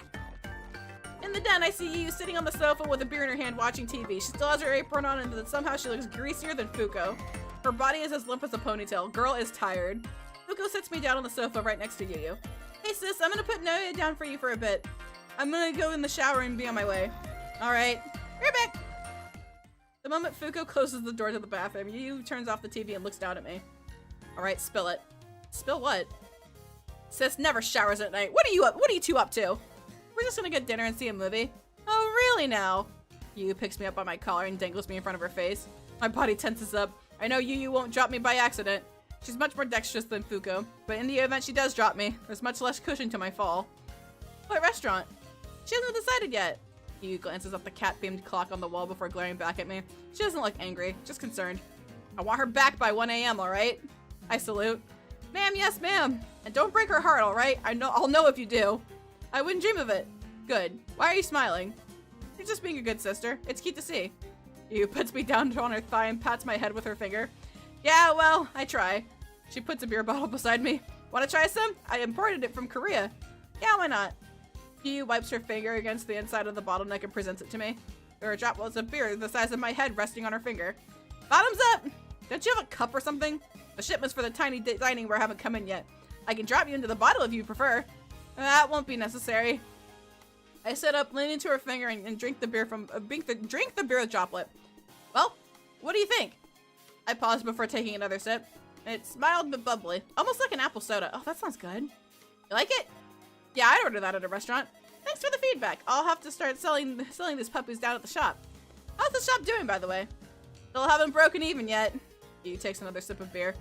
In the den, I see Yu sitting on the sofa with a beer in her hand watching TV. She still has her apron on, and somehow she looks greasier than Fuko. Her body is as limp as a ponytail. Girl is tired. Fuko sits me down on the sofa right next to Yu. Hey sis, I'm gonna put Noya down for you for a bit. I'm gonna go in the shower and be on my way. Alright. Right back! The moment Fuko closes the door to the bathroom, Yu turns off the TV and looks down at me. Alright, spill it. Spill what? Sis never showers at night. What are you two up to? We're just gonna get dinner and see a movie. Oh, really now? Yu picks me up by my collar and dangles me in front of her face. My body tenses up. I know Yu won't drop me by accident. She's much more dexterous than Fuko, but in the event she does drop me, there's much less cushion to my fall. What restaurant? She hasn't decided yet. Yu glances at the cat-themed clock on the wall before glaring back at me. She doesn't look angry, just concerned. I want her back by 1 a.m., alright? I salute. Ma'am, yes, ma'am. And don't break her heart, alright? I'll know if you do. I wouldn't dream of it. Good. Why are you smiling? You're just being a good sister. It's cute to see. Yu puts me down on her thigh and pats my head with her finger. Yeah, well, I try. She puts a beer bottle beside me. Wanna try some? I imported it from Korea. Yeah, why not? Yu wipes her finger against the inside of the bottleneck and presents it to me. There are droplets of beer the size of my head resting on her finger. Bottoms up! Don't you have a cup or something? The shipments for the tiny dining room haven't come in yet. I can drop you into the bottle if you prefer. That won't be necessary. I sit up, lean into her finger, and drink the beer from drink the beer droplet. Well, what do you think? I pause before taking another sip. It's mild but bubbly, almost like an apple soda. Oh, that sounds good. You like it? Yeah, I'd order that at a restaurant. Thanks for the feedback. I'll have to start selling these puppies down at the shop. How's the shop doing, by the way? Still haven't broken even yet. Yu takes another sip of beer.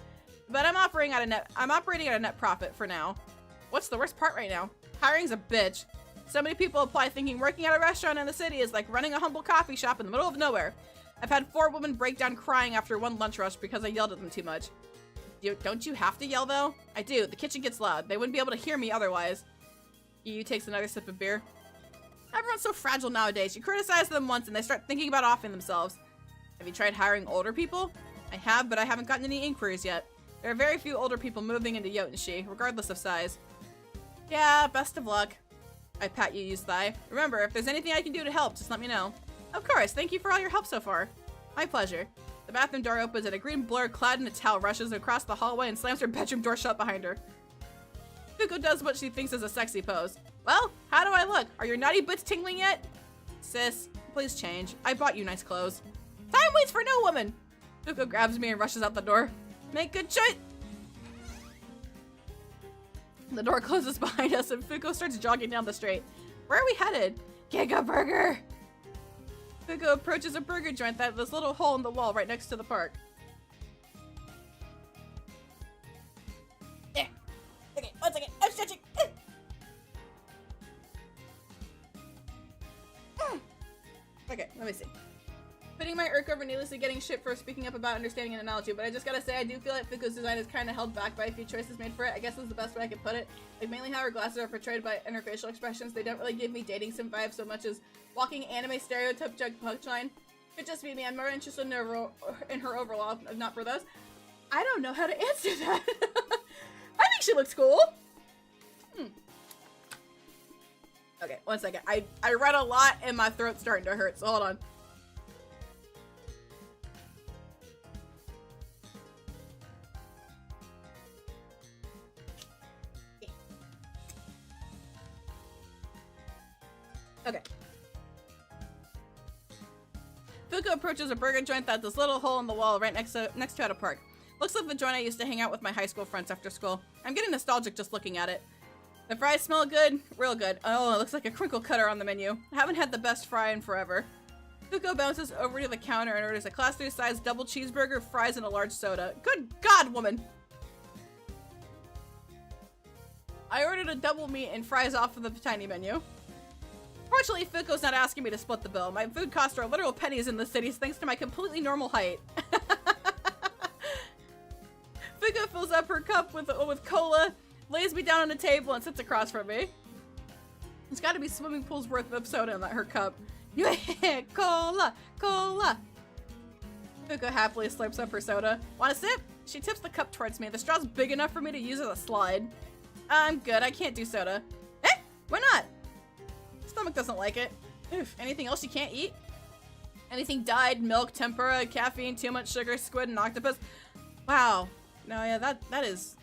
But I'm operating at a net profit for now. What's the worst part right now? Hiring's a bitch. So many people apply thinking working at a restaurant in the city is like running a humble coffee shop in the middle of nowhere. I've had 4 women break down crying after one lunch rush because I yelled at them too much. Don't you have to yell though? I do. The kitchen gets loud. They wouldn't be able to hear me otherwise. Yu takes another sip of beer. Everyone's so fragile nowadays. You criticize them once and they start thinking about offing themselves. Have you tried hiring older people? I have, but I haven't gotten any inquiries yet. There are very few older people moving into Jotun-shi, regardless of size. Yeah, best of luck. I pat Yu's thigh. Remember, if there's anything I can do to help, just let me know. Of course, thank you for all your help so far. My pleasure. The bathroom door opens and a green blur clad in a towel rushes across the hallway and slams her bedroom door shut behind her. Fuko does what she thinks is a sexy pose. Well, how do I look? Are your naughty bits tingling yet? Sis, please change. I bought you nice clothes. Time waits for no woman! Fuko grabs me and rushes out the door. Make good choice! The door closes behind us and Fuko starts jogging down the street. Where are we headed? Giga Burger! Fuko approaches a burger joint that has this little hole in the wall right next to the park. There. Okay, 1 second. I'm stretching. Okay, let me see. Putting my irk over needlessly getting shit for speaking up about understanding an analogy, but I just gotta say I do feel like Fuko's design is kind of held back by a few choices made for it. I guess is the best way I can put it. Like mainly how her glasses are portrayed by interfacial expressions. They don't really give me dating sim vibes so much as walking anime stereotype jug punchline. Could just be me. I'm more interested in her overall, if not for those. I don't know how to answer that. I think she looks cool. Okay, 1 second. I read a lot and my throat's starting to hurt, so hold on. Fuko approaches a burger joint that's this little hole in the wall right next to it at a park. Looks like the joint I used to hang out with my high school friends after school. I'm getting nostalgic just looking at it. The fries smell good, real good. Oh, it looks like a crinkle cutter on the menu. I haven't had the best fry in forever. Fuko bounces over to the counter and orders a class 3 size double cheeseburger, fries, and a large soda. Good God, woman! I ordered a double meat and fries off of the tiny menu. Fortunately, Fuko's not asking me to split the bill. My food costs are literal pennies in the cities thanks to my completely normal height. Fuko fills up her cup with cola, lays me down on a table, and sits across from me. There's gotta be swimming pool's worth of soda in her cup. Yeah, cola, cola. Fuko happily slurps up her soda. Want a sip? She tips the cup towards me. The straw's big enough for me to use as a slide. I'm good. I can't do soda. Eh? Why not? Stomach doesn't like it. Oof. Anything else you can't eat? Anything dyed, milk, tempura, caffeine, too much sugar, squid, and octopus? Wow. No, yeah, that is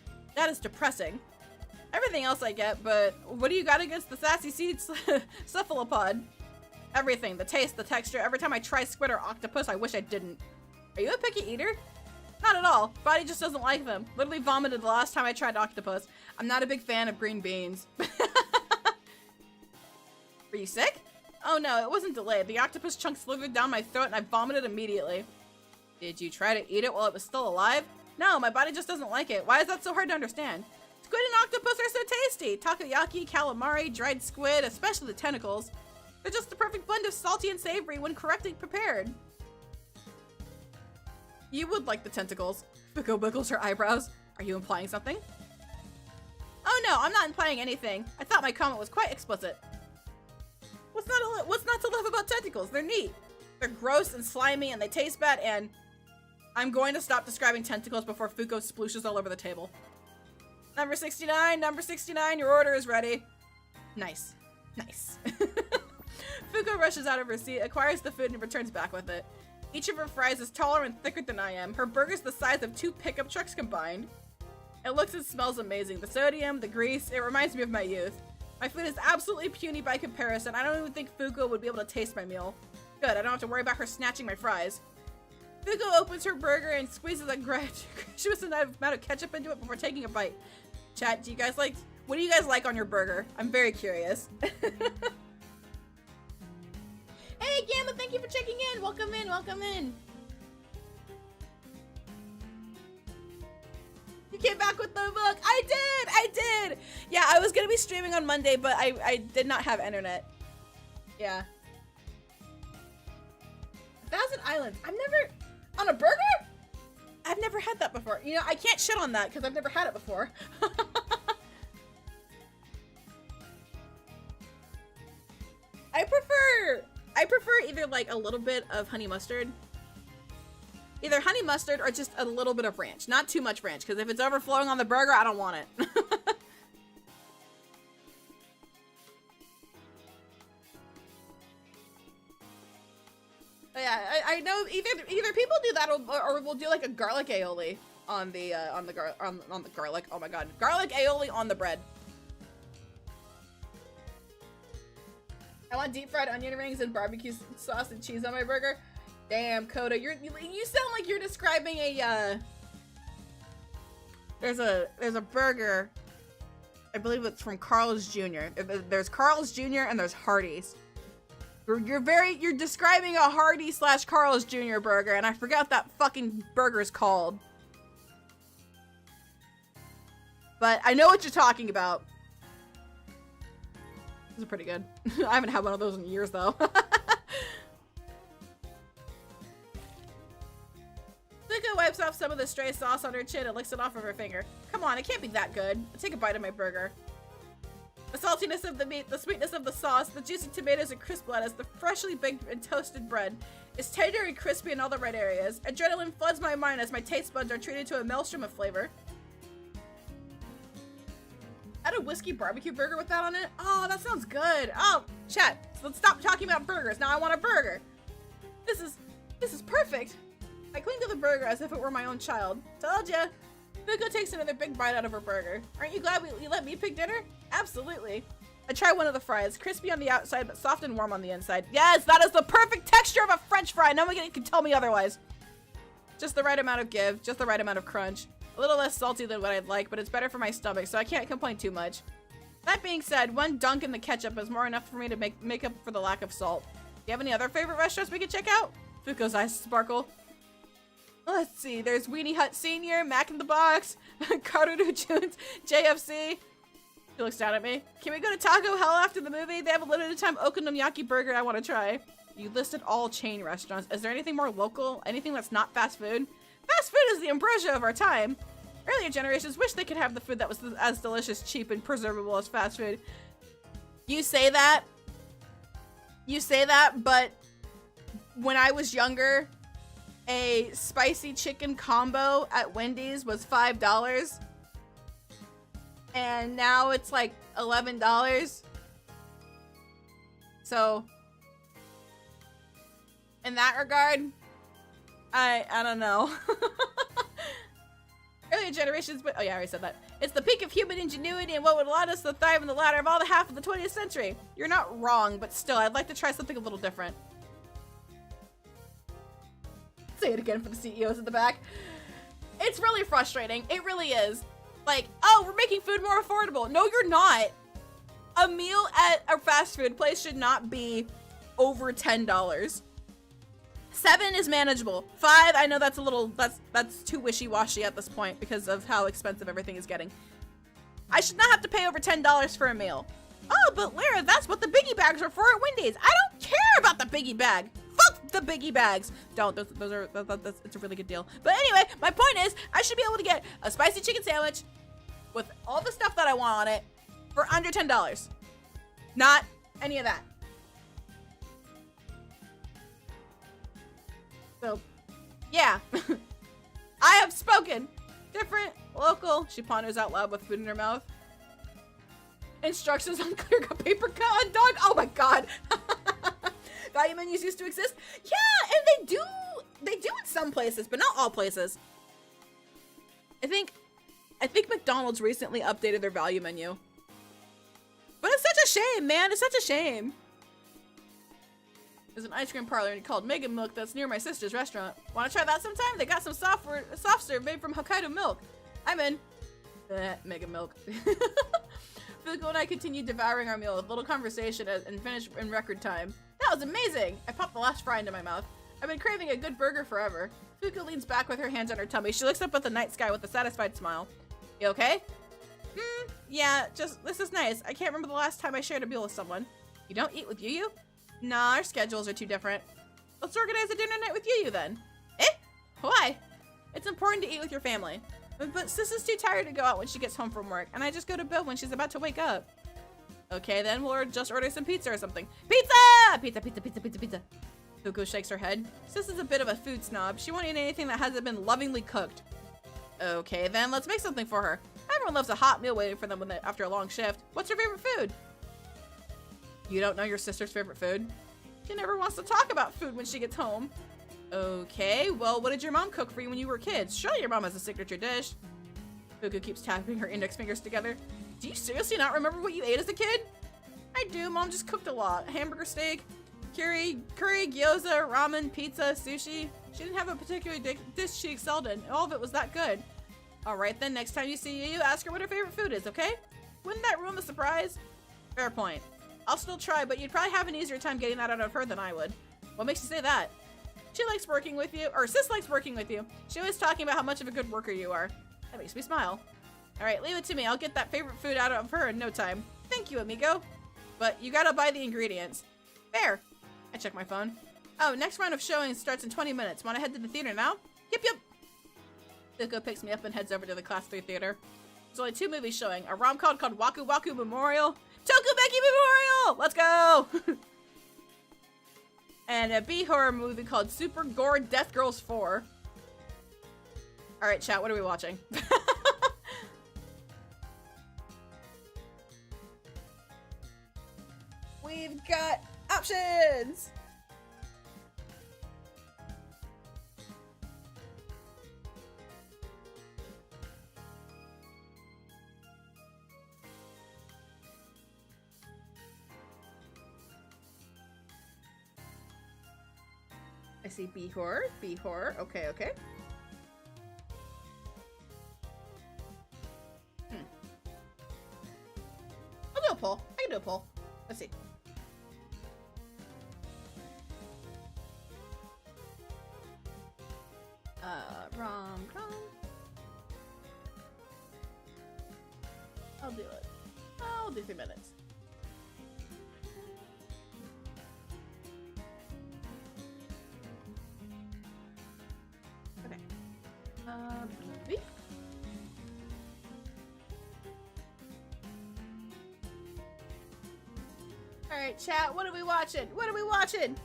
depressing. Everything else I get, but what do you got against the sassy seeds cephalopod? Everything. The taste, the texture. Every time I try squid or octopus, I wish I didn't. Are you a picky eater? Not at all. Body just doesn't like them. Literally vomited the last time I tried octopus. I'm not a big fan of green beans. Were you sick? Oh no, it wasn't delayed. The octopus chunk slithered down my throat and I vomited immediately. Did you try to eat it while it was still alive? No, my body just doesn't like it. Why is that so hard to understand? Squid and octopus are so tasty. Takoyaki, calamari, dried squid, especially the tentacles. They're just the perfect blend of salty and savory when correctly prepared. You would like the tentacles. Fuko wiggles her eyebrows. Are you implying something? Oh no, I'm not implying anything. I thought my comment was quite explicit. What's not to love about tentacles? They're neat. They're gross and slimy and they taste bad and... I'm going to stop describing tentacles before Fuko splooshes all over the table. Number 69, your order is ready. Nice. Nice. Fuko rushes out of her seat, acquires the food, and returns back with it. Each of her fries is taller and thicker than I am. Her burger's the size of 2 pickup trucks combined. It looks and smells amazing. The sodium, the grease, it reminds me of my youth. My food is absolutely puny by comparison. I don't even think Fuko would be able to taste my meal. Good, I don't have to worry about her snatching my fries. Fuko opens her burger and squeezes a graduous amount of ketchup into it before taking a bite. Chat, what do you guys like on your burger? I'm very curious. Hey, Gamma, thank you for checking in. Welcome in, welcome in. You came back with the book. I did. Yeah, I was gonna be streaming on Monday, but I did not have internet. Yeah. 1,000 Islands. I've never, on a burger? I've never had that before. You know, I can't shit on that because I've never had it before. I prefer either like a little bit of honey mustard. Either honey mustard or just a little bit of ranch. Not too much ranch, because if it's overflowing on the burger, I don't want it. Yeah, I know either people do that or we'll do like a garlic aioli on the garlic. Oh my god, garlic aioli on the bread. I want deep fried onion rings and barbecue sauce and cheese on my burger. Damn, Coda, you sound like you're describing a there's a burger. I believe it's from Carl's Jr. There's Carl's Jr. and there's Hardee's. You're describing a Hardee's / Carl's Jr. burger, and I forgot what that fucking burger's called. But I know what you're talking about. Those are pretty good. I haven't had one of those in years, though. Fuko wipes off some of the stray sauce on her chin and licks it off of her finger. Come on, it can't be that good. I'll take a bite of my burger. The saltiness of the meat, the sweetness of the sauce, the juicy tomatoes and crisp lettuce, the freshly baked and toasted bread is tender and crispy in all the right areas. Adrenaline floods my mind as my taste buds are treated to a maelstrom of flavor. I had a whiskey barbecue burger with that on it. Oh, that sounds good. Oh, chat, let's stop talking about burgers. Now I want a burger. This is perfect. I cling to the burger as if it were my own child. Told ya. Fuko takes another big bite out of her burger. Aren't you glad you let me pick dinner? Absolutely. I tried one of the fries. Crispy on the outside, but soft and warm on the inside. Yes, that is the perfect texture of a French fry. No one can tell me otherwise. Just the right amount of give, just the right amount of crunch. A little less salty than what I'd like, but it's better for my stomach, so I can't complain too much. That being said, one dunk in the ketchup is more enough for me to make up for the lack of salt. Do you have any other favorite restaurants we can check out? Fuko's eyes sparkle. Let's see, there's Weenie Hut Senior, Mac in the Box, Karudu June's, JFC. She looks down at me. Can we go to Taco Hell after the movie? They have a limited time okonomiyaki burger I want to try. You listed all chain restaurants. Is there anything more local? Anything that's not fast food? Fast food is the ambrosia of our time. Earlier generations wish they could have the food that was as delicious, cheap, and preservable as fast food. You say that, but when I was younger, a spicy chicken combo at Wendy's was $5. And now it's like $11. So, in that regard, I don't know. Earlier generations, but oh yeah, I already said that. It's the peak of human ingenuity and what would allow us to thrive in the latter of all the half of the 20th century. You're not wrong, but still, I'd like to try something a little different. Say it again for the CEOs in the back. It's really frustrating. It really is. Like, oh, we're making food more affordable. No, you're not. A meal at a fast food place should not be over $10. 7 is manageable. 5, I know that's a little, that's too wishy-washy at this point because of how expensive everything is getting. I should not have to pay over $10 for a meal. Oh, but Lyra, that's what the biggie bags are for at Wendy's. I don't care about the biggie bag. Fuck the biggie bags. Don't, it's a really good deal. But anyway, my point is, I should be able to get a spicy chicken sandwich with all the stuff that I want on it for under $10. Not any of that. So, yeah. I have spoken. Different, local. She ponders out loud with food in her mouth. Instructions on clear cut paper cut on dog. Oh my god. Value menus used to exist. Yeah, and they do in some places, but not all places. I think McDonald's recently updated their value menu. But it's such a shame, man. It's such a shame. There's an ice cream parlor called Mega Milk that's near my sister's restaurant. Want to try that sometime? They got some soft serve made from Hokkaido milk. I'm in. Mega Milk. Fuko and I continued devouring our meal with little conversation and finished in record time. That was amazing! I popped the last fry into my mouth. I've been craving a good burger forever. Fuko leans back with her hands on her tummy. She looks up at the night sky with a satisfied smile. You okay? Yeah, just, this is nice. I can't remember the last time I shared a meal with someone. You don't eat with Yu? Nah, our schedules are too different. Let's organize a dinner night with Yu then. Eh? Why? It's important to eat with your family. But Sis is too tired to go out when she gets home from work, and I just go to bed when she's about to wake up. Okay, then we'll just order some pizza or something. Pizza! Pizza, pizza, pizza, pizza, pizza. Fuko shakes her head. Sis is a bit of a food snob. She won't eat anything that hasn't been lovingly cooked. Okay, then let's make something for her. Everyone loves a hot meal waiting for them after a long shift. What's her favorite food? You don't know your sister's favorite food? She never wants to talk about food when she gets home. Okay, well, what did your mom cook for you when you were kids? Surely your mom has a signature dish. Fuko keeps tapping her index fingers together. Do you seriously not remember what you ate as a kid? I do. Mom just cooked a lot. Hamburger steak, curry, gyoza, ramen, pizza, sushi. She didn't have a particular dish she excelled in. All of it was that good. Alright then, next time you see you, ask her what her favorite food is, okay? Wouldn't that ruin the surprise? Fair point. I'll still try, but you'd probably have an easier time getting that out of her than I would. What makes you say that? She likes working with you, or Sis likes working with you. She always talking about how much of a good worker you are. That makes me smile. Alright, leave it to me. I'll get that favorite food out of her in no time. Thank you, amigo. But you gotta buy the ingredients. Fair. I check my phone. Oh, next round of showings starts in 20 minutes. Wanna head to the theater now? Yep. Fuko picks me up and heads over to the Class 3 theater. There's only 2 movies showing. A rom-com called Waku Waku Memorial. Tokubeki Memorial! Let's go! And a B-horror movie called Super Gore Death Girls 4. Alright, chat, what are we watching? We've got options! I see B horror. B horror. Okay, okay. I'll do a poll. I can do a poll. Let's see. Rom-com. I'll do it. I'll do 3 minutes. Okay. Movie. Alright, chat, what are we watching? What are we watching?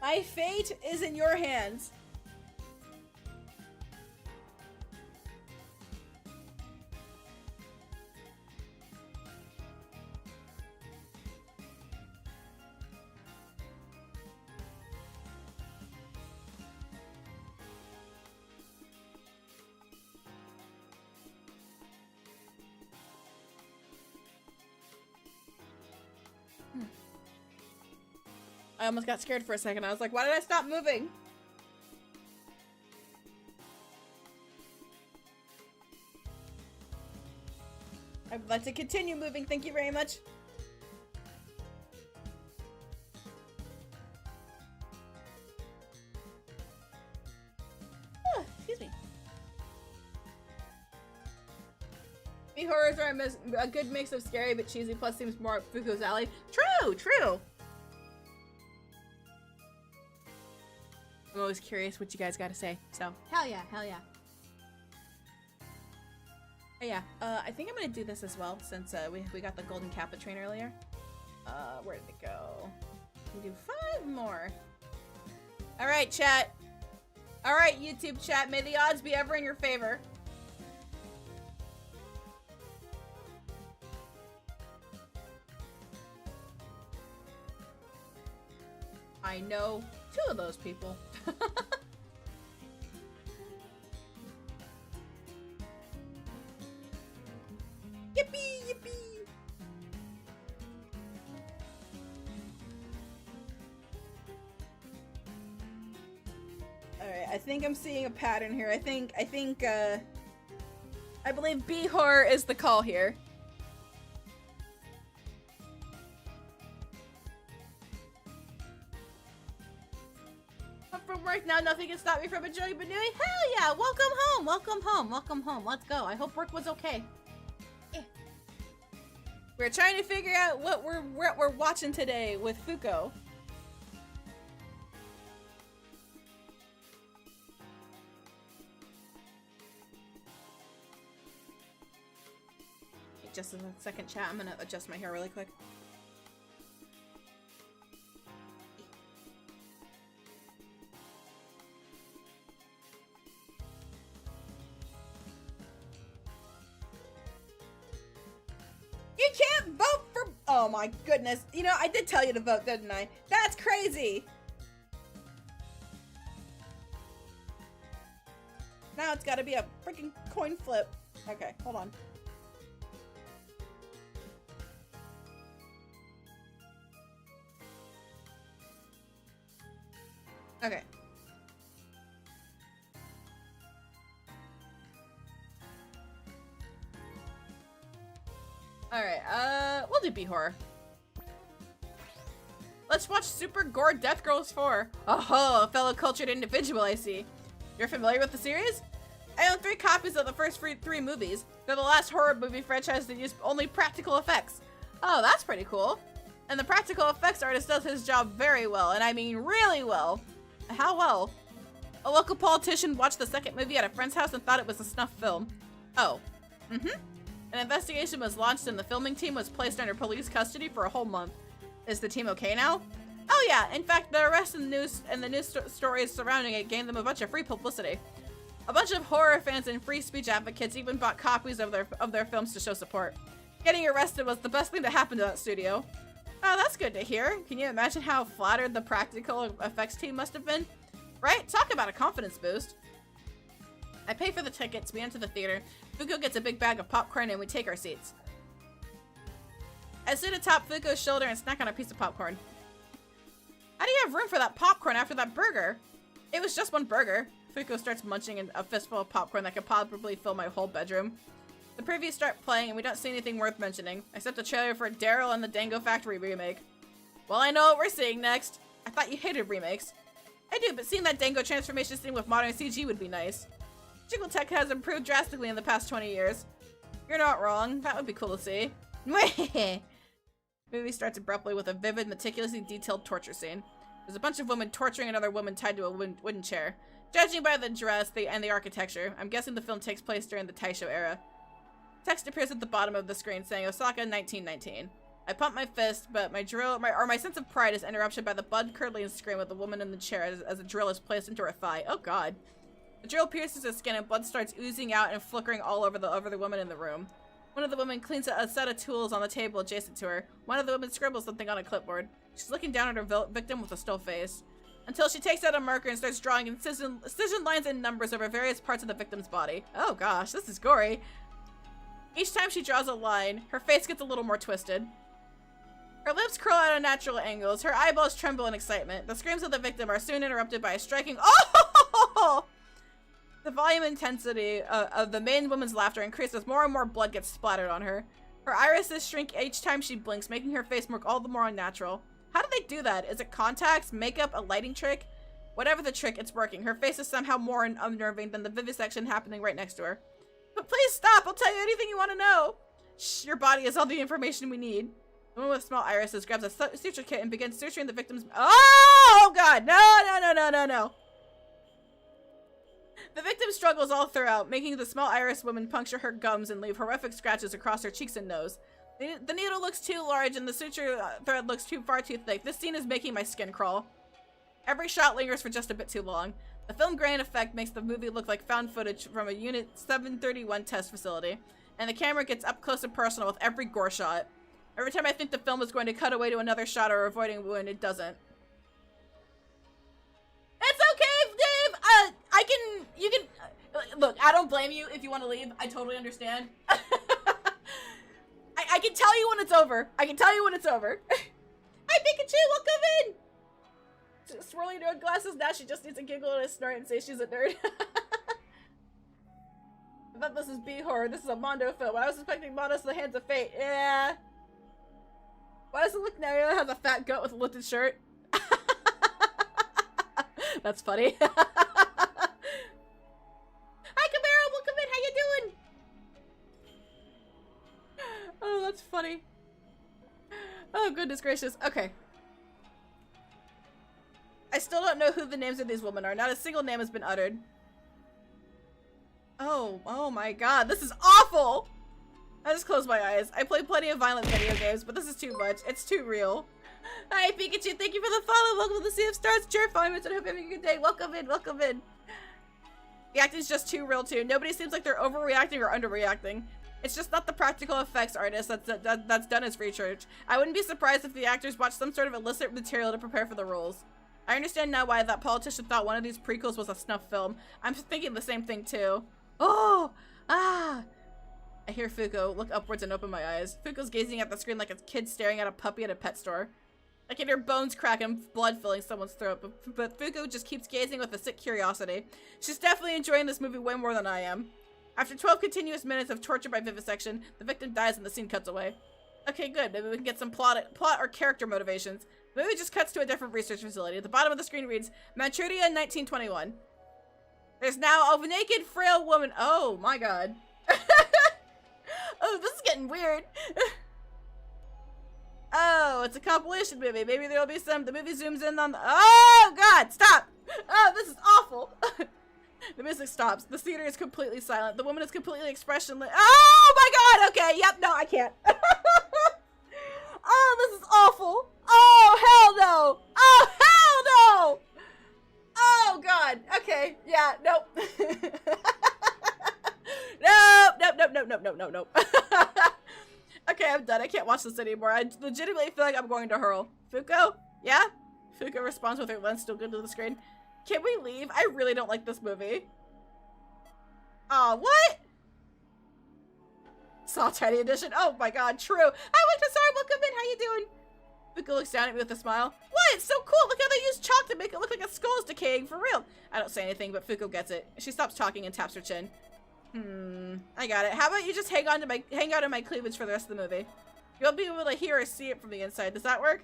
My fate is in your hands. I almost got scared for a second. I was like, why did I stop moving? I would like to continue moving. Thank you very much. Excuse me. B-horrors are a good mix of scary but cheesy, plus seems more up Fuko's alley. True, true. I'm always curious what you guys got to say. So, hell yeah, hell yeah. Oh yeah, I think I'm gonna do this as well since we got the golden kappa train earlier. Where did it go? We can do 5 more. All right, chat. All right, YouTube chat. May the odds be ever in your favor. I know 2 of those people. Yippee, yippee. All right, I think I'm seeing a pattern here. I believe B horror is the call here. From work now, nothing can stop me from enjoying Bnnuy. Hell yeah! Welcome home! Welcome home! Welcome home! Let's go. I hope work was okay. Yeah. We're trying to figure out what we're watching today with Fuko. Just a second, chat. I'm gonna adjust my hair really quick. You can't vote for— oh my goodness. You know, I did tell you to vote, didn't I? That's crazy. Now it's gotta be a freaking coin flip. Okay, hold on. Okay. Alright, we'll do B-horror. Let's watch Super Gore Death Girls 4. Oh, a fellow cultured individual, I see. You're familiar with the series? I own 3 copies of the first 3 movies. They're the last horror movie franchise that used only practical effects. Oh, that's pretty cool. And the practical effects artist does his job very well, and I mean really well. How well? A local politician watched the second movie at a friend's house and thought it was a snuff film. Oh. An investigation was launched and the filming team was placed under police custody for a whole month. Is the team okay now? Oh yeah, in fact, the arrest and the news stories surrounding it gained them a bunch of free publicity. A bunch of horror fans and free speech advocates even bought copies of their films to show support. Getting arrested was the best thing to happen to that studio. Oh, that's good to hear. Can you imagine how flattered the practical effects team must have been? Right? Talk about a confidence boost. I pay for the tickets, we enter the theater. Fuko gets a big bag of popcorn and we take our seats. I sit atop Fuko's shoulder and snack on a piece of popcorn. How do you have room for that popcorn after that burger? It was just one burger. Fuko starts munching a fistful of popcorn that could probably fill my whole bedroom. The previews start playing and we don't see anything worth mentioning, except a trailer for Daryl and the Dango Factory remake. Well, I know what we're seeing next. I thought you hated remakes. I do, but seeing that Dango transformation scene with modern CG would be nice. Jiggle tech has improved drastically in the past 20 years. You're not wrong. That would be cool to see. Movie starts abruptly with a vivid, meticulously detailed torture scene. There's a bunch of women torturing another woman tied to a wooden chair. Judging by the dress and the architecture, I'm guessing the film takes place during the Taisho era. Text appears at the bottom of the screen saying Osaka 1919. I pump my fist, but my sense of pride is interrupted by the blood-curdling scream of the woman in the chair as a drill is placed into her thigh. Oh god. The drill pierces her skin and blood starts oozing out and flickering all over the woman in the room. One of the women cleans a set of tools on the table adjacent to her. One of the women scribbles something on a clipboard. She's looking down at her victim with a still face. Until she takes out a marker and starts drawing incision lines and numbers over various parts of the victim's body. Oh gosh, this is gory. Each time she draws a line, her face gets a little more twisted. Her lips curl at unnatural angles. Her eyeballs tremble in excitement. The screams of the victim are soon interrupted by a striking oh! The volume and intensity of the main woman's laughter increases as more and more blood gets splattered on her. Her irises shrink each time she blinks, making her face look all the more unnatural. How do they do that? Is it contacts, makeup, a lighting trick? Whatever the trick, it's working. Her face is somehow more unnerving than the vivisection happening right next to her. But please stop! I'll tell you anything you want to know! Shh, your body has all the information we need. The woman with small irises grabs a suture kit and begins suturing the victim's— Oh god! No! The victim struggles all throughout, making the small iris woman puncture her gums and leave horrific scratches across her cheeks and nose. The needle looks too large and the suture thread looks far too thick. This scene is making my skin crawl. Every shot lingers for just a bit too long. The film grain effect makes the movie look like found footage from a Unit 731 test facility, and the camera gets up close and personal with every gore shot. Every time I think the film is going to cut away to another shot or avoiding a wound, it doesn't. It's okay, Dave! You can, look, I don't blame you if you want to leave. I totally understand. I can tell you when it's over. I can tell you when it's over. Hi, Pikachu, welcome in! Swirling her glasses, now she just needs to giggle and a snort and say she's a nerd. I thought this is B-horror. This is a Mondo film. I was expecting Mondo's The Hands of Fate. Yeah. Why does it look now? It has a fat goat with a lifted shirt. That's funny. Hi, Camaro, welcome in. How you doing? Oh, that's funny. Oh, goodness gracious. Okay. I still don't know who the names of these women are. Not a single name has been uttered. Oh my god. This is awful! I just closed my eyes. I play plenty of violent video games, but this is too much. It's too real. Hi, Pikachu. Thank you for the follow. Welcome to the Sea of Stars. Cheer followers, and I hope you're having a good day. Welcome in. Welcome in. The acting's just too real, too. Nobody seems like they're overreacting or underreacting. It's just not the practical effects artist that's done his research. I wouldn't be surprised if the actors watched some sort of illicit material to prepare for the roles. I understand now why that politician thought one of these prequels was a snuff film. I'm thinking the same thing, too. Oh! Ah! I hear Fuko look upwards and open my eyes. Fuko's gazing at the screen like a kid staring at a puppy at a pet store. I can hear bones crack and blood filling someone's throat, but Fuko just keeps gazing with a sick curiosity. She's definitely enjoying this movie way more than I am. After 12 continuous minutes of torture by vivisection, the victim dies and the scene cuts away. Okay, good. Maybe we can get some plot or character motivations. The movie just cuts to a different research facility. At the bottom of the screen reads, Manchuria 1921. There's now a naked, frail woman. Oh, my god. Oh, this is getting weird. Oh, it's a compilation movie. Maybe there'll be some. The movie zooms in on the— Oh, God, stop. Oh, this is awful. The music stops. The theater is completely silent. The woman is completely expressionless. Oh, my God. Okay, yep, no, I can't. Oh, this is awful. Oh, hell no. Oh, hell no. Oh, God. Okay, yeah, nope. Nope. Okay, I'm done. I can't watch this anymore. I legitimately feel like I'm going to hurl. Fuko? Yeah? Fuko responds with her lens still good to the screen. Can we leave? I really don't like this movie. Aw, what? Saw Tiny Edition. Oh my god, true. I went to sorry, welcome in. How you doing? Fuko looks down at me with a smile. What? It's so cool. Look how they use chalk to make it look like a skull is decaying. For real. I don't say anything, but Fuko gets it. She stops talking and taps her chin. I got it. How about you just hang out in my cleavage for the rest of the movie? You'll be able to hear or see it from the inside. Does that work?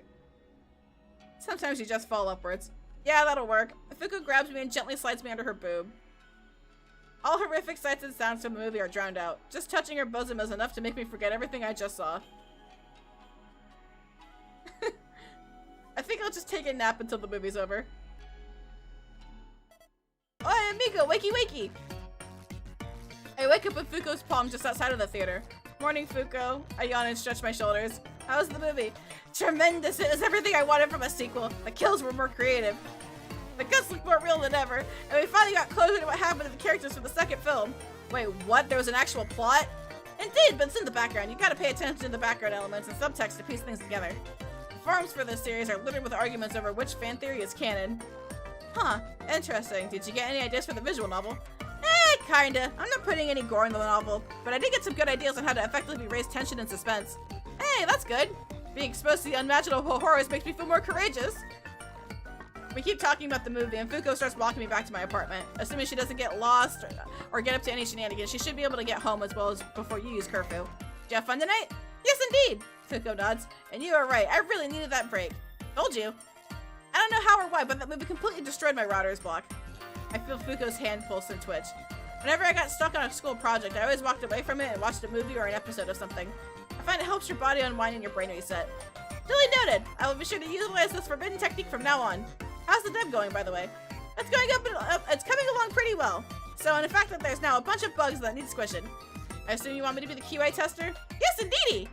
Sometimes you just fall upwards. Yeah, that'll work. Fuko grabs me and gently slides me under her boob. All horrific sights and sounds from the movie are drowned out. Just touching her bosom is enough to make me forget everything I just saw. I think I'll just take a nap until the movie's over. Oh, amigo, wakey wakey! I wake up with Fuko's palm just outside of the theater. Morning, Fuko. I yawn and stretch my shoulders. How was the movie? Tremendous! It was everything I wanted from a sequel. The kills were more creative. The guts looked more real than ever, and we finally got closer to what happened to the characters for the second film. Wait, what? There was an actual plot? Indeed, but it's in the background. You gotta pay attention to the background elements and subtext to piece things together. The forums for this series are littered with arguments over which fan theory is canon. Huh, interesting. Did you get any ideas for the visual novel? Kinda. I'm not putting any gore in the novel, but I did get some good ideas on how to effectively raise tension and suspense. Hey, that's good. Being exposed to the unimaginable horrors makes me feel more courageous. We keep talking about the movie, and Fuko starts walking me back to my apartment. Assuming she doesn't get lost or get up to any shenanigans, she should be able to get home as well as before you use curfew. Did you have fun tonight? Yes, indeed. Fuko nods. And you are right. I really needed that break. Told you. I don't know how or why, but that movie completely destroyed my router's block. I feel Fuko's hand pulse and twitch. Whenever I got stuck on a school project, I always walked away from it and watched a movie or an episode of something. I find it helps your body unwind and your brain reset. Duly noted! I will be sure to utilize this forbidden technique from now on. How's the dev going, by the way? It's going up, it's coming along pretty well. So, in the fact that there's now a bunch of bugs that need squishing. I assume you want me to be the QA tester? Yes, indeedy!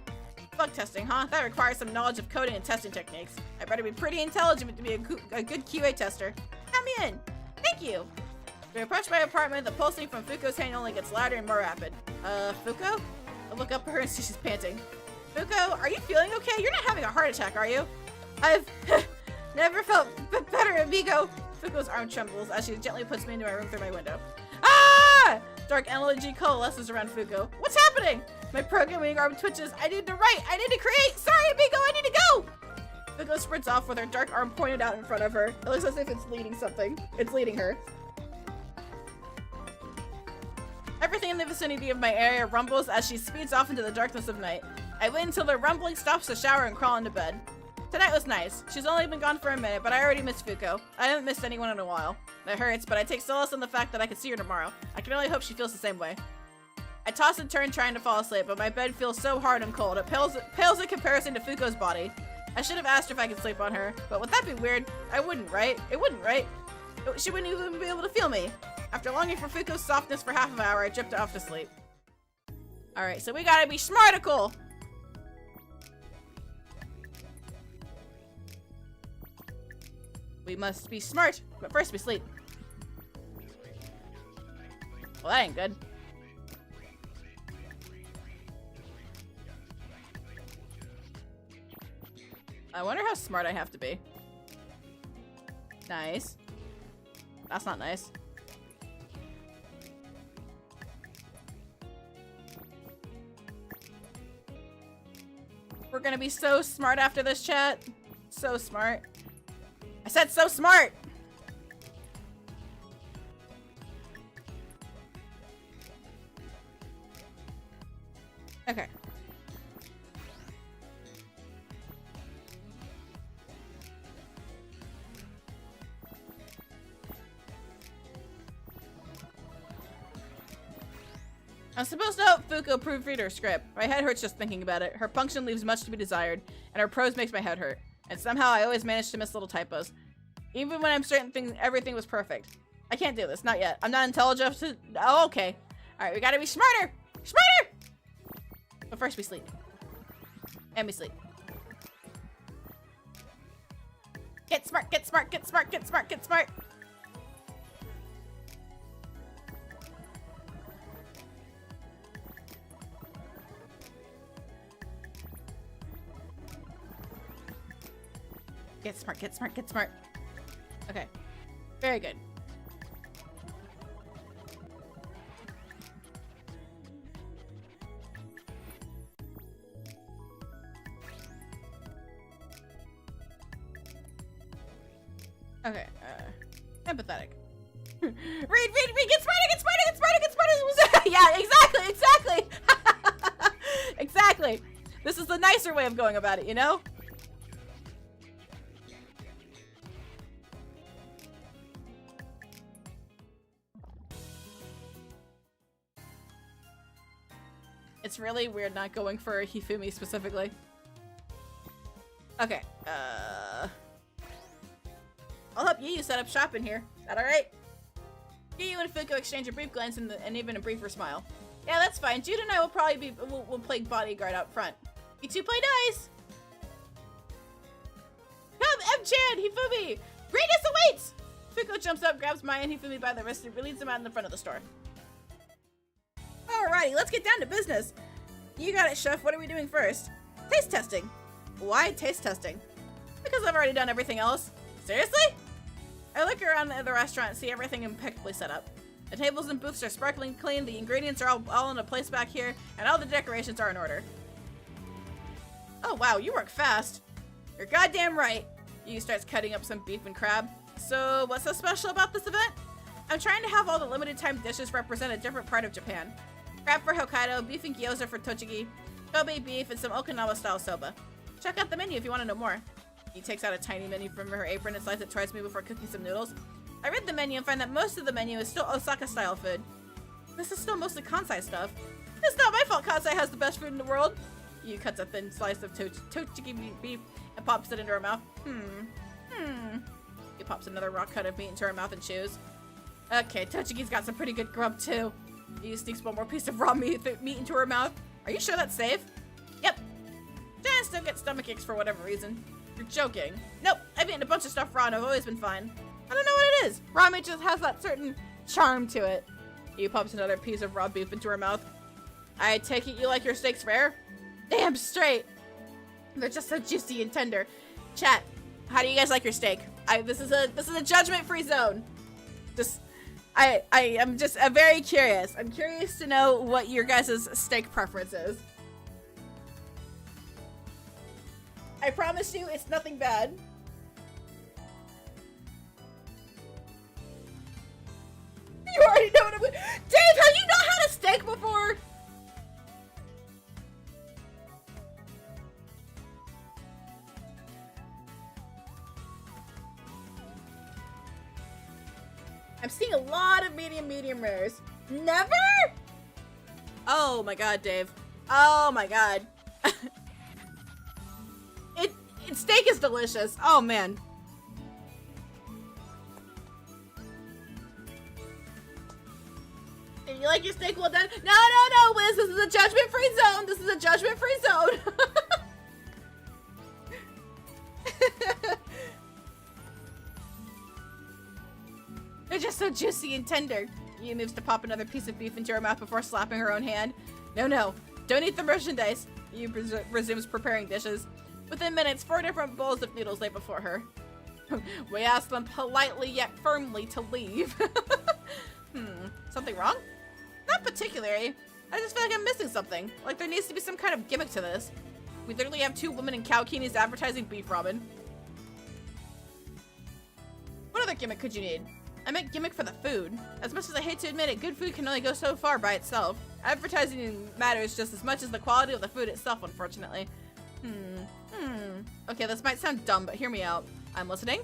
Bug testing, huh? That requires some knowledge of coding and testing techniques. I better be pretty intelligent to be a good QA tester. Count me in! Thank you! As we approach my apartment, the pulsing from Fuko's hand only gets louder and more rapid. Fuko? I look up at her and see she's panting. Fuko, are you feeling okay? You're not having a heart attack, are you? I've never felt better, amigo. Fuko's arm trembles as she gently puts me into my room through my window. Ah! Dark energy coalesces around Fuko. What's happening? My programming arm twitches. I need to write. I need to create. Sorry, amigo. I need to go. Fuko sprints off with her dark arm pointed out in front of her. It looks as if it's leading something. It's leading her. Everything in the vicinity of my area rumbles as she speeds off into the darkness of night. I wait until the rumbling stops to shower and crawl into bed. Tonight was nice. She's only been gone for a minute, but I already missed Fuko. I haven't missed anyone in a while. That hurts, but I take solace in the fact that I can see her tomorrow. I can only hope she feels the same way. I toss and turn trying to fall asleep, but my bed feels so hard and cold. It pales in comparison to Fuko's body. I should have asked her if I could sleep on her, but would that be weird? I wouldn't, right? It wouldn't, right? She wouldn't even be able to feel me. After longing for Fuko's softness for half an hour, I drift off to sleep. Alright, so we gotta be smartical! We must be smart, but first we sleep. Well, that ain't good. I wonder how smart I have to be. Nice. That's not nice. We're gonna be so smart after this chat. So smart. I said so smart! Okay. I'm supposed to help Fuko proofread her script. My head hurts just thinking about it. Her punction leaves much to be desired, and her prose makes my head hurt. And somehow I always manage to miss little typos. Even when I'm certain everything was perfect. I can't do this, not yet. I'm not intelligent to— oh, okay. Alright, we gotta be smarter! Smarter! But first we sleep. And we sleep. Get smart, get smart, get smart, get smart, get smart! Get smart, get smart, get smart. Okay. Very good. Okay, empathetic. read, get smarter. Yeah, exactly. Exactly. This is the nicer way of going about it, you know? It's really weird not going for Hifumi specifically. Okay, I'll help you set up shop in here. Is that alright? You and Fuko exchange a brief glance and even a briefer smile. Yeah, that's fine. Jude and I will probably we'll play bodyguard out front. You two play nice. Come, M-chan, Hifumi! Greatness awaits! Fuko jumps up, grabs Maya and Hifumi by the wrist and leads them out in the front of the store. Alrighty, let's get down to business. You got it, chef. What are we doing first? Taste testing. Why taste testing? Because I've already done everything else. Seriously? I look around the restaurant and see everything impeccably set up. The tables and booths are sparkling clean, the ingredients are all in a place back here, and all the decorations are in order. Oh wow, you work fast. You're goddamn right. Yu starts cutting up some beef and crab. So, what's so special about this event? I'm trying to have all the limited time dishes represent a different part of Japan. Crab for Hokkaido, beef and gyoza for Tochigi, Kobe beef, and some Okinawa-style soba. Check out the menu if you want to know more. He takes out a tiny menu from her apron and slides it towards me before cooking some noodles. I read the menu and find that most of the menu is still Osaka-style food. This is still mostly Kansai stuff. It's not my fault Kansai has the best food in the world. Yu cuts a thin slice of Tochigi beef and pops it into her mouth. He pops another raw cut of meat into her mouth and chews. Okay, Tochigi's got some pretty good grub too. Yu sneaks one more piece of raw meat into her mouth. Are you sure that's safe? Yep. Jan still gets stomach aches for whatever reason. You're joking. Nope, I've eaten a bunch of stuff raw and I've always been fine. I don't know what it is. Raw meat just has that certain charm to it. Yu pops another piece of raw beef into her mouth. I take it you like your steaks rare? Damn straight. They're just so juicy and tender. Chat, how do you guys like your steak? This is a judgment-free zone. I am just very curious. I'm curious to know what your guys' steak preference is. I promise you, it's nothing bad. You already know what I'm. Dave, have you not had a steak before? I'm seeing a lot of medium rares. Never? Oh my god, Dave. Oh my god. Steak is delicious. Oh man. Do you like your steak well done? No, Wiz. This is a judgment-free zone. This is a judgment-free zone. They're just so juicy and tender. Yu moves to pop another piece of beef into her mouth before slapping her own hand. No. Don't eat the merchandise. Yu resumes preparing dishes. Within minutes, 4 different bowls of noodles lay before her. We ask them politely yet firmly to leave. Something wrong? Not particularly. I just feel like I'm missing something. Like there needs to be some kind of gimmick to this. We literally have 2 women in cowkinis advertising beef ramen. What other gimmick could you need? I meant gimmick for the food. As much as I hate to admit it, good food can only go so far by itself. Advertising matters just as much as the quality of the food itself, unfortunately. Okay, this might sound dumb, but hear me out. I'm listening.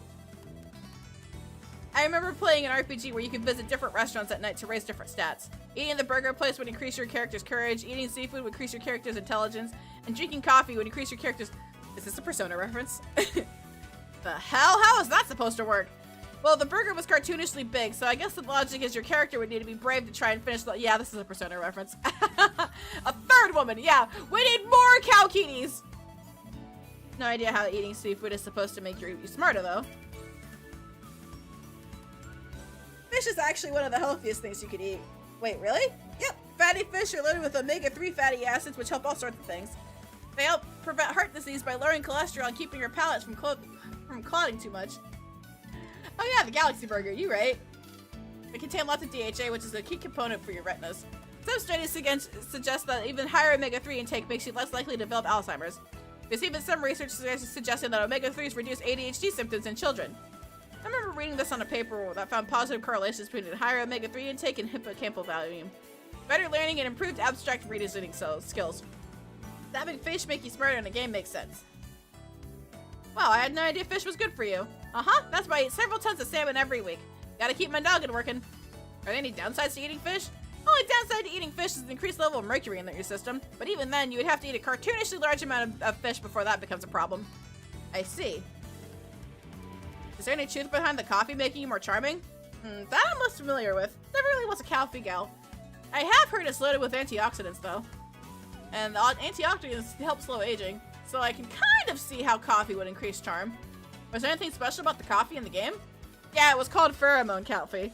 I remember playing an RPG where you could visit different restaurants at night to raise different stats. Eating the burger place would increase your character's courage, eating seafood would increase your character's intelligence, and drinking coffee would increase your character's... Is this a Persona reference? The hell? How is that supposed to work? Well, the burger was cartoonishly big, so I guess the logic is your character would need to be brave to try and finish the... Yeah, this is a Persona reference. A 3rd woman, yeah! We need more cowkinis! No idea how eating seafood is supposed to make you smarter, though. Fish is actually one of the healthiest things you could eat. Wait, really? Yep, fatty fish are loaded with omega-3 fatty acids, which help all sorts of things. They help prevent heart disease by lowering cholesterol and keeping your palates from clotting too much. Oh yeah, the Galaxy Burger, you right. They contain lots of DHA, which is a key component for your retinas. Some studies suggest that even higher omega-3 intake makes you less likely to develop Alzheimer's. There's even some research suggesting that omega-3s reduce ADHD symptoms in children. I remember reading this on a paper that found positive correlations between higher omega-3 intake and hippocampal volume. Better learning and improved abstract reasoning skills. Having fish make you smarter in a game makes sense. Wow, I had no idea fish was good for you. That's why I eat several tons of salmon every week. Gotta keep my noggin working. Are there any downsides to eating fish? Only downside to eating fish is an increased level of mercury in your system, but even then, you would have to eat a cartoonishly large amount of fish before that becomes a problem. I see. Is there any truth behind the coffee making you more charming? That I'm less familiar with. Never really was a coffee gal. I have heard it's loaded with antioxidants, though. And the antioxidants help slow aging, so I can kind of see how coffee would increase charm. Was there anything special about the coffee in the game? Yeah, it was called pheromone coffee.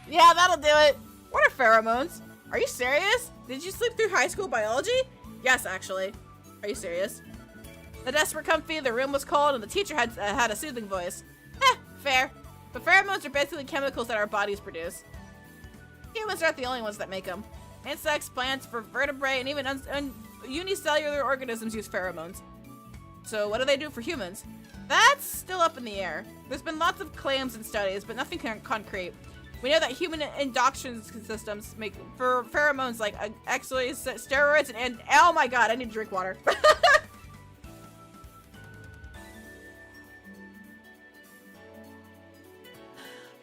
Yeah, that'll do it. What are pheromones? Are you serious? Did you sleep through high school biology? Yes, actually. Are you serious? The desks were comfy, the room was cold, and the teacher had a soothing voice. Fair. But pheromones are basically chemicals that our bodies produce. Humans aren't the only ones that make them. Insects, plants, vertebrae, and even unicellular organisms use pheromones. So what do they do for humans? That's still up in the air. There's been lots of claims and studies, but nothing concrete. We know that human endocrine systems make pheromones like steroids, and oh my god, I need to drink water.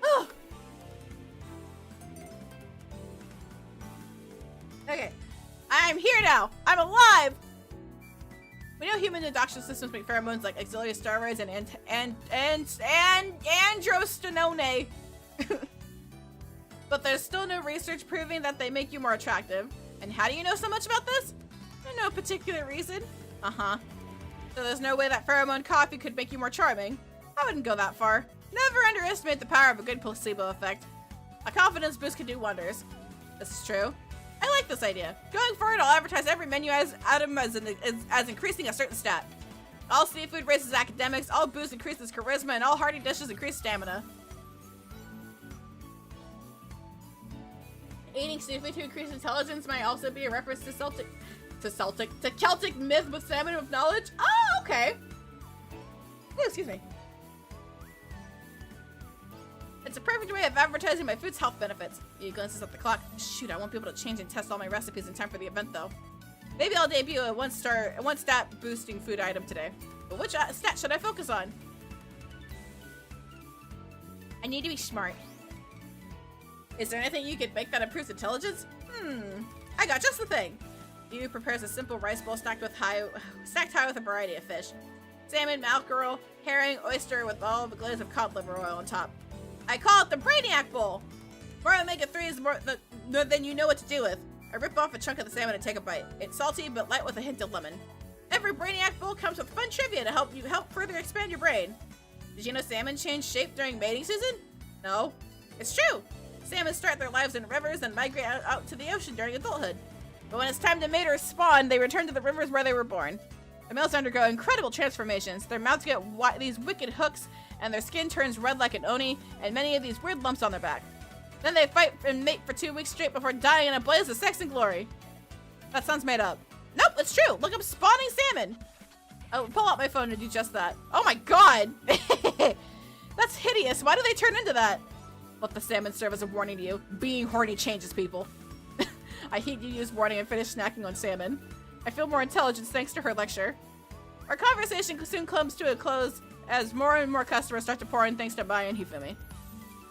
Oh. Okay, I'm here now. I'm alive. We know human endocrine systems make pheromones like auxiliary steroids and androstenone. But there's still no research proving that they make you more attractive. And how do you know so much about this? For no particular reason. So there's no way that pheromone coffee could make you more charming. I wouldn't go that far. Never underestimate the power of a good placebo effect. A confidence boost can do wonders. This is true. I like this idea. Going forward, I'll advertise every menu item as increasing a certain stat. All seafood raises academics, all booze increases charisma, and all hearty dishes increase stamina. Eating seafood to increase intelligence might also be a reference to Celtic myth with salmon of knowledge. Oh, okay. Oh, excuse me. It's a perfect way of advertising my food's health benefits. He glances at the clock. Shoot, I won't be able to change and test all my recipes in time for the event, though. Maybe I'll debut a one stat boosting food item today. But which stat should I focus on? I need to be smart. Is there anything you could make that improves intelligence? I got just the thing. Yu prepares a simple rice bowl stacked high with a variety of fish. Salmon, mackerel, herring, oyster with all the glaze of cod liver oil on top. I call it the Brainiac Bowl! More omega-3 is more than you know what to do with. I rip off a chunk of the salmon and take a bite. It's salty but light with a hint of lemon. Every Brainiac Bowl comes with fun trivia to help further expand your brain. Did you know salmon change shape during mating season? No. It's true! Salmon start their lives in rivers and migrate out to the ocean during adulthood. But when it's time to mate or spawn, they return to the rivers where they were born. The males undergo incredible transformations. Their mouths get these wicked hooks, and their skin turns red like an oni, and many of these weird lumps on their back. Then they fight and mate for 2 weeks straight before dying in a blaze of sex and glory. That sounds made up. Nope, it's true. Look up spawning salmon. I'll pull out my phone to do just that. Oh my god! That's hideous. Why do they turn into that? Let the salmon serve as a warning to you. Being horny changes people. I heed you use warning and finish snacking on salmon. I feel more intelligence thanks to her lecture. Our conversation soon comes to a close as more and more customers start to pour in thanks to Bai and Hifumi.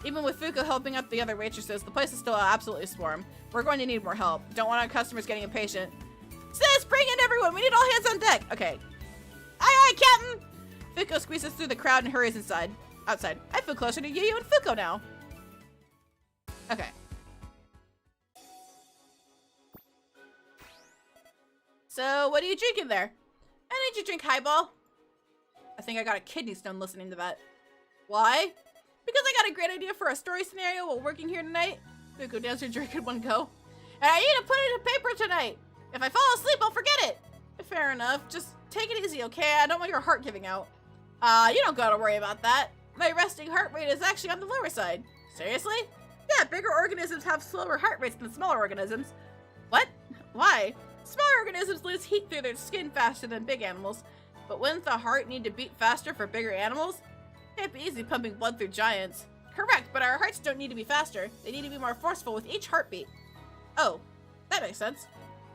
Even with Fuko helping out the other waitresses, the place is still absolutely swarm. We're going to need more help. Don't want our customers getting impatient. Sis, bring in everyone! We need all hands on deck! Okay. Aye, Captain! Fuko squeezes through the crowd and hurries outside. I feel closer to Yu and Fuko now. Okay. So, what are you drinking there? I need you to drink highball. I think I got a kidney stone listening to that. Why? Because I got a great idea for a story scenario while working here tonight. Fuko downs your drink in one go. And I need to put it in paper tonight. If I fall asleep, I'll forget it. Fair enough. Just take it easy, okay? I don't want your heart giving out. You don't gotta worry about that. My resting heart rate is actually on the lower side. Seriously? Yeah, bigger organisms have slower heart rates than smaller organisms. What? Why? Smaller organisms lose heat through their skin faster than big animals. But wouldn't the heart need to beat faster for bigger animals? Can't be easy pumping blood through giants. Correct, but our hearts don't need to be faster. They need to be more forceful with each heartbeat. Oh, that makes sense.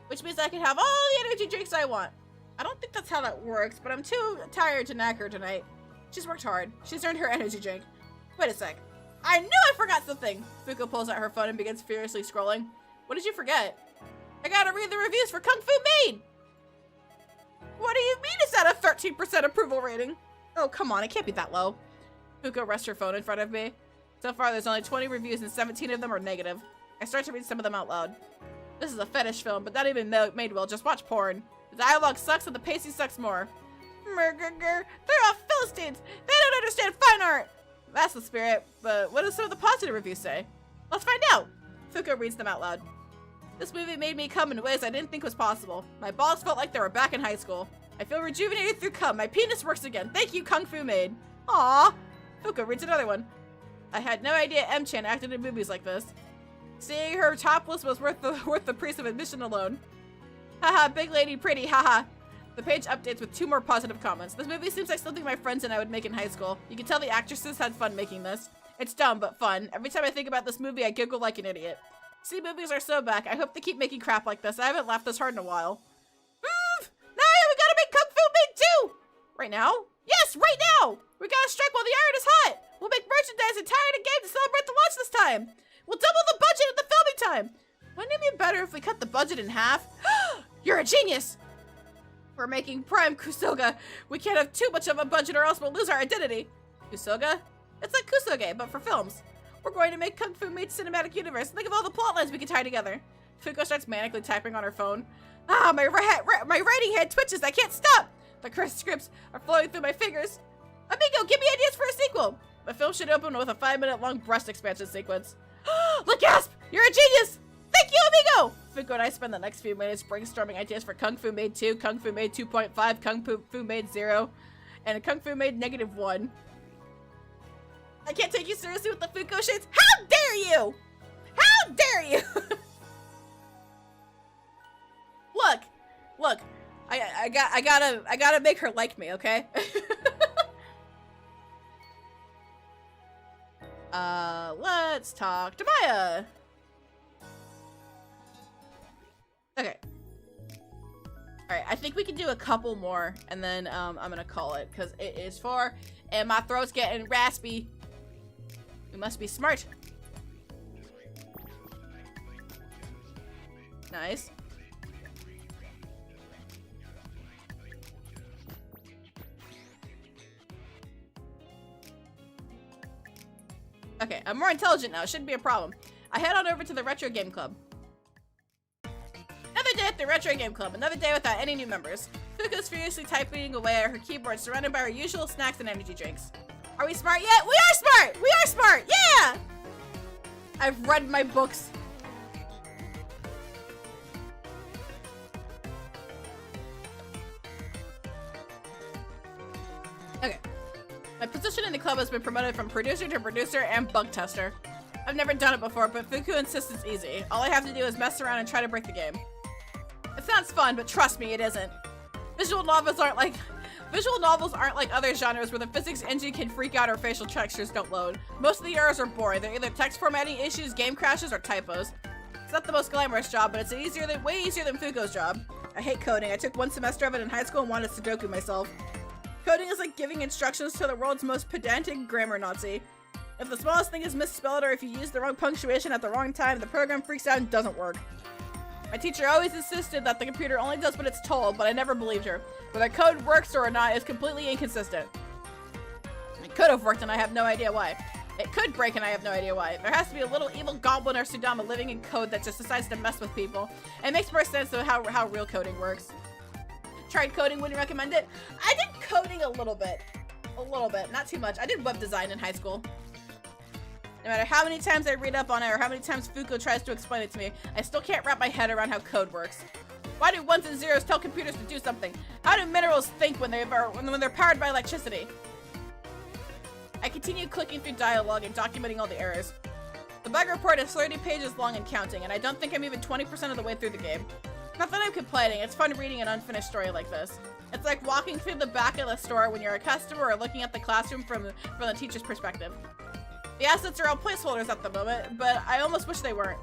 Which means I can have all the energy drinks I want. I don't think that's how that works, but I'm too tired to knack her tonight. She's worked hard. She's earned her energy drink. Wait a sec. I knew I forgot something! Fuko pulls out her phone and begins furiously scrolling. What did you forget? I gotta read the reviews for Kung Fu Maid! What do you mean it's at a 13% approval rating? Oh, come on, it can't be that low. Fuko rests her phone in front of me. So far, there's only 20 reviews and 17 of them are negative. I start to read some of them out loud. This is a fetish film, but not even made well. Just watch porn. The dialogue sucks and the pacing sucks more. They're all Philistines! They don't understand fine art! That's the spirit, but what do some of the positive reviews say? Let's find out! Fuko reads them out loud. This movie made me come in ways I didn't think was possible. My balls felt like they were back in high school. I feel rejuvenated through cum. My penis works again. Thank you, Kung Fu Maid. Aww. Fuko reads another one. I had no idea M-chan acted in movies like this. Seeing her topless was worth the price of admission alone. Haha, big lady pretty, haha. The page updates with 2 more positive comments. This movie seems like something my friends and I would make in high school. You can tell the actresses had fun making this. It's dumb, but fun. Every time I think about this movie, I giggle like an idiot. See, movies are so back. I hope they keep making crap like this. I haven't laughed this hard in a while. Naya, we gotta make Kung Fu Maid too! Right now? Yes, right now! We gotta strike while the iron is hot! We'll make merchandise and tie it again to celebrate the launch this time! We'll double the budget at the filming time! Wouldn't it be better if we cut the budget in half? You're a genius! We're making Prime Kusoga. We can't have too much of a budget or else we'll lose our identity. Kusoga? It's like Kusoge, but for films. We're going to make Kung Fu Maid cinematic universe. Think of all the plot lines we can tie together. Fuko starts manically typing on her phone. Ah, my writing hand twitches. I can't stop. The cursed scripts are flowing through my fingers. Amigo, give me ideas for a sequel. The film should open with a 5-minute long breast expansion sequence. Look, gasp! You're a genius! Thank you, amigo! Fuko and I spend the next few minutes brainstorming ideas for Kung Fu Maid 2, Kung Fu Maid 2.5, Kung Fu Maid 0, and Kung Fu Maid -1. I can't take you seriously with the Fuko shades. How dare you! How dare you! Look. I gotta make her like me, okay? Let's talk to Maya. Okay. Alright, I think we can do a couple more, and then I'm gonna call it, because it is 4, and my throat's getting raspy. We must be smart. Nice. Okay, I'm more intelligent now. It shouldn't be a problem. I head on over to the Retro Game Club. Another day at the Retro Game Club. Another day without any new members. Fuko's furiously typing away at her keyboard, surrounded by her usual snacks and energy drinks. Are we smart yet? We are smart! We are smart! Yeah! I've read my books. Okay. My position in the club has been promoted from producer to producer and bug tester. I've never done it before, but Fuko insists it's easy. All I have to do is mess around and try to break the game. It sounds fun, but trust me, it isn't. Visual novels aren't like other genres where the physics engine can freak out or facial textures don't load. Most of the errors are boring. They're either text formatting issues, game crashes, or typos. It's not the most glamorous job, but it's way easier than Fuko's job. I hate coding. I took 1 semester of it in high school and wanted Sudoku myself. Coding is like giving instructions to the world's most pedantic grammar Nazi. If the smallest thing is misspelled or if you use the wrong punctuation at the wrong time, the program freaks out and doesn't work. My teacher always insisted that the computer only does what it's told, but I never believed her. Whether code works or not is completely inconsistent. It could have worked and I have no idea why. It could break and I have no idea why. There has to be a little evil goblin or Sudama living in code that just decides to mess with people. It makes more sense of how real coding works. Tried coding, wouldn't recommend it. I did coding a little bit, not too much. I did web design in high school. No matter how many times I read up on it or how many times Fuko tries to explain it to me, I still can't wrap my head around how code works. Why do 1s and 0s tell computers to do something? How do minerals think when they're powered by electricity? I continue clicking through dialogue and documenting all the errors. The bug report is 30 pages long and counting, and I don't think I'm even 20% of the way through the game. Not that I'm complaining, it's fun reading an unfinished story like this. It's like walking through the back of the store when you're a customer or looking at the classroom from the teacher's perspective. The assets are all placeholders at the moment, but I almost wish they weren't.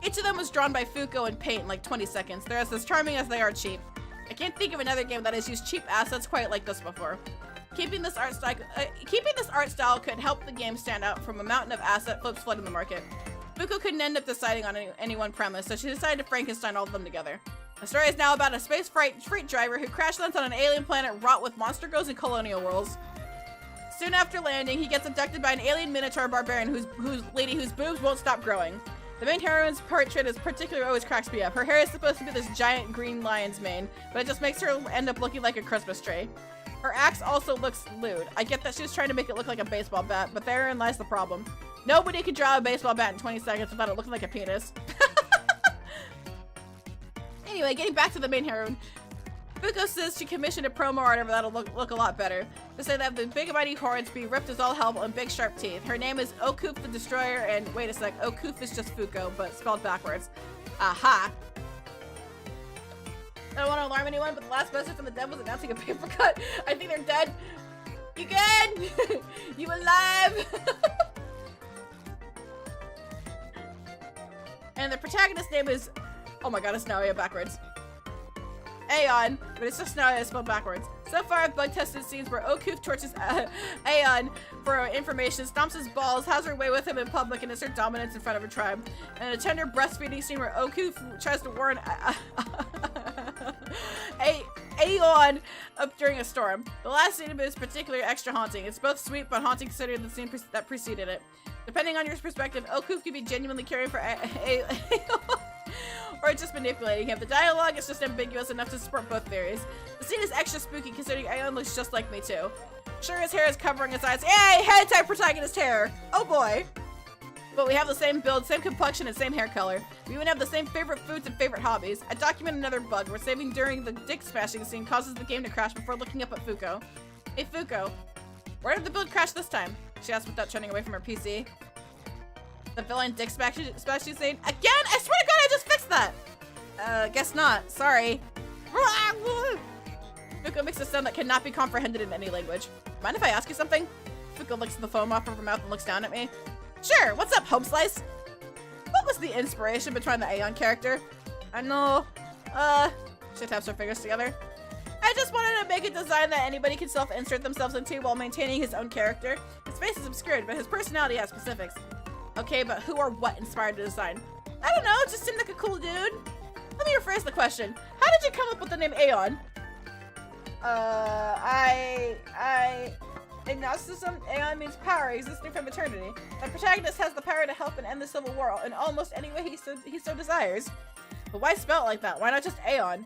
Each of them was drawn by Fuko in paint in like 20 seconds. They're as charming as they are cheap. I can't think of another game that has used cheap assets quite like this before. Keeping this art style could help the game stand out from a mountain of asset flips flooding the market. Fuko couldn't end up deciding on any one premise, so she decided to Frankenstein all of them together. The story is now about a space freight driver who crash lands on an alien planet wrought with monster ghosts and colonial worlds. Soon after landing, he gets abducted by an alien minotaur barbarian whose boobs won't stop growing. The main heroine's portrait is particularly always cracks me up. Her hair is supposed to be this giant green lion's mane, but it just makes her end up looking like a Christmas tree. Her axe also looks lewd. I get that she was trying to make it look like a baseball bat, but therein lies the problem. Nobody could draw a baseball bat in 20 seconds without it looking like a penis. Anyway, getting back to the main heroine. Fuko says she commissioned a promo art that'll look a lot better. To say that the big mighty horns be ripped as all hell and big sharp teeth. Her name is Okoof the Destroyer, and wait a sec, Okoof is just Fuko, but spelled backwards. Aha! I don't want to alarm anyone, but the last message from the dead was announcing a paper cut. I think they're dead. You good? You alive? And the protagonist's name is, oh my god, it's Naoya backwards. Aeon, but it's just Naoya spelled backwards. So far, I've bug tested scenes where Okoof torches Aeon for information, stomps his balls, has her way with him in public, and asserts dominance in front of her tribe. And a tender breastfeeding scene where Okoof tries to warn Aeon up during a storm. The last scene is particularly extra haunting. It's both sweet but haunting considering the scene that preceded it. Depending on your perspective, Okoof could be genuinely caring for Aeon, or just manipulating him. The dialogue is just ambiguous enough to support both theories. The scene is extra spooky considering Aeon looks just like me too. Sure, his hair is covering his eyes. Hey, hentai protagonist hair! Oh boy! But we have the same build, same complexion, and same hair color. We even have the same favorite foods and favorite hobbies. I document another bug where saving during the dick smashing scene causes the game to crash before looking up at Fuko. Hey Fuko, where did the build crash this time? She asked without turning away from her PC. The villain dick smashing scene? Again? I swear to god I just fixed that! Guess not. Sorry. Fuko makes a sound that cannot be comprehended in any language. Mind if I ask you something? Fuko licks the foam off of her mouth and looks down at me. Sure, what's up, Home Slice? What was the inspiration behind the Aeon character? I know, she taps her fingers together. I just wanted to make a design that anybody can self-insert themselves into while maintaining his own character. His face is obscured, but his personality has specifics. Okay, but who or what inspired the design? I don't know, it just seemed like a cool dude. Let me rephrase the question. How did you come up with the name Aeon? In Gnosticism, Aeon means power existing from eternity. The protagonist has the power to help and end the civil war in almost any way he so desires. But why spell it like that? Why not just Aeon?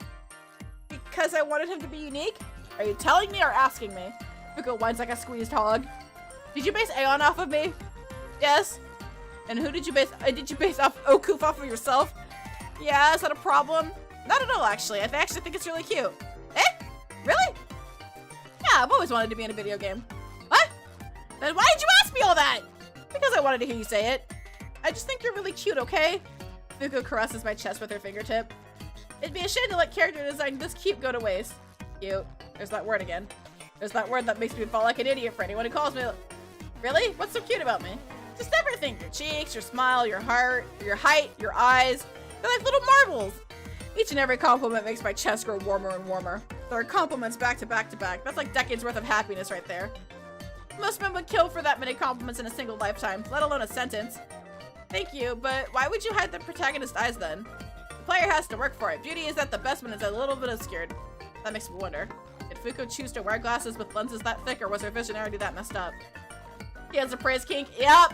Because I wanted him to be unique? Are you telling me or asking me? Fuko whines like a squeezed hog. Did you base Aeon off of me? Yes. And who did you base off Okoof off of yourself? Yeah, is that a problem? Not at all, actually. I actually think it's really cute. Eh? Really? Yeah, I've always wanted to be in a video game. What? Then why did you ask me all that? Because I wanted to hear you say it. I just think you're really cute, okay? Fuko caresses my chest with her fingertip. It'd be a shame to let character design this cute go to waste. Cute. There's that word again. There's that word that makes me fall like an idiot for anyone who calls me. Really? What's so cute about me? Just everything. Your cheeks, your smile, your heart, your height, your eyes. They're like little marbles. Each and every compliment makes my chest grow warmer and warmer. There are compliments back to back to back. That's like decades worth of happiness right there. Most men would kill for that many compliments in a single lifetime, let alone a sentence. Thank you, but why would you hide the protagonist's eyes then? The player has to work for it. Beauty is at the best when it's a little bit obscured. That makes me wonder. Did Fuko choose to wear glasses with lenses that thick, or was her vision already that messed up? He has a praise kink. Yep!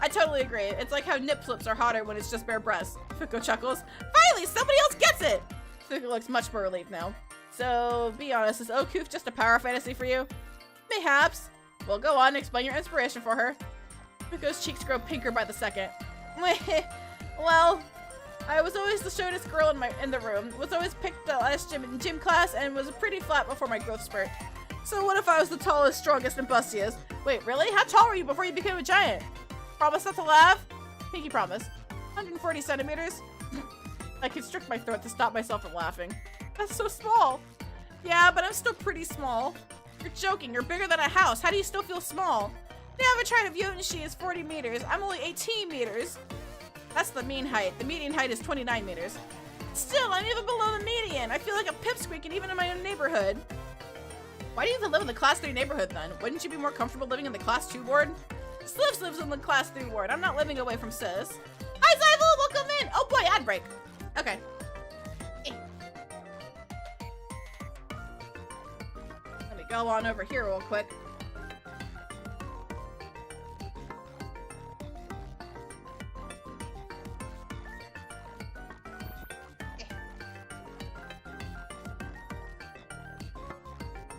I totally agree. It's like how nip flips are hotter when it's just bare breasts. Fuko chuckles. Finally, somebody else gets it! Fuko looks much more relieved now. So, be honest, is Okoof just a power fantasy for you? Mayhaps. Well, go on, explain your inspiration for her. Fuko's cheeks grow pinker by the second. Well, I was always the shortest girl in the room. Was always picked the last gym class and was pretty flat before my growth spurt. So what if I was the tallest, strongest, and bustiest? Wait, really? How tall were you before you became a giant? Promise not to laugh? Pinky promise. 140 centimeters? I constrict my throat to stop myself from laughing. That's so small. Yeah, but I'm still pretty small. You're joking. You're bigger than a house. How do you still feel small? The average height of Jotun-shi is 40 meters. I'm only 18 meters. That's the mean height. The median height is 29 meters. Still, I'm even below the median. I feel like a pipsqueak even in my own neighborhood. Why do you even live in the class 3 neighborhood then? Wouldn't you be more comfortable living in the class 2 ward? Slivs lives in the class 3 ward. I'm not living away from sis. Hi, Zyval! Welcome in! Oh boy, ad break. Okay. Let me go on over here real quick.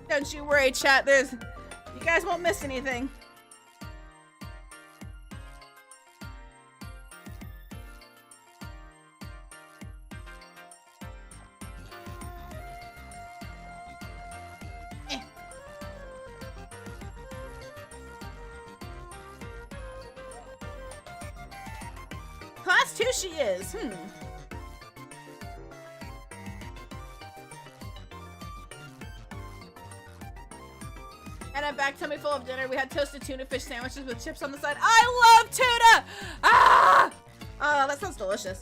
Don't you worry, chat. You guys won't miss anything. Class 2 she is. And I'm back, tummy full of dinner. We had toasted tuna fish sandwiches with chips on the side. I love tuna! Ah! Oh, that sounds delicious.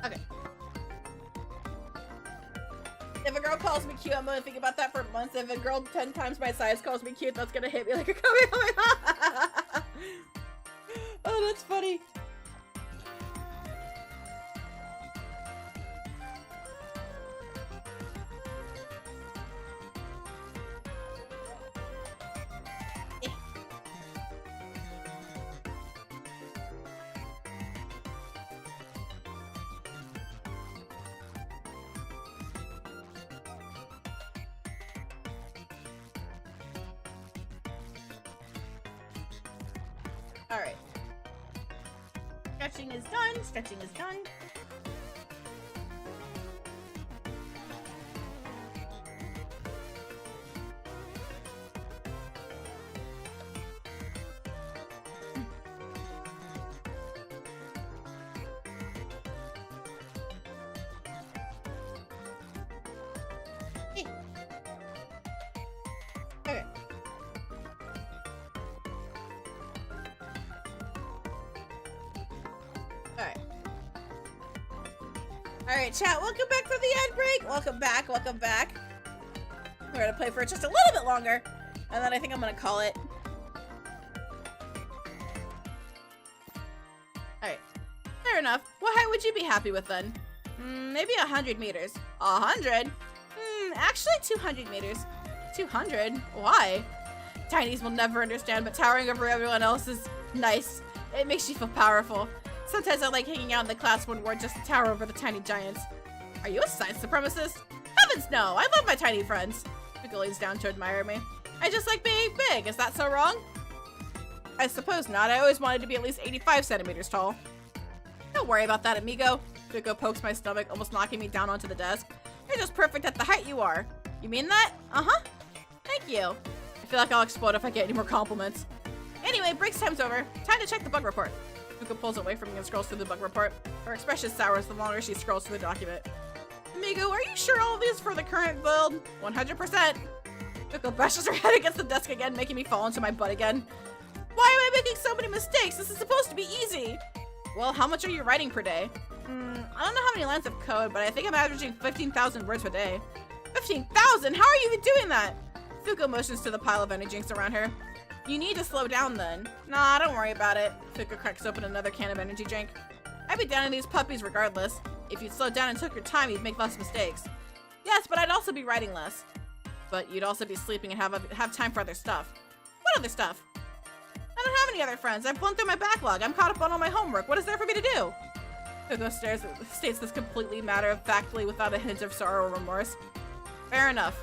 Okay. If a girl calls me cute, I'm gonna think about that for months. If a girl 10 times my size calls me cute, that's gonna hit me like a Kamehameha. Oh, that's funny. Alright. Stretching is done. Stretching is done. Okay. Alright, chat, welcome back from the ad break. Welcome back, welcome back. We're gonna play for just a little bit longer, and then I think I'm gonna call it. Alright, fair enough. What height would you be happy with then? Maybe 100 meters. 100? Actually 200 meters. 200? Why? Tinies will never understand, but towering over everyone else is nice. It makes you feel powerful. Sometimes I like hanging out in the class 1 ward just to tower over the tiny giants. Are you a size supremacist? Heavens no! I love my tiny friends. Fuko leans down to admire me. I just like being big. Is that so wrong? I suppose not. I always wanted to be at least 85 centimeters tall. Don't worry about that, amigo. Fuko pokes my stomach, almost knocking me down onto the desk. You're just perfect at the height you are. You mean that? Uh-huh. Thank you. I feel like I'll explode if I get any more compliments. Anyway, break time's over. Time to check the bug report. Fuko pulls away from me and scrolls through the bug report. Her expression sours the longer she scrolls through the document. Amigo, are you sure all of these for the current build? 100%. Fuko bashes her head against the desk again, making me fall into my butt again. Why am I making so many mistakes? This is supposed to be easy. Well, how much are you writing per day? I don't know how many lines of code, but I think I'm averaging 15,000 words per day. 15,000? How are you even doing that? Fuko motions to the pile of energy drinks around her. You need to slow down then. Nah, don't worry about it. Fuko cracks open another can of energy drink. I'd be down in these puppies regardless. If you'd slowed down and took your time, you'd make less mistakes. Yes, but I'd also be writing less. But you'd also be sleeping and have time for other stuff. What other stuff? I don't have any other friends. I've blown through my backlog. I'm caught up on all my homework. What is there for me to do? Fuko states this completely matter-of-factly without a hint of sorrow or remorse. Fair enough.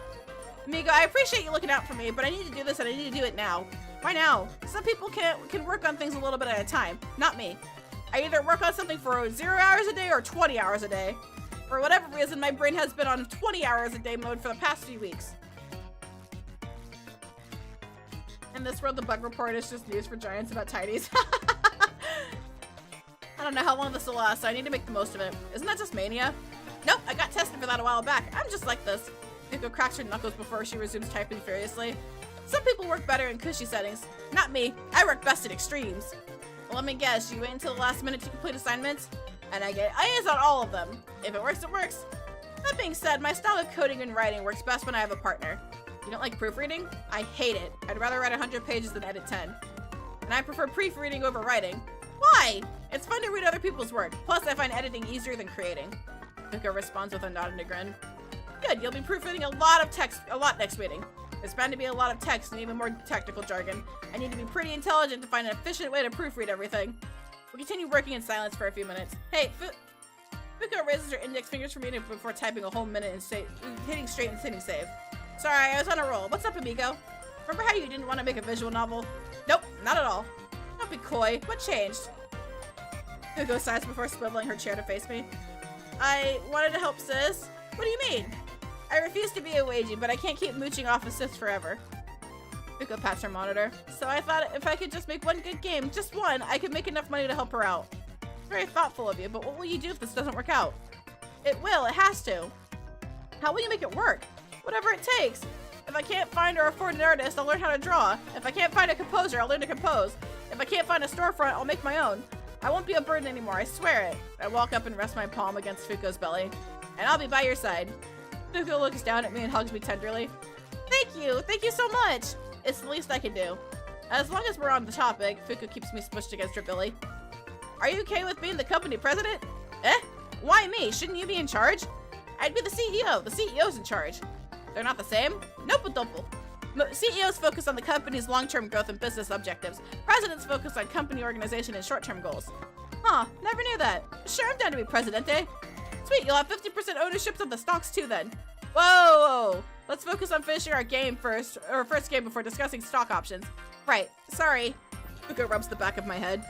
Amigo, I appreciate you looking out for me, but I need to do this and I need to do it now. Why now? Some people can work on things a little bit at a time. Not me. I either work on something for 0 hours a day or 20 hours a day. For whatever reason, my brain has been on 20 hours a day mode for the past few weeks. In this world, the bug report is just news for giants about tidies. I don't know how long this will last, so I need to make the most of it. Isn't that just mania? Nope, I got tested for that a while back. I'm just like this. Fuko cracks her knuckles before she resumes typing furiously. Some people work better in cushy settings. Not me. I work best in extremes. Well, let me guess, you wait until the last minute to complete assignments? And I get A's on all of them. If it works, it works. That being said, my style of coding and writing works best when I have a partner. You don't like proofreading? I hate it. I'd rather write 100 pages than edit 10. And I prefer proofreading over writing. Why? It's fun to read other people's work. Plus, I find editing easier than creating. Fuko responds with a nod and a grin. Good, you'll be proofreading a lot next meeting. There's bound to be a lot of text and even more technical jargon. I need to be pretty intelligent to find an efficient way to proofread everything. We'll continue working in silence for a few minutes. Hey, Fuko raises her index fingers for me before typing a whole minute and hitting straight and hitting save. Sorry, I was on a roll. What's up, amigo? Remember how you didn't want to make a visual novel? Nope, not at all. Don't be coy. What changed? Fuko sighs before swiveling her chair to face me. I wanted to help sis. What do you mean? I refuse to be a wagey, but I can't keep mooching off of sis forever. Fuko pats her monitor. So I thought if I could just make one good game, just one, I could make enough money to help her out. Very thoughtful of you, but what will you do if this doesn't work out? It will. It has to. How will you make it work? Whatever it takes. If I can't find or afford an artist, I'll learn how to draw. If I can't find a composer, I'll learn to compose. If I can't find a storefront, I'll make my own. I won't be a burden anymore, I swear it. I walk up and rest my palm against Fuko's belly. And I'll be by your side. Fuko looks down at me and hugs me tenderly. Thank you so much. It's the least I can do. As long as we're on the topic, Fuko keeps me smushed against her belly. Are you okay with being the company president? Eh? Why me? Shouldn't you be in charge? I'd be the CEO. The CEO's in charge. They're not the same? Nope, double. CEOs focus on the company's long-term growth and business objectives. Presidents focus on company organization and short-term goals. Huh, never knew that. Sure, I'm down to be presidente. Sweet, you'll have 50% ownership of the stocks too then. Whoa! Let's focus on finishing our game first, or first game before discussing stock options. Right, sorry. Fuko rubs the back of my head.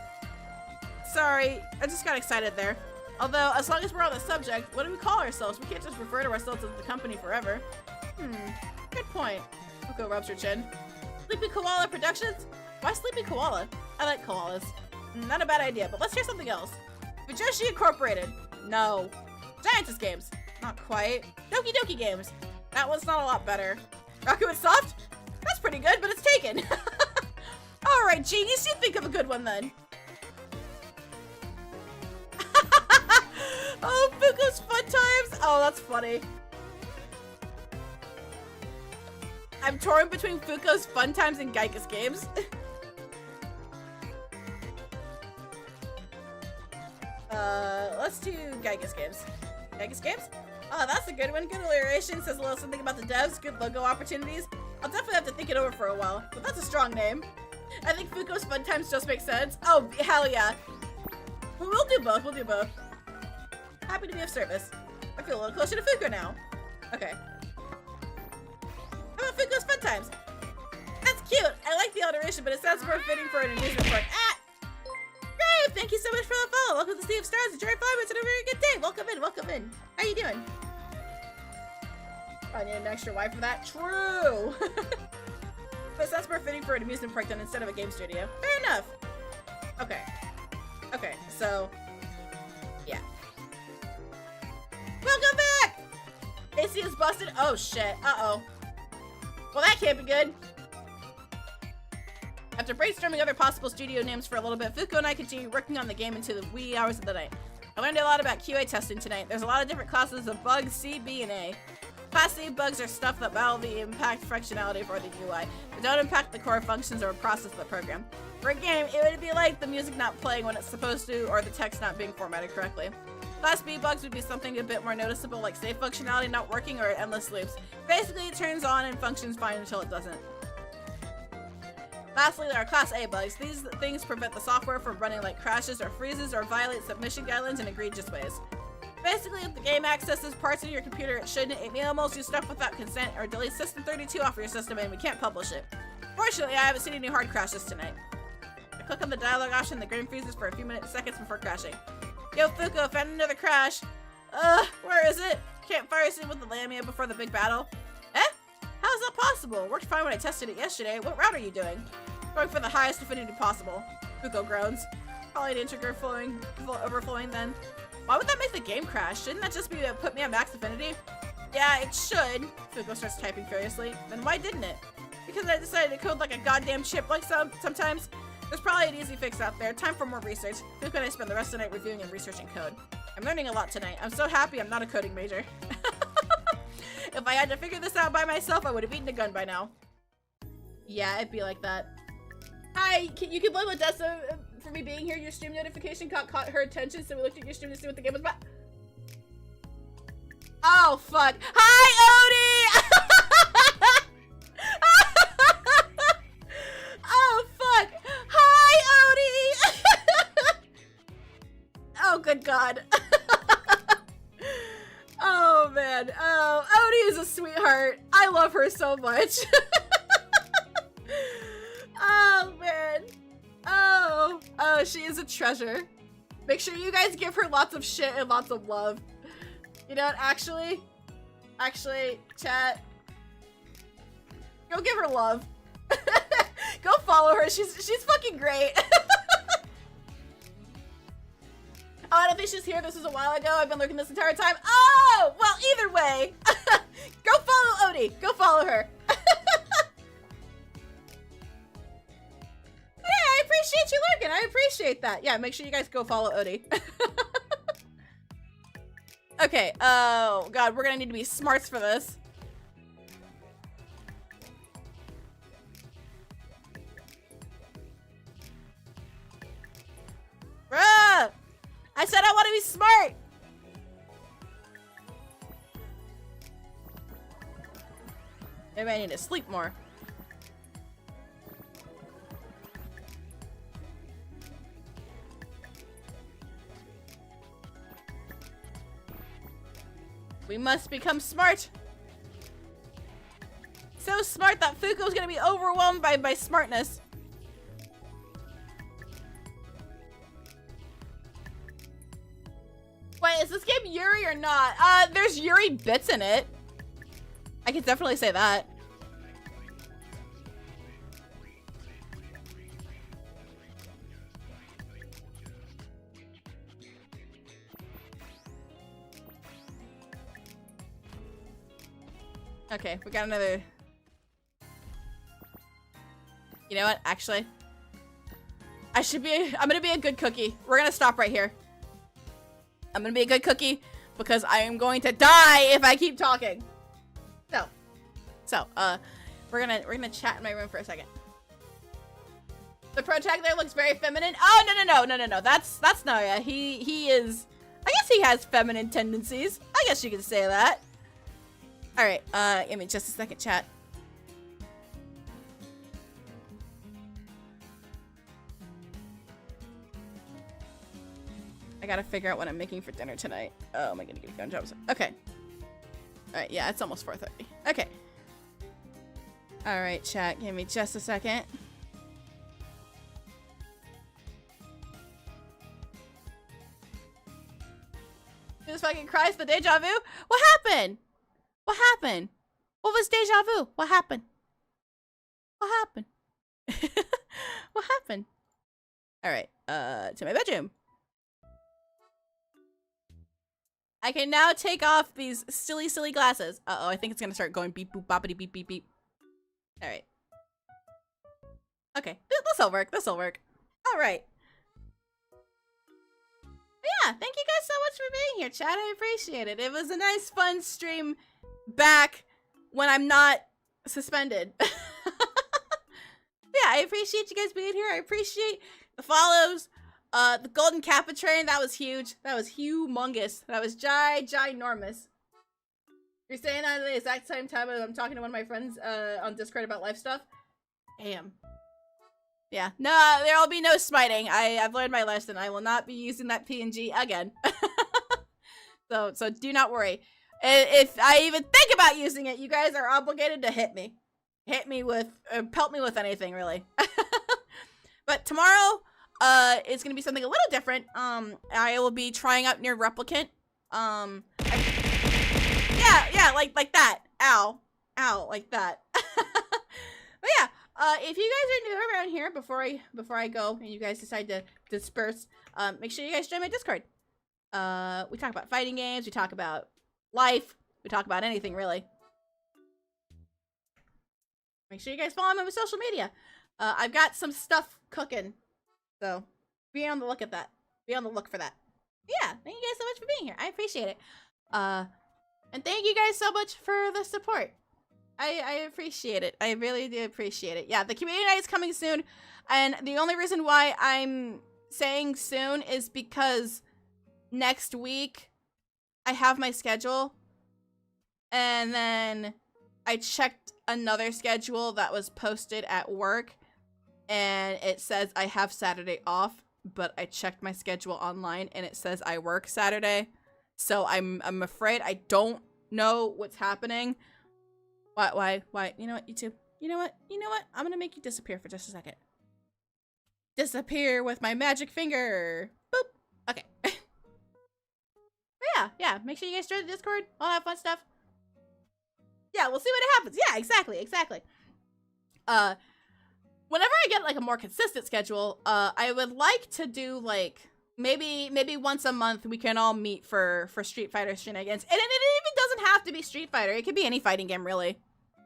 Sorry, I just got excited there. Although, as long as we're on the subject, what do we call ourselves? We can't just refer to ourselves as the company forever. Good point. Fuko rubs her chin. Sleepy Koala Productions? Why Sleepy Koala? I like koalas. Not a bad idea, but let's hear something else. Vtuber Incorporated? No. Giantesses Games? Not quite. Doki Doki Games? That one's not a lot better. Raku and Soft? That's pretty good, but it's taken. Alright, genius, you think of a good one then. Oh, Fuko's Fun Times? Oh, that's funny. I'm torn between Fuko's Fun Times and Geigus Games. Let's do Geigus Games. Geigus Games? Oh, that's a good one. Good alliteration. Says a little something about the devs. Good logo opportunities. I'll definitely have to think it over for a while, but that's a strong name. I think Fuko's Fun Times just makes sense. Oh, hell yeah. We'll do both. We'll do both. Happy to be of service. I feel a little closer to Fuko now. Okay. How about Fuko's Fun Times? That's cute. I like the alliteration, but it sounds more fitting for an amusement park. Ah! Great! Thank you so much for the follow. Welcome to Sea of Stars. Enjoy 5 minutes and a very good day. Welcome in. Welcome in. How you doing? I need an extra Y for that. True. But it sounds more fitting for an amusement park than instead of a game studio. Fair enough. Okay. Okay, so yeah. Welcome back! AC is busted. Oh shit. Uh-oh. Well, that can't be good. After brainstorming other possible studio names for a little bit, Fuko and I continued working on the game into the wee hours of the night. I learned a lot about QA testing tonight. There's a lot of different classes of bugs, C, B, and A. Class C bugs are stuff that mildly impact functionality for the UI, but don't impact the core functions or process of the program. For a game, it would be like the music not playing when it's supposed to, or the text not being formatted correctly. Last speed bugs would be something a bit more noticeable, like save functionality not working or endless loops. Basically, it turns on and functions fine until it doesn't. Lastly, there are Class A bugs. These things prevent the software from running like crashes or freezes or violate submission guidelines in egregious ways. Basically, if the game accesses parts of your computer it shouldn't, it may almost do stuff without consent or delete System32 off your system and we can't publish it. Fortunately, I haven't seen any hard crashes tonight. I click on the dialogue option, the game freezes for a few seconds before crashing. Yo, Fuko, found another crash. Where is it? Can't fire scene with the Lamia before the big battle. Eh? How is that possible? It worked fine when I tested it yesterday. What route are you doing? Going for the highest affinity possible. Fuko groans. Probably an integer overflowing then. Why would that make the game crash? Shouldn't that just be to put me at max affinity? Yeah, it should. Fuko starts typing furiously. Then why didn't it? Because I decided to code like a goddamn chip like sometimes. There's probably an easy fix out there. Time for more research. Fuko and I spend the rest of the night reviewing and researching code. I'm learning a lot tonight. I'm so happy I'm not a coding major. If I had to figure this out by myself, I would have eaten a gun by now. Yeah, it'd be like that. Hi, you can blame Odessa for me being here. Your stream notification caught her attention, so we looked at your stream to see what the game was about. Oh, fuck. Hi, Odie! Oh, fuck. Hi, Odie! Oh, good God. Oh, man. Oh, Odie is a sweetheart. I love her so much. Oh, man. Oh, she is a treasure. Make sure you guys give her lots of shit and lots of love. You know what, actually, chat, go give her love. Go follow her, she's fucking great. Oh, I don't think she's here, this was a while ago, I've been lurking this entire time. Oh, well, either way. Go follow Odie, go follow her. I appreciate you lurking. I appreciate that. Yeah, make sure you guys go follow Odie. Okay, oh god, we're gonna need to be smarts for this. Bruh! I said I want to be smart! Maybe I need to sleep more. We must become smart. So smart that Fuko's gonna be overwhelmed by smartness. Wait, is this game Yuri or not? There's Yuri bits in it. I can definitely say that. Okay, we got another. You know what? Actually, I'm gonna be a good cookie. We're gonna stop right here. I'm gonna be a good cookie because I am going to die if I keep talking. So, we're gonna chat in my room for a second. The protagonist there looks very feminine. Oh, no. That's Naya. He is, I guess he has feminine tendencies. I guess you could say that. All right, give me just a second, chat. I gotta figure out what I'm making for dinner tonight. Oh, am I gonna get gun jobs? Okay. All right, yeah, it's almost 4:30. Okay. All right, chat, give me just a second. Jesus fucking Christ, the deja vu? What happened? What happened? What was deja vu? What happened? What happened? What happened? All right, to my bedroom. I can now take off these silly glasses. Uh-oh, I think it's gonna start going beep boop boppity beep beep beep. All right. Okay, this'll work. All right. Yeah, thank you guys so much for being here, chat. I appreciate it. It was a nice, fun stream back when I'm not suspended. Yeah, I appreciate you guys being here. I appreciate the follows. The Golden Kappa train, that was huge. That was humongous. That was ginormous. You're saying that at the exact same time as I'm talking to one of my friends on Discord about life stuff? Damn. Yeah, no, there'll be no smiting. I've learned my lesson. I will not be using that PNG again. So do not worry. If I even think about using it, you guys are obligated to hit me. Hit me with, pelt me with anything, really. But tomorrow, it's gonna be something a little different. I will be trying out Near Replicant. Yeah, like that. Ow, like that. But yeah, if you guys are new around here, before I go and you guys decide to disperse, make sure you guys join my Discord. We talk about fighting games, we talk about life, we talk about anything really. Make sure you guys follow me on social media. I've got some stuff cooking, so be on the look at that. Be on the look for that. Yeah, thank you guys so much for being here. I appreciate it. And thank you guys so much for the support. I appreciate it. I really do appreciate it. Yeah, the community night is coming soon, and the only reason why I'm saying soon is because next week I have my schedule, and then I checked another schedule that was posted at work, and it says I have Saturday off, but I checked my schedule online and it says I work Saturday. So I'm afraid I don't know what's happening. Why? You know what, YouTube? You know what? I'm gonna make you disappear for just a second. Disappear with my magic finger. Boop. Okay. Yeah. Make sure you guys join the Discord. All that fun stuff. Yeah, we'll see what happens. Yeah, exactly. Whenever I get like a more consistent schedule, I would like to do like maybe once a month we can all meet for Street Fighter shenanigans. And it even doesn't have to be Street Fighter. It could be any fighting game, really.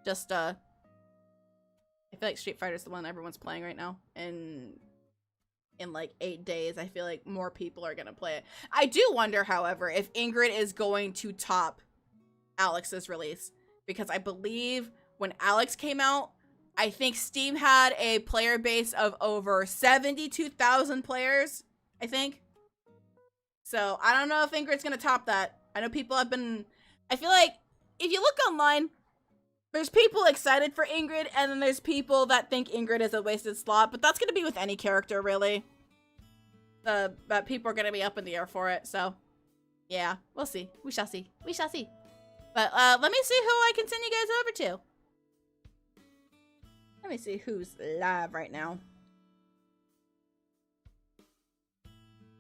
Just, I feel like Street Fighter is the one everyone's playing right now. And in like 8 days, I feel like more people are gonna play it. I do wonder, however, if Ingrid is going to top Alex's release. Because I believe when Alex came out, I think Steam had a player base of over 72,000 players, I think. So, I don't know if Ingrid's gonna top that. I know people have been... I feel like, if you look online, there's people excited for Ingrid, and then there's people that think Ingrid is a wasted slot, but that's gonna be with any character, really. But people are gonna be up in the air for it, so... Yeah, we'll see. We shall see. But, let me see who I can send you guys over to. Let me see who's live right now.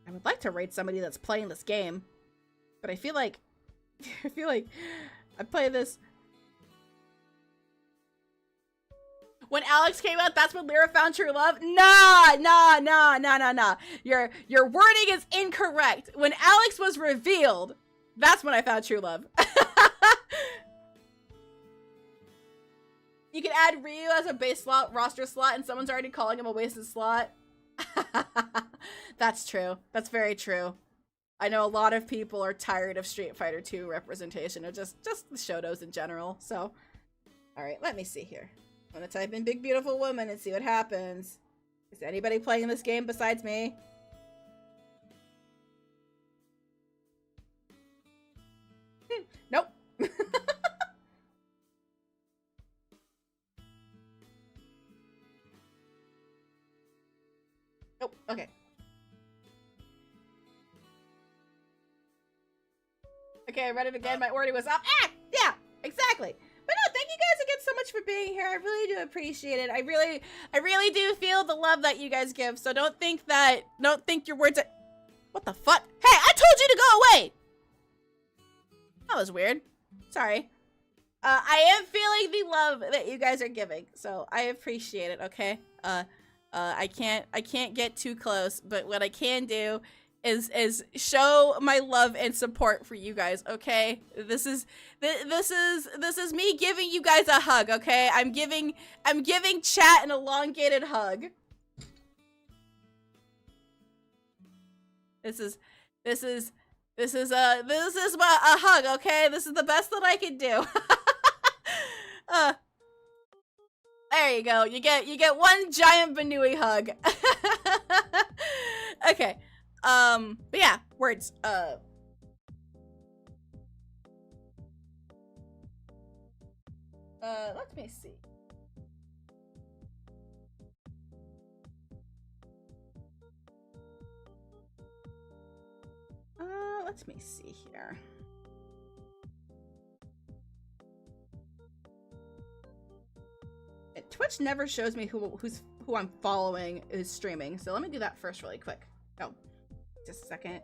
I would like to rate somebody that's playing this game, but I feel like I play this. When Alex came out, that's when Lira found true love. Nah. Your wording is incorrect. When Alex was revealed, that's when I found true love. You can add Ryu as a base slot, roster slot, and someone's already calling him a wasted slot. That's true. That's very true. I know a lot of people are tired of Street Fighter 2 representation, or just the Shotos in general, so. Alright, let me see here. I'm gonna type in Big Beautiful Woman and see what happens. Is anybody playing this game besides me? Nope. Nope. Okay. Okay, I read it again. My order was up. Ah! Yeah! Exactly! But no, thank you guys again so much for being here. I really do appreciate it. I really do feel the love that you guys give. So don't think your words are... What the fuck? Hey, I told you to go away! That was weird. Sorry. I am feeling the love that you guys are giving. So I appreciate it, okay? I can't get too close, but what I can do is show my love and support for you guys, okay? This is me giving you guys a hug, okay? I'm giving chat an elongated hug. This is a hug, okay? This is the best that I can do. There you go. You get one giant Bnnuy hug. Okay. But yeah, words. Let me see. Let me see here. Twitch never shows me who I'm following is streaming, so let me do that first really quick. Oh, just a second.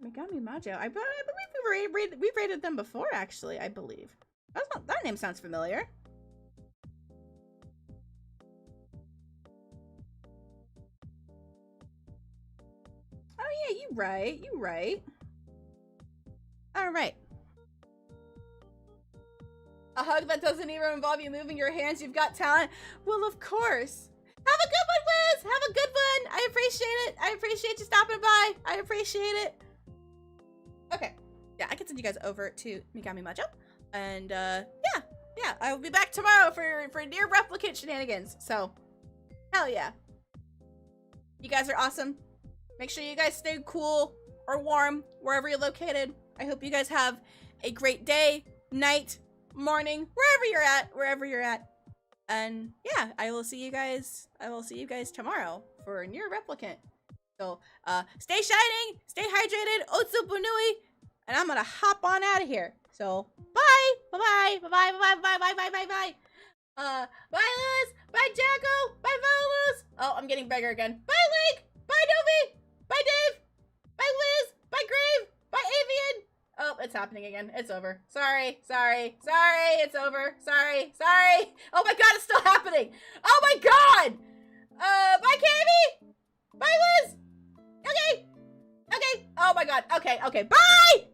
Megami Majo. I believe we rated them before, actually. I believe that name sounds familiar. Oh yeah, you right. All right. A hug that doesn't even involve you moving your hands. You've got talent. Well, of course. Have a good one, Liz. Have a good one. I appreciate it. I appreciate you stopping by. I appreciate it. Okay. Yeah, I can send you guys over to Megami Majo. And yeah, I will be back tomorrow for near replicate shenanigans. So, hell yeah. You guys are awesome. Make sure you guys stay cool or warm wherever you're located. I hope you guys have a great day, night, morning, wherever you're at. And yeah, I will see you guys tomorrow for near replicant. So stay shining, stay hydrated, Otsu Bnnuy, and I'm gonna hop on out of here. So bye, bye, bye, bye, bye, bye, bye, bye, bye, bye. Bye Lewis, bye Jacko, bye Volus. Oh, I'm getting bigger again. Bye Link, bye Novi, bye Dave, bye Liz, bye Grave, bye Avian. Oh, it's happening again. It's over. Sorry. It's over. Sorry. Oh my god, it's still happening. Oh my god. Bye Kami. Bye Liz. Okay. Oh my god. Okay. Bye.